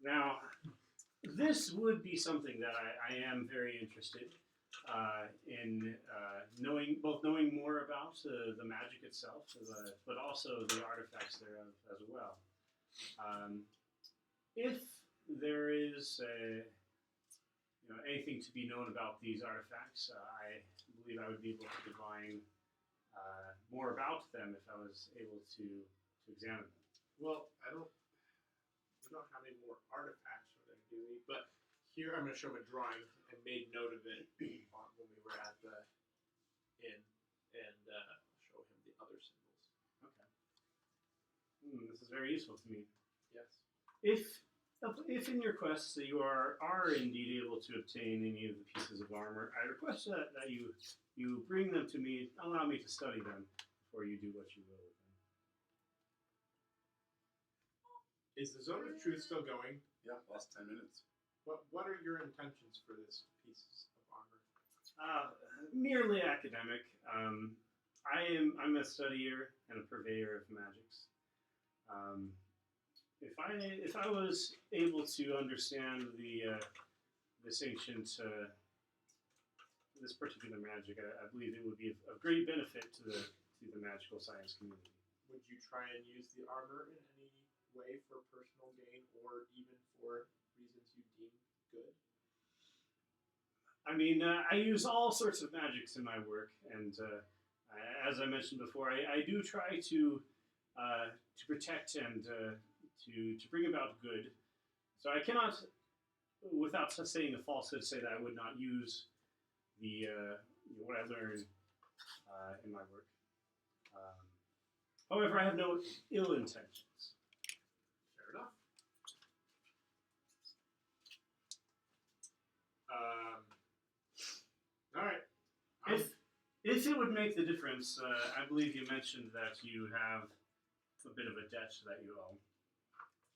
Now, this would be something that I am very interested in knowing more about the magic itself, but also the artifacts thereof as well. If there is anything to be known about these artifacts, I believe I would be able to divine more about them if I was able to examine them. Well, we don't have any more artifacts for them, do we? But here I'm going to show him a drawing and made note of it when we were at the inn, and show him the other symbols. Okay. This is very useful to me. Yes. If in your quests you are indeed able to obtain any of the pieces of armor, I request that you bring them to me, allow me to study them before you do what you will with them. Is the Zone of Truth still going? Yeah, last 10 minutes. What are your intentions for this pieces of armor? Merely academic. I'm a studier and a purveyor of magics. If I was able to understand this ancient this particular magic, I believe it would be of great benefit to the magical science community. Would you try and use the armor in any way for personal gain, or even for reasons you deem good? I mean, I use all sorts of magics in my work, and as I mentioned before, I do try to protect and to bring about good. So I cannot, without saying a falsehood, say that I would not use what I learned in my work. However, I have no ill intentions. Fair enough. All right. If it would make the difference, I believe you mentioned that you have a bit of a debt that you owe.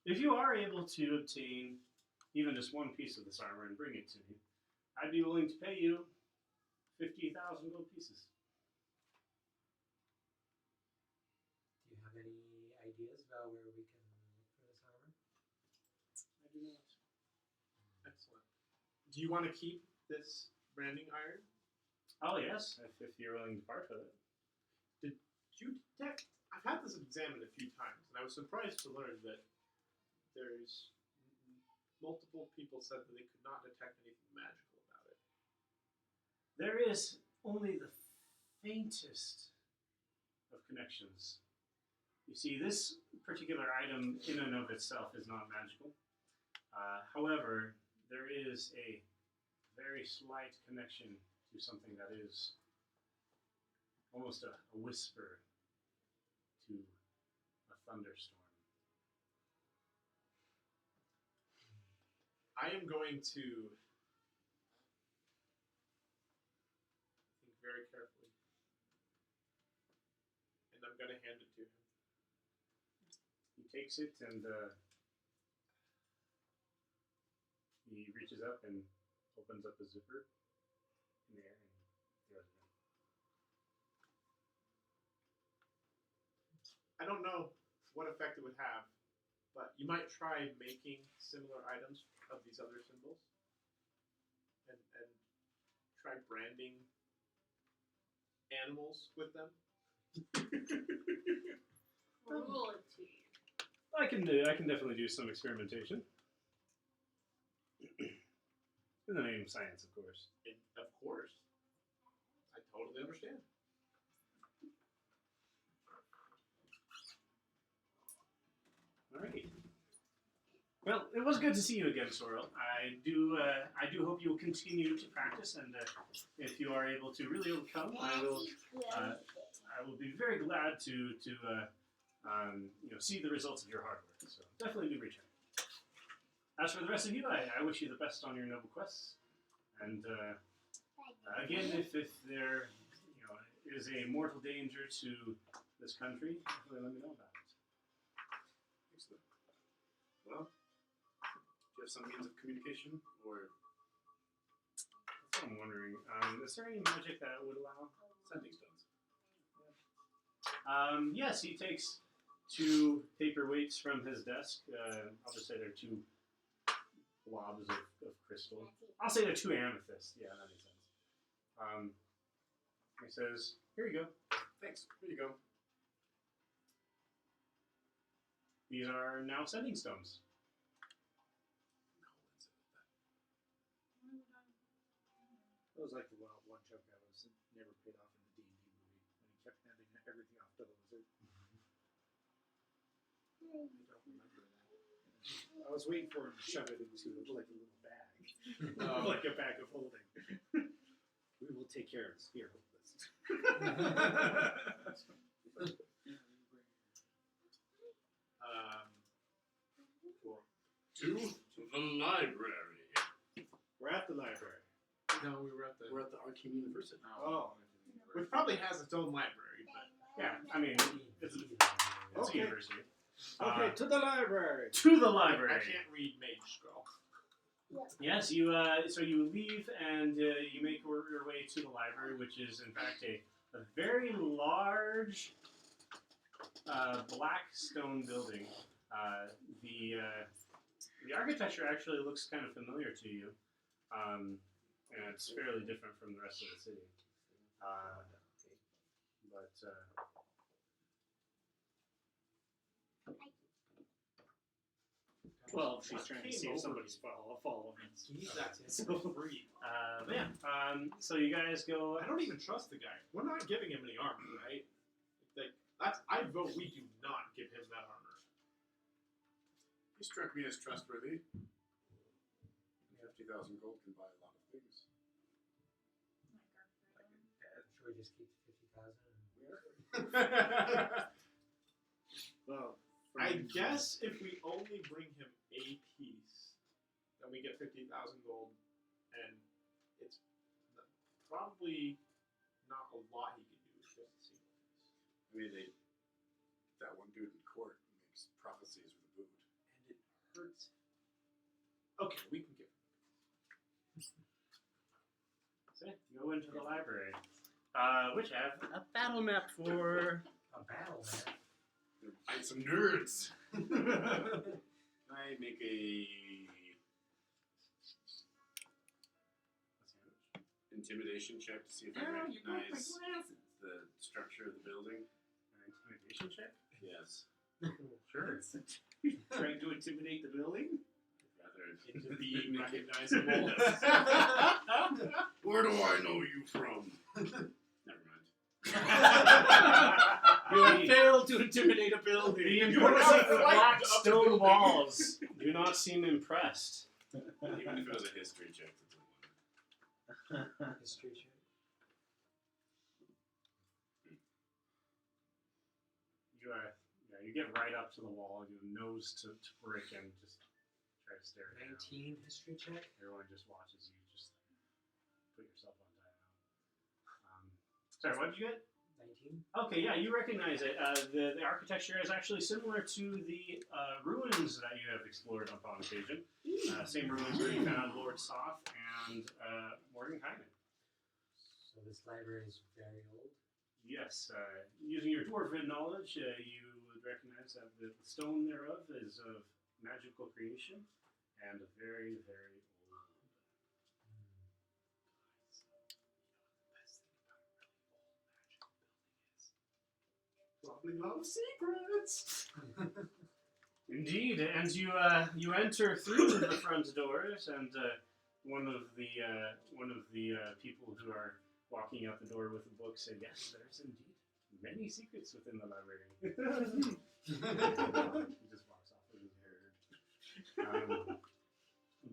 If you are able to obtain even just one piece of this armor and bring it to me, I'd be willing to pay you 50,000 gold pieces. Do you have any ideas about where we can look for this armor? I do not. Excellent. Do you want to keep this branding iron? Oh yes, if you're willing to part with it. Did you detect? I've had this examined a few times, and I was surprised to learn that there's multiple people said that they could not detect anything magical about it. There is only the faintest of connections. You see, this particular item in and of itself is not magical. However, there is a very slight connection to something that is almost a whisper to a thunderstorm. I am going to think very carefully, and I'm going to hand it to him. He takes it and he reaches up and opens up a zipper in the air and throws it in. I don't know what effect it would have, but you might try making similar items of these other symbols, and try branding animals with them. Cruelty. I can definitely do some experimentation. In the name of science, of course. Of course. I totally understand. Alright. Well, it was good to see you again, Sorrel. I do hope you will continue to practice, and if you are able to really overcome, I will be very glad to see the results of your hard work. So definitely do return. As for the rest of you, I wish you the best on your noble quests. And again, if there is a mortal danger to this country, definitely let me know about it. Excellent. Well, do you have some means of communication, or That's what I'm wondering. Is there any magic that would allow sending stones? Yes, he takes 2 paperweights from his desk. I'll just say they're 2 blobs of crystal. I'll say they're 2 amethysts. Yeah, that makes sense. He says, "Here you go. Thanks. Here you go. These are now sending stones." That was like the one joke I was never paid off in the D&D movie when he kept handing everything off to the wizard. I don't remember that. I was waiting for him to shove it into like a little bag, like a bag of holding. We will take care of this. Here, hold this. Cool. To the library. We're at the library. No, we were at the. We're at the Arcane University. Oh. Which probably has its own library, but Yeah, I mean, it's a Okay. university. Okay, to the library. To the library. I can't read Mage Scroll. Yes, you. So you leave and you make your way to the library, which is in fact a very large black stone building. The architecture actually looks kind of familiar to you, and it's fairly different from the rest of the city. Well, she's trying to see if somebody's following. Use that for free. But yeah, so you guys go. I don't even trust the guy. We're not giving him any armor, right? Like, I vote we do not give him that armor. He struck me as trustworthy. 50,000 gold can buy a lot of things. Should we just keep 50,000? Well, I guess if we only bring him a piece, then we get 50,000 gold, and it's probably not a lot he can do. It's just a single piece. I mean, that one dude in court makes prophecies with a boot. And it hurts. Okay, we can give him. So yeah, you go into the library, which have a battle map for. A battle map. They're fight some nerds. I make a intimidation check to see if I recognize the structure of the building. An intimidation check? Yes. Sure. Trying to intimidate the building Rather into being recognizable. Where do I know you from? Never mind. You have failed to intimidate a building. The imposing black stone walls do not seem impressed. Even if it was a history check, it's a 1. History check. You get right up to the wall, your nose to brick, and just try to stare at it. 19 history check. Everyone just watches you just put yourself on timeout. Sorry, what did you get? 19. Okay, yeah, you recognize it. The architecture is actually similar to the ruins that you have explored upon occasion. Same ruins where you found Lord Soth and Mordenkainen. So this library is very old. Yes, using your dwarven knowledge, you would recognize that the stone thereof is of magical creation and a very, very old. Probably a lot of secrets. Indeed, and you enter through the front doors, and one of the people who are walking out the door with the book said, "Yes, there's indeed many secrets within the library." He just walks off with his hair.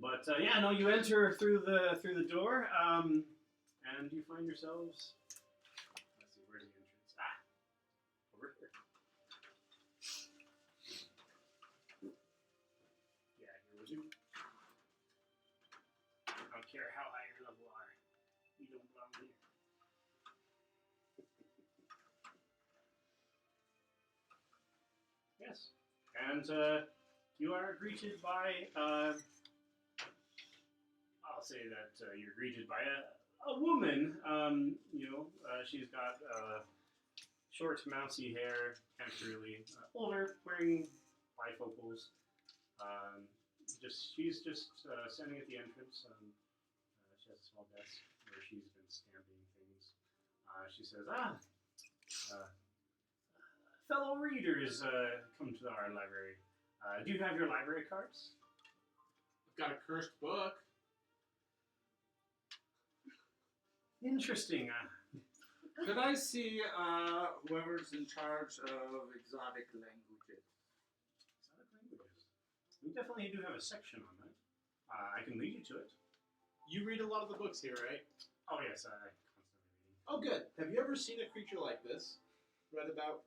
But yeah, no, you enter through the door, and you find yourselves. Let's see, where's the entrance? Over here. Yeah, here with you. I don't care how high your level are. You don't belong here. Yes. And you are greeted by, I'll say that you're greeted by a woman. She's got short, mousy hair, can't really, older, wearing bifocals. She's just standing at the entrance. She has a small desk where she's been stamping things. She says, fellow readers come to our library. Do you have your library cards? I've got a cursed book. Interesting. Could I see whoever's in charge of exotic languages? Exotic languages. We definitely do have a section on that. I can lead you to it. You read a lot of the books here, right? Oh yes, I constantly reading. Oh, good. Have you ever seen a creature like this? Read about?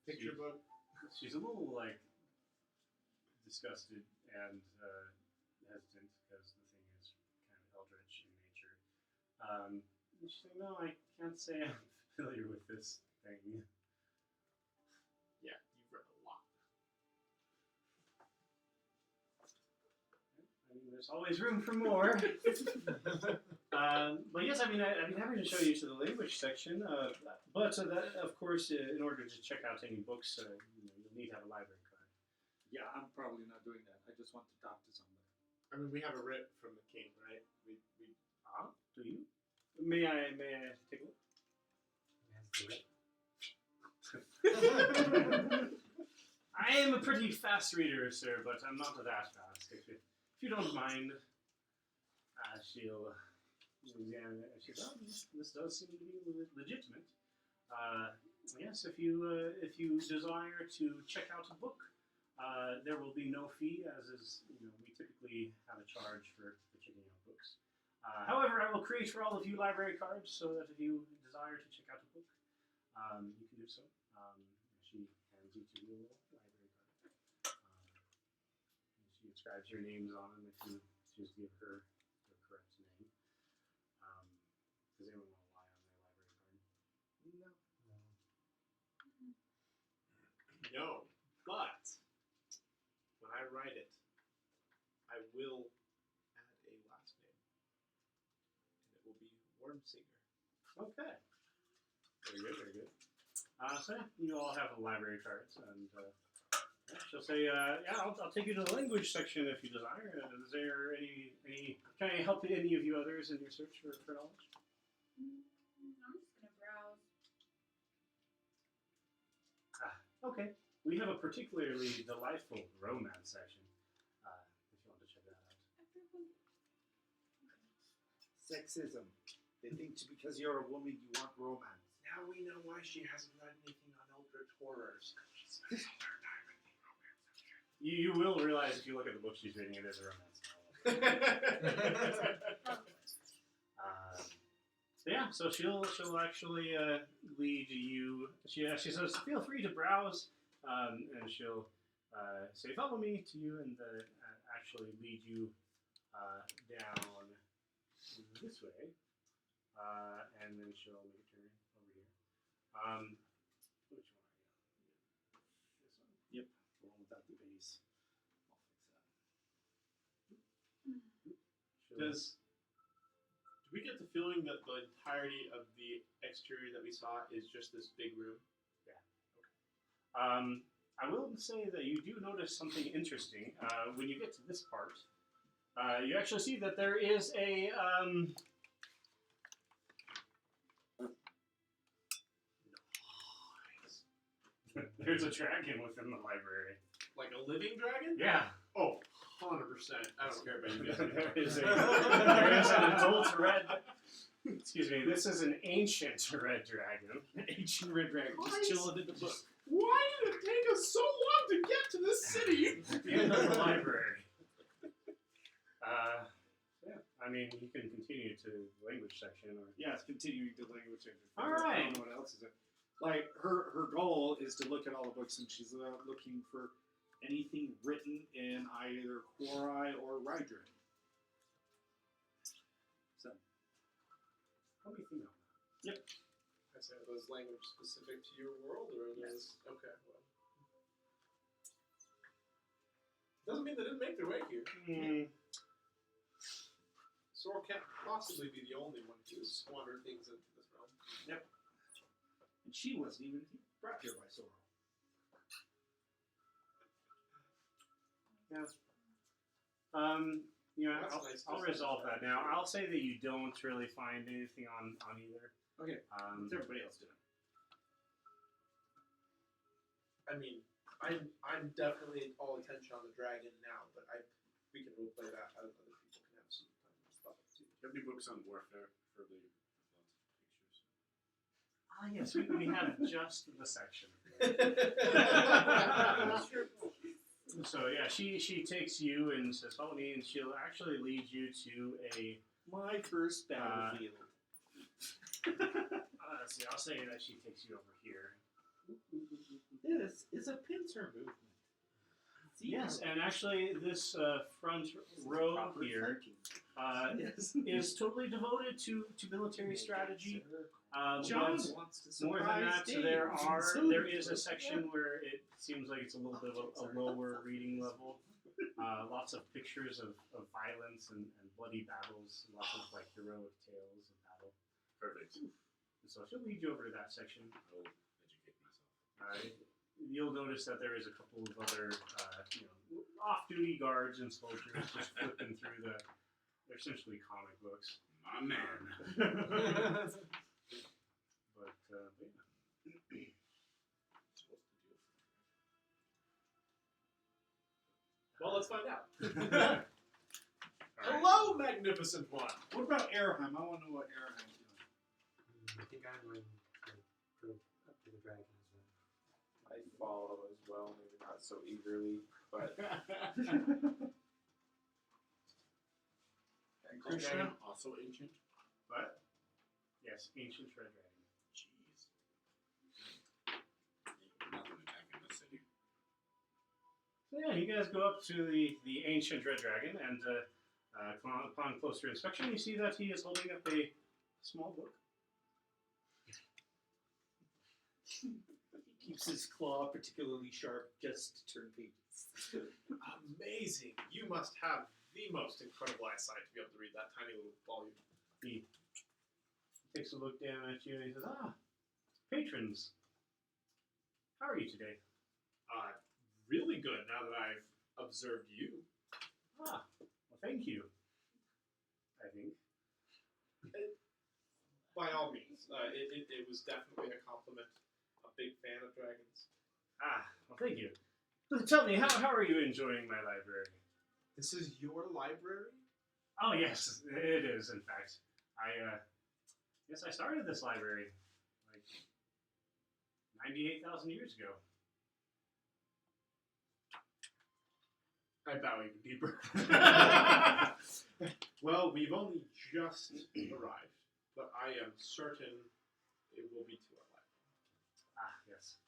Picture book? She's a little disgusted and hesitant because the thing is kind of eldritch in nature. She's like, no, I can't say I'm familiar with this thing. Yeah, you've read a lot. I mean, there's always room for more. But yes, I'd be happy to show you to the language section. But that, of course, in order to check out any books, you'll need to have a library card. Yeah, I'm probably not doing that. I just want to talk to somebody. I mean, we have a writ from the king, right? We Do you? May I take a look? I am a pretty fast reader, sir, but I'm not that fast. If you don't mind, she'll examine it. She says, this does seem to be legitimate. Yes, if you desire to check out a book, there will be no fee, as is, we typically have a charge for checking out books. However, I will create for all of you library cards so that if you desire to check out a book, you can do so. She hands you to your library card. She inscribes your names on them if you choose to give her the correct name. Does anyone want to lie on their library card? No, but when I write it, I will add a last name, and it will be Wormsinger. Okay. Very good, very good. So yeah, you all have library cards, and she'll say, I'll take you to the language section if you desire. Is there any can I help any of you others in your search for knowledge? I'm just gonna browse. Okay. We have a particularly delightful romance section, if you want to check that out. Sexism. They think because you're a woman you want romance. Now we know why she hasn't read anything on Eldritch Horrors. You will realize if you look at the book she's reading, it is a romance novel. So she'll actually lead you. She says, feel free to browse, and she'll say, follow me to you, and actually lead you down this way, and then she'll make a turn over here. Which one are you? This one? Yep, the one without the base. I'll fix that. Do we get the feeling that the entirety of the exterior that we saw is just this big room? I will say that you do notice something interesting. When you get to this part, you actually see that there is a There's a dragon within the library. Like a living dragon? Yeah. Oh, 100%. I don't care about you guys anymore. there is an adult red. Excuse me. This is an ancient red dragon. An ancient red dragon just Christ. chilling in the book. Why did it take us so long to get to this city? In the library. Yeah. I mean, you can continue to the language section, or Yeah, it's continuing the language. All I right. don't know what else is it. Like her goal is to look at all the books, and she's looking for anything written in either Quori or Rydrin. So, how do you think? I say, are those language specific to your world, or are those okay? Well, doesn't mean they didn't make their way here. Sorrel can't possibly be the only one who squandered things into this realm. and she wasn't even brought here by Sorrel. You know, That's I'll, nice to I'll see. resolve that now. I'll say that you don't really find anything on either. Okay, what's everybody else doing? I mean, I'm definitely all attention on the dragon now, but we can roleplay that as other people can have some time to stuff too. Do you have any books on warfare, preferably with lots of pictures? Yes, we have just the section. So yeah, she takes you and says, "Follow me," and she'll actually lead you to a. My first battlefield. Let's see. I'll say that she takes you over here. This is a pincer movement. See, Yes, and actually, this front row proper here flanking. Yes. is totally devoted to military strategy. John But wants to more than surprise that, Dave. there is a section where it seems like it's a little bit of a lower reading level. Lots of pictures of violence and bloody battles, lots of like heroic tales of battle. Perfect. So she'll lead you over to that section. I'll educate myself. You'll notice that there is a couple of other, off-duty guards and soldiers just flipping through they're essentially comic books. My man. But yeah. Well, let's find out. All right. Hello, magnificent one. What about Airheim? I want to know what Airheim's doing. I think I'm going to go up to the dragon as well. I follow as well, maybe not so eagerly, but Krishna, also ancient. What? Yes, ancient red dragon. Jeez. Nothing attacking this city. So yeah, you guys go up to the ancient red dragon, and upon closer inspection, you see that he is holding up a small book. He keeps his claw particularly sharp just to turn pages. Amazing. You must have the most incredible eyesight to be able to read that tiny little volume. He takes a look down at you and he says, patrons, how are you today? Really good now that I've observed you. Well, thank you. I think. By all means, it was definitely a compliment. A big fan of dragons. Well, thank you. So tell me, how are you enjoying my library? This is your library? Oh, yes, it is, in fact. I started this library, like, 98,000 years ago. I bow even deeper. Well, we've only just arrived, but I am certain it will be to our life. Yes.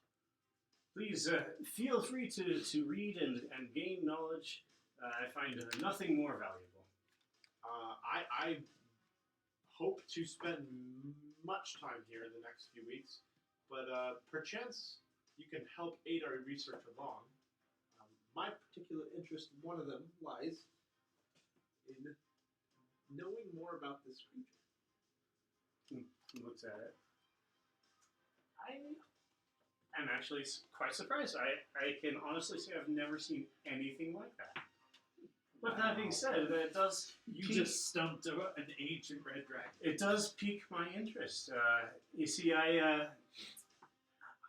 Please feel free to read and gain knowledge. I find nothing more valuable. I hope to spend much time here in the next few weeks, but perchance you can help aid our research along. My particular interest, one of them, lies in knowing more about this creature. He looks at it. I'm actually quite surprised. I can honestly say I've never seen anything like that. But that being said, that does Just stumped an ancient red dragon. it does pique my interest. You see, I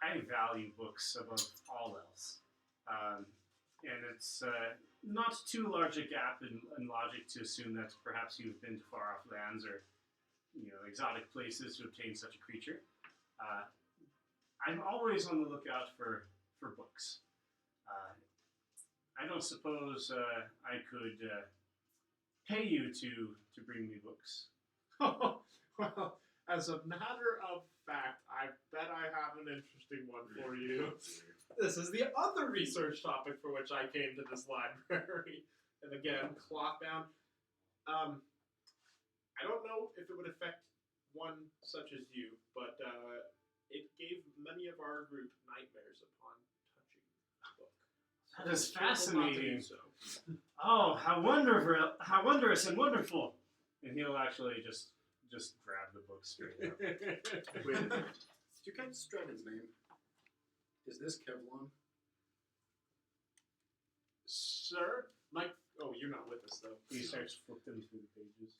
I value books above all else, and it's not too large a gap in logic to assume that perhaps you've been to far-off lands or exotic places to obtain such a creature. I'm always on the lookout for books. I don't suppose I could pay you to bring me books. Well, as a matter of fact, I bet I have an interesting one for you. This is the other research topic for which I came to this library. And again, cloth bound. I don't know if it would affect one such as you, but it gave many of our group nightmares upon touching the book. That is Careful not to do fascinating. so. Oh, how wonderful! How wondrous and wonderful! And he'll actually just grab the book straight up. Wait, did you catch Straven's name? Is this Kevlon? Sir? Mike? Oh, you're not with us, though. He starts flipping through the pages.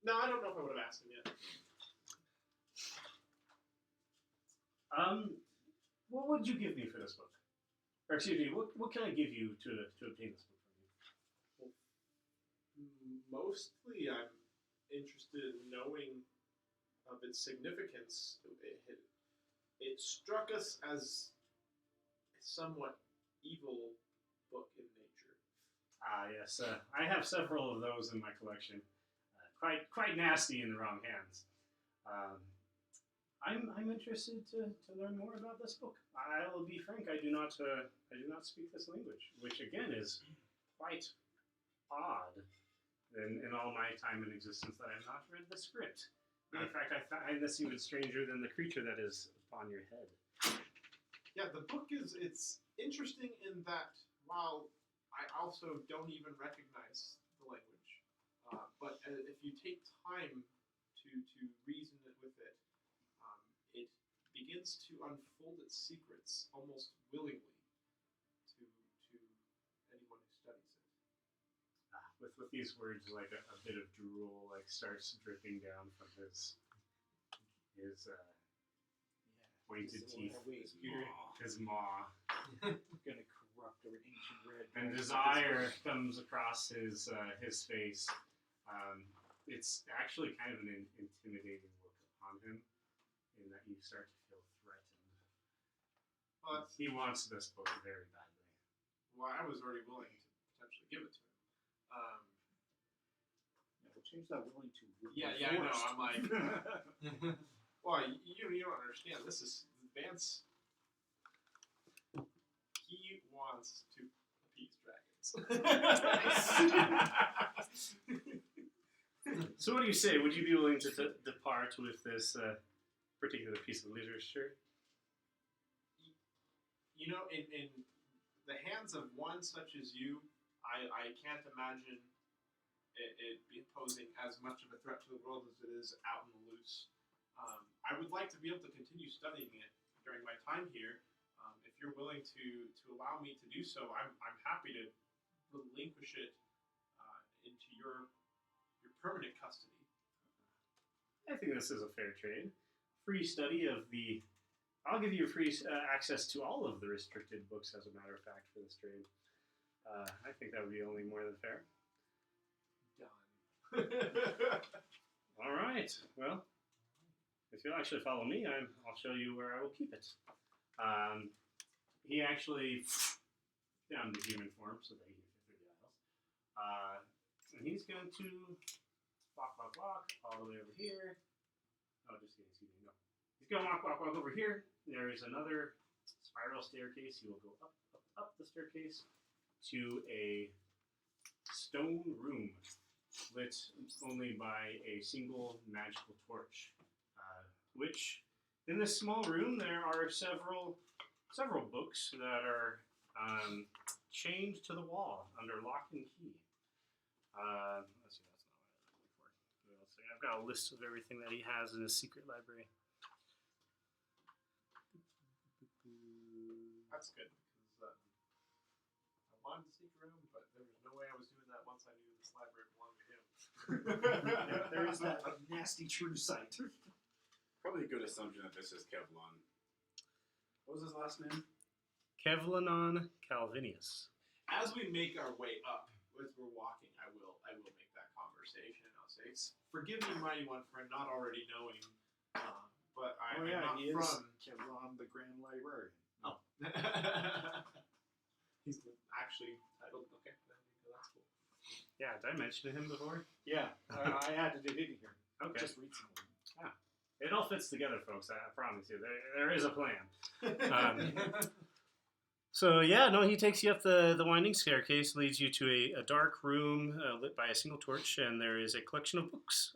No, I don't know if I would have asked him yet. What would you give me for this book? Or excuse me, what can I give you to obtain this book from you? Mostly, I'm interested in knowing of its significance. It struck us as a somewhat evil book in nature. Ah, yes. I have several of those in my collection. Quite nasty in the wrong hands. I'm interested to learn more about this book. I will be frank. I do not speak this language, which again is quite odd. In all my time in existence, that I have not read the script. Matter of fact, I find this even stranger than the creature that is upon your head. Yeah, the book it's interesting in that while I also don't even recognize the language, but if you take time to reason it with it, it begins to unfold its secrets almost willingly to anyone who studies it. With these words, like a bit of drool starts dripping down from his pointed teeth, his maw. Gonna corrupt our ancient red. And desire comes across his face. It's actually kind of an intimidating look upon him, in that you start to feel threatened. Well, He wants this book very badly. well, I was already willing to potentially give it to him. We'll change that willing to. Yeah, I know. I'm like, well, you don't understand. This is Vance. He wants to appease dragons. So what do you say? Would you be willing to depart with this particular piece of literature? You know, in the hands of one such as you, I can't imagine it be posing as much of a threat to the world as it is out in the loose. I would like to be able to continue studying it during my time here. If you're willing to allow me to do so, I'm happy to relinquish it into your permanent custody. I think this is a fair trade. Free study of I'll give you free access to all of the restricted books, as a matter of fact, for this trade. I think that would be only more than fair. Done. All right. Well, if you'll actually follow me, I'll show you where I will keep it. He actually down to human form so that he can fit through the aisles. And he's going to walk all the way over here. Oh, just kidding. Excuse me. No. He's going to walk over here. There is another spiral staircase. He will go up the staircase to a stone room lit only by a single magical torch. Which, in this small room, there are several books that are chained to the wall under lock and key. Let's see, that's not what I was looking for. Let's see, I've got a list of everything that he has in his secret library. That's good, because I wanted to sneak around, but there was no way I was doing that once I knew this library belonged to him. There is that nasty true sight. probably a good assumption that this is Kevlon. What was his last name? Kevlanon Calvinius. As we make our way up, as we're walking, I will make that conversation. I'll say, "Forgive me, mighty one, for not already knowing, but I'm not he from." is Kevlon, the Grand Librarian. Oh, he's actually titled. Okay, that's cool. Yeah, did I mention him before? Yeah, I added it in here. Okay. Just recently. It all fits together, folks. I promise you. There is a plan. So yeah, no, he takes you up the winding staircase, leads you to a dark room lit by a single torch, and there is a collection of books.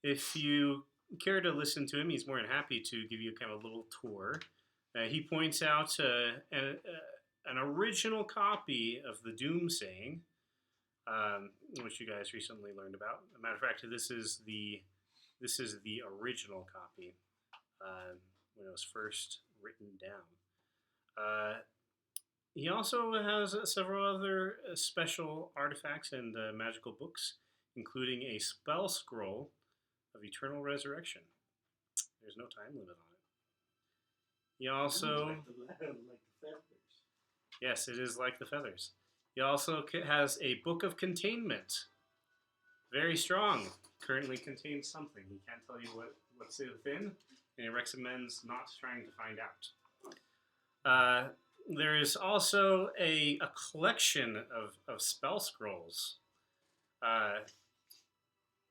If you care to listen to him, he's more than happy to give you kind of a little tour. He points out an original copy of the Doom Saying, which you guys recently learned about. As a matter of fact, this is the original copy when it was first written down. He also has several other special artifacts and magical books, including a spell scroll of eternal resurrection. There's no time limit on it. He also... Like the feathers. Yes, it is like the feathers. He also has a book of containment. Very strong. Currently contains something. He can't tell you what's within, and he recommends not trying to find out. There is also a collection of spell scrolls.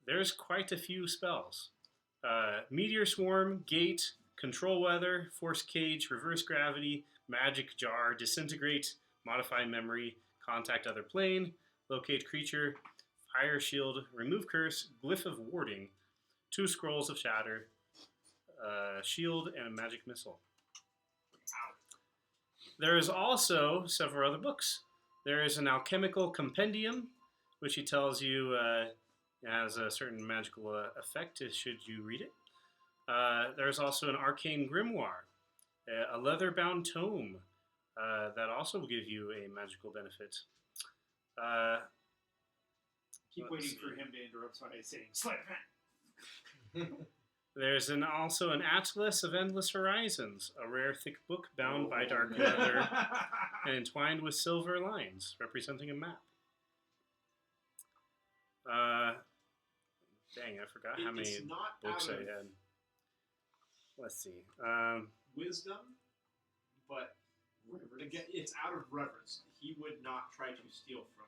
There's quite a few spells. Meteor Swarm, Gate, Control Weather, Force Cage, Reverse Gravity, Magic Jar, Disintegrate, Modify Memory, Contact Other Plane, Locate Creature, Fire Shield, Remove Curse, Glyph of Warding, 2 Scrolls of Shatter, Shield, and a Magic Missile. There is also several other books. There is an alchemical compendium, which he tells you has a certain magical effect should you read it. There's also an arcane grimoire, a leather-bound tome that also will give you a magical benefit. Keep waiting for him to interrupt by saying, "Sleight of hand." There's also an Atlas of Endless Horizons, a rare thick book bound by dark leather and entwined with silver lines, representing a map. Dang, I forgot how many It's not books out I of had. Let's see. wisdom, but again, it's out of reverence. He would not try to steal from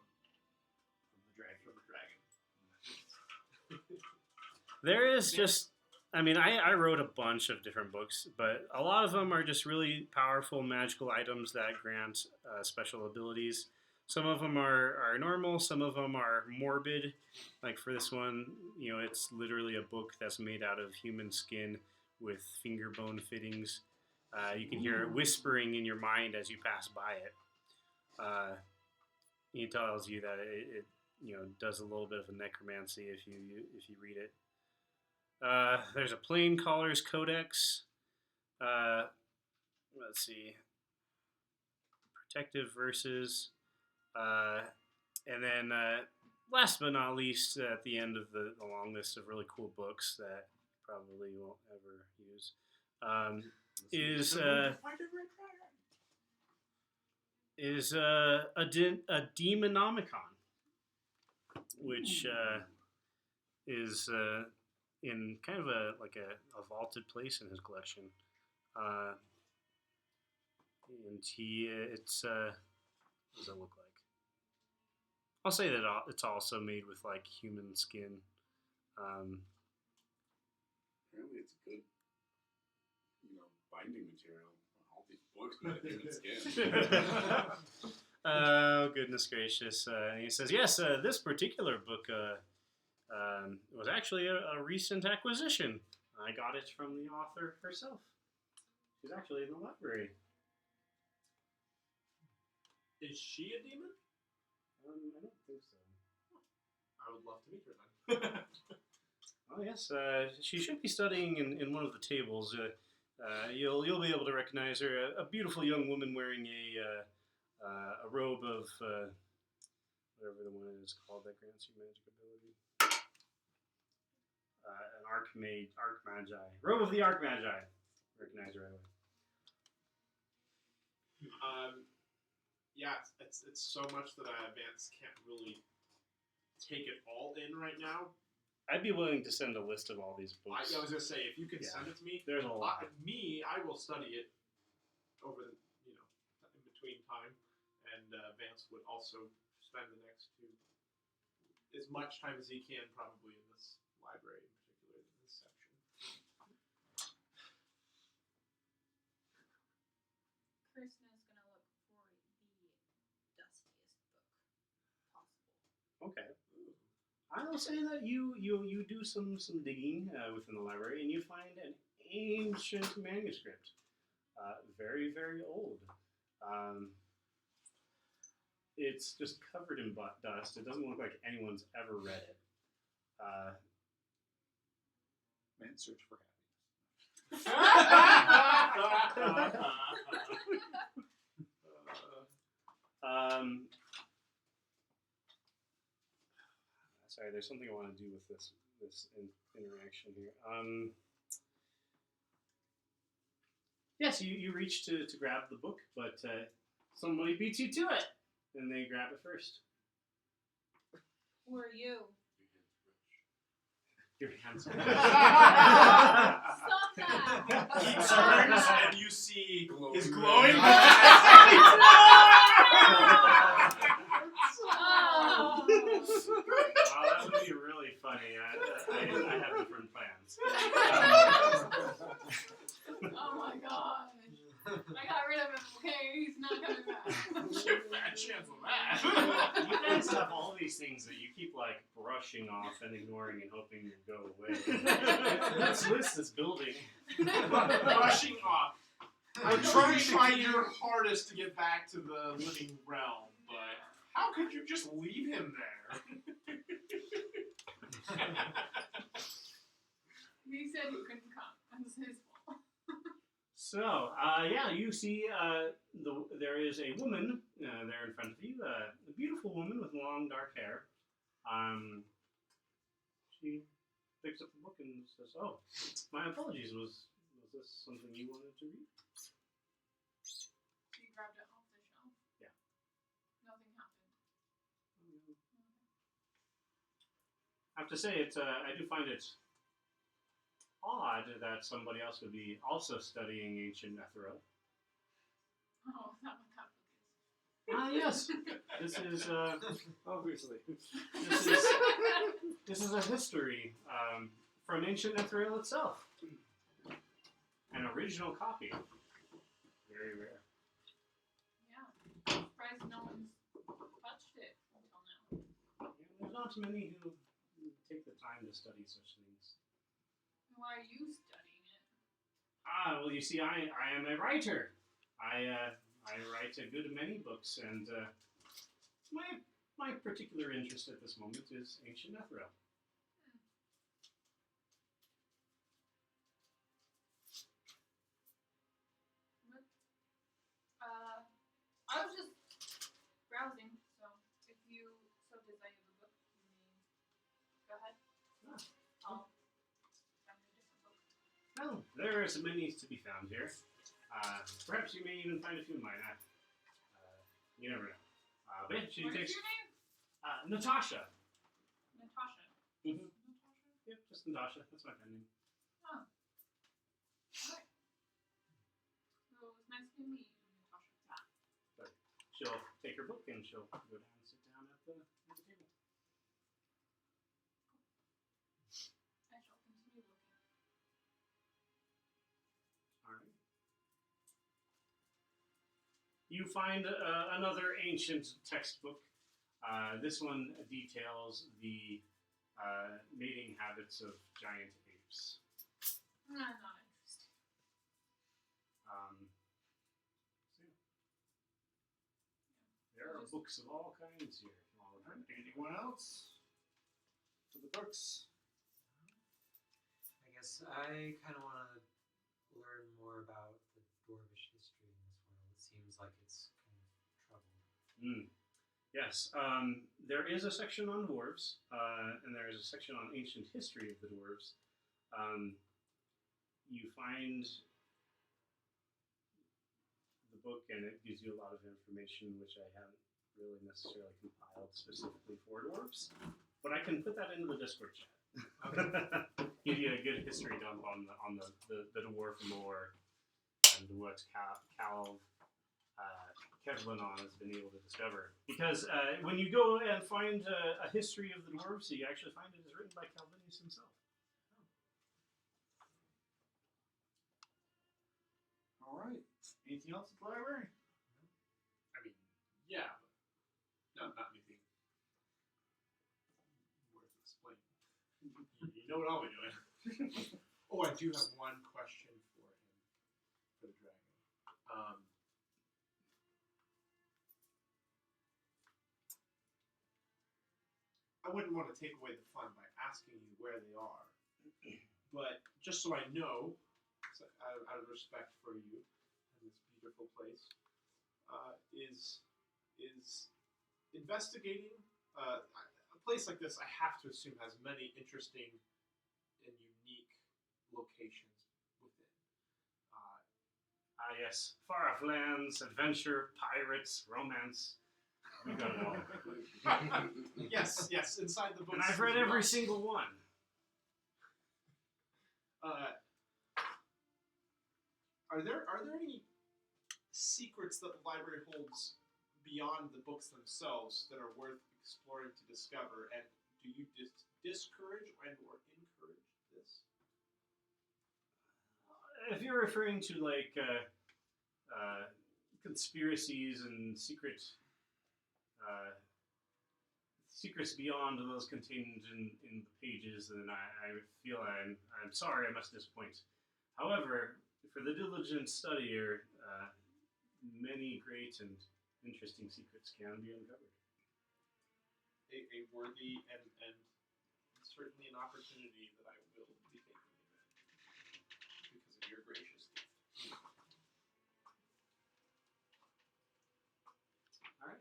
the dragon. There is just, I mean, I wrote a bunch of different books, but a lot of them are just really powerful magical items that grant special abilities. Some of them are normal, some of them are morbid. Like for this one, you know, it's literally a book that's made out of human skin with finger bone fittings. You can hear it whispering in your mind as you pass by it. He tells you that it you know, does a little bit of a necromancy if you read it. There's a Plain Callers Codex. Let's see. Protective Verses. And then, last but not least, at the end of the long list of really cool books that you probably won't ever use, is a Demonomicon, which is in kind of a vaulted place in his collection, and it's what does it look like? I'll say that it's also made with like human skin. Apparently, it's good, you know, binding material. All these books made of human skin. Oh, goodness gracious. And he says, yes, this particular book was actually a recent acquisition. I got it from the author herself. She's actually in the library. Is she a demon? I don't think so. I would love to meet her then. Oh, yes. She should be studying in one of the tables. You'll be able to recognize her. A beautiful young woman wearing a robe of whatever the one is called that grants you magic ability. an Archmagi. Robe of the Archmagi. Recognize right away. Yeah, it's so much that Vance can't really take it all in right now. I'd be willing to send a list of all these I books. was gonna say, if you can send it to me, There's a lot. I will study it over the in between time, and Vance would also spend the next as much time as he can probably in this library, in particular in this section. Kirsten is gonna look for the dustiest book possible. Okay. I will say that you do some digging within the library, and you find an ancient manuscript, very, very old. It's just covered in dust. It doesn't look like anyone's ever read it. Man's search for happiness. Sorry, there's something I want to do with this interaction here. Yes, you reach to grab the book, but somebody beats you to it, and they grab it first. Who are you? Your hands. Stop that! He turns and you see his glowing Oh. Wow, that would be really funny. I have different plans. Oh my god. I got rid of him, okay? He's not coming back. bad chance of that. You guys have all these things that you keep like brushing off and ignoring and hoping will go away. This list is building. Brushing off. I'm trying your hardest to get back to the living realm, but how could you just leave him there? He said he couldn't come. That's his fault. So, you see there is a woman there in front of you, a beautiful woman with long dark hair. She picks up the book and says, "Oh, my apologies. Was this something you wanted to read?" He grabbed it off the shelf. Yeah. Nothing happened. I have to say, I do find it odd that somebody else would be also studying ancient Ethereal. Oh, is that what that book is? Yes. This is Obviously. this is a history from ancient Ethereal itself. An original copy. Very rare. Yeah. I'm surprised no one's touched it until now. Yeah, there's not many who take the time to study such things. Why are you studying it? Well, you see, I am a writer. I write a good many books, and my particular interest at this moment is ancient Ethereal. I was just browsing, so if you so desire the book, you may go ahead. I'll find a different book. Well, there are so many to be found here. Perhaps you may even find a few of mine. You never know. But yeah, she What takes is your name? Natasha. Natasha. Mm-hmm. Natasha? Yep, just Natasha. That's my pen name. Oh. Alright. So it was nice to meet you, Natasha. She'll take her book and she'll go down and sit down at the table. I shall continue looking. All right. You find another ancient textbook. This one details the mating habits of giant apes. I'm not interested. There are books of all kinds here. Anyone else? For the books? I guess I kind of want to learn more about the dwarvish history in this world. It seems like it's kind of troubled. Yes, there is a section on dwarves, and there is a section on ancient history of the dwarves. You find the book, and it gives you a lot of information which I haven't really necessarily compiled specifically for dwarves, but I can put that into the Discord chat. Give you a good history dump on the dwarf lore and what Kevlinon has been able to discover. Because when you go and find a history of the dwarves, you actually find it is written by Calvinius himself. All right. Anything else at the library? I mean, yeah, but not anything worth explaining. You know what I'll be doing. Oh, I do have one question for him, for the dragon. I wouldn't want to take away the fun by asking you where they are, but just so I know, so out of respect for you and this beautiful place, is investigating a place like this. I have to assume has many interesting and unique locations within. Yes. Far off lands, adventure, pirates, romance. We got it all. Yes, inside the books. And I've read every single one. Are there any secrets that the library holds beyond the books themselves that are worth exploring to discover? And do you discourage and or encourage this? If you're referring to like conspiracies and secrets beyond those contained in the pages, then I feel I'm sorry, I must disappoint. However, for the diligent studier, many great and interesting secrets can be uncovered. A worthy and certainly an opportunity that I will be taking advantage of because of your gracious gift. All right.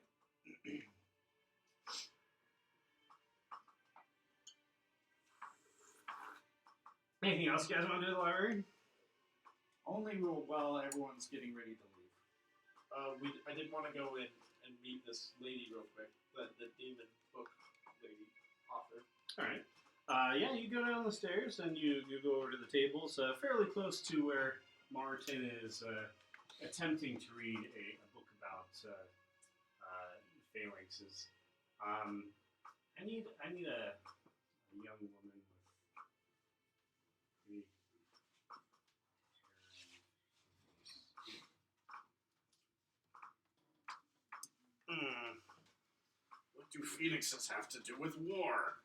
Anything else you guys want to do at the library? Only while everyone's getting ready to leave. I did want to go in and meet this lady real quick, the demon book lady author. All right. Yeah, you go down the stairs and you go over to the tables, fairly close to where Martin is attempting to read a book about phalanxes. I need a young woman with maybe What do phoenixes have to do with war?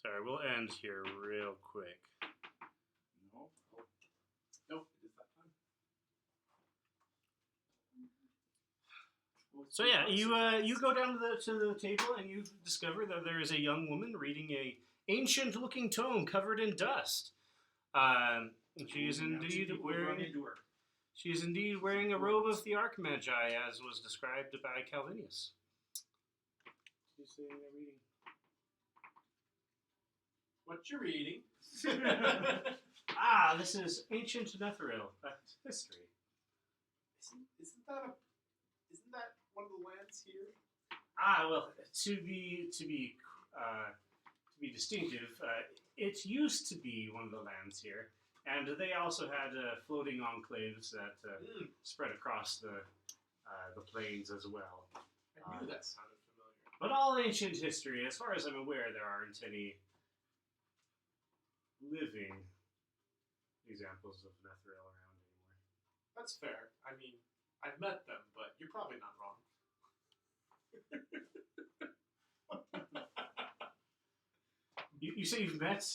Sorry, we'll end here real quick. No. Nope, it is that time. So yeah, you go down to the table and you discover that there is a young woman reading a ancient-looking tome covered in dust. She is indeed wearing a robe of the Archmagi, as was described by Calvinius. She's sitting there reading. What you're reading? This is ancient Netheril history. Isn't that one of the lands here? Well, to be distinctive, it used to be one of the lands here, and they also had floating enclaves that spread across the plains as well. I knew that sounded familiar. But all ancient history, as far as I'm aware, there aren't any living examples of Netheril around anymore. That's fair. I mean, I've met them, but you're probably not wrong. You say you've met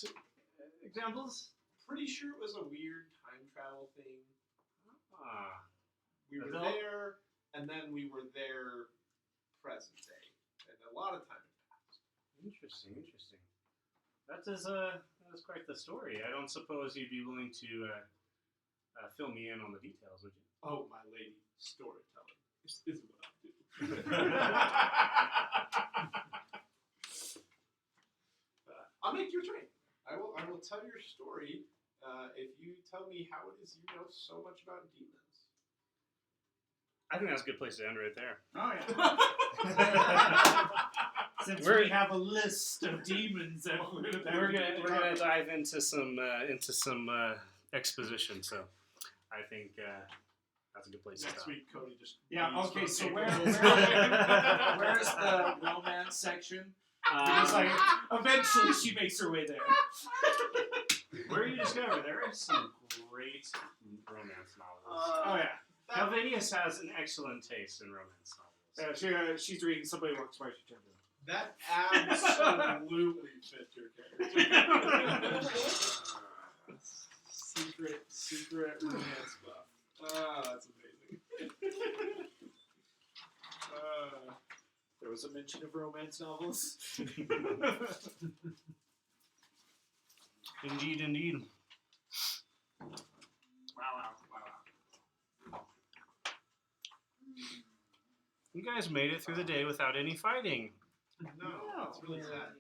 examples? Pretty sure it was a weird time travel thing. We were Adult? there, and then we were there present day. And a lot of time had passed. Interesting. That is quite the story. I don't suppose you'd be willing to fill me in on the details, would you? Oh, my lady, storytelling is what I do. I'll make you a trade. I will tell your story if you tell me how it is you know so much about demons. I think that's a good place to end right there. Oh yeah. Since We're- we have a list of demons that We're gonna dive into some exposition. So I think that's a good place to Next stop. week, Cody just Yeah, reads okay, from so paper. Where's the romance section? It's like, eventually she makes her way there. Where you discover there is some great romance novels. Oh yeah. Calvinius has an excellent taste in romance novels. She's reading Somebody Walks By She Turns. That absolutely fit your character. secret romance buff. Ah, that's amazing. There was a mention of romance novels. Indeed, indeed. Wow. You guys made it through the day without any fighting. No, it's really sad.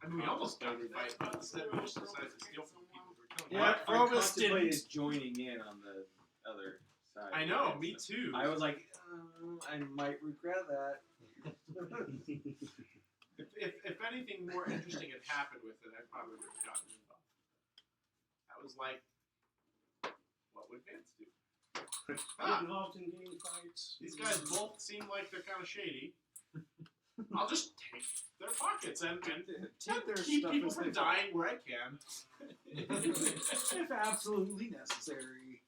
I mean, we almost got to fight, but instead we just decided to steal from people who were killing Yeah, us. I Provis contemplated didn't. joining in on the other side. I know, me too. I was like, I might regret that. If anything more interesting had happened with it, I probably would have gotten involved. I was like, what would Vance do? Get involved in game fights. These guys both seem like they're kind of shady. I'll just take their pockets and Take their keep stuff people as from they dying where I can. if absolutely necessary.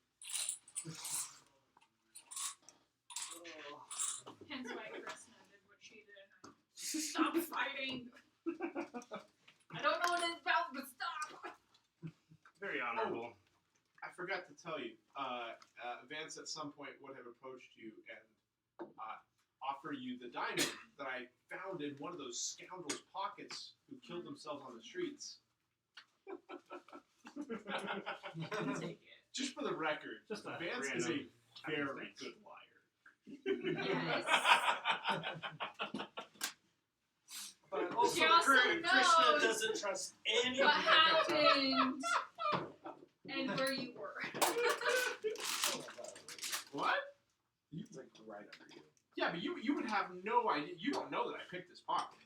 Hence why Krishna did what she did. Stop fighting! I don't know what it's about, but stop! Very honorable. I forgot to tell you, Vance at some point would have approached you and offer you the diamond that I found in one of those scoundrels' pockets who killed themselves on the streets. Take it. Just for the record, Just a Vance is a random very happenstance. good liar. Yes. But She also Krishna knows doesn't trust anyone. What happened and where you were. What? He's like right under you. Yeah, but you would have no idea. You don't know that I picked this pocket.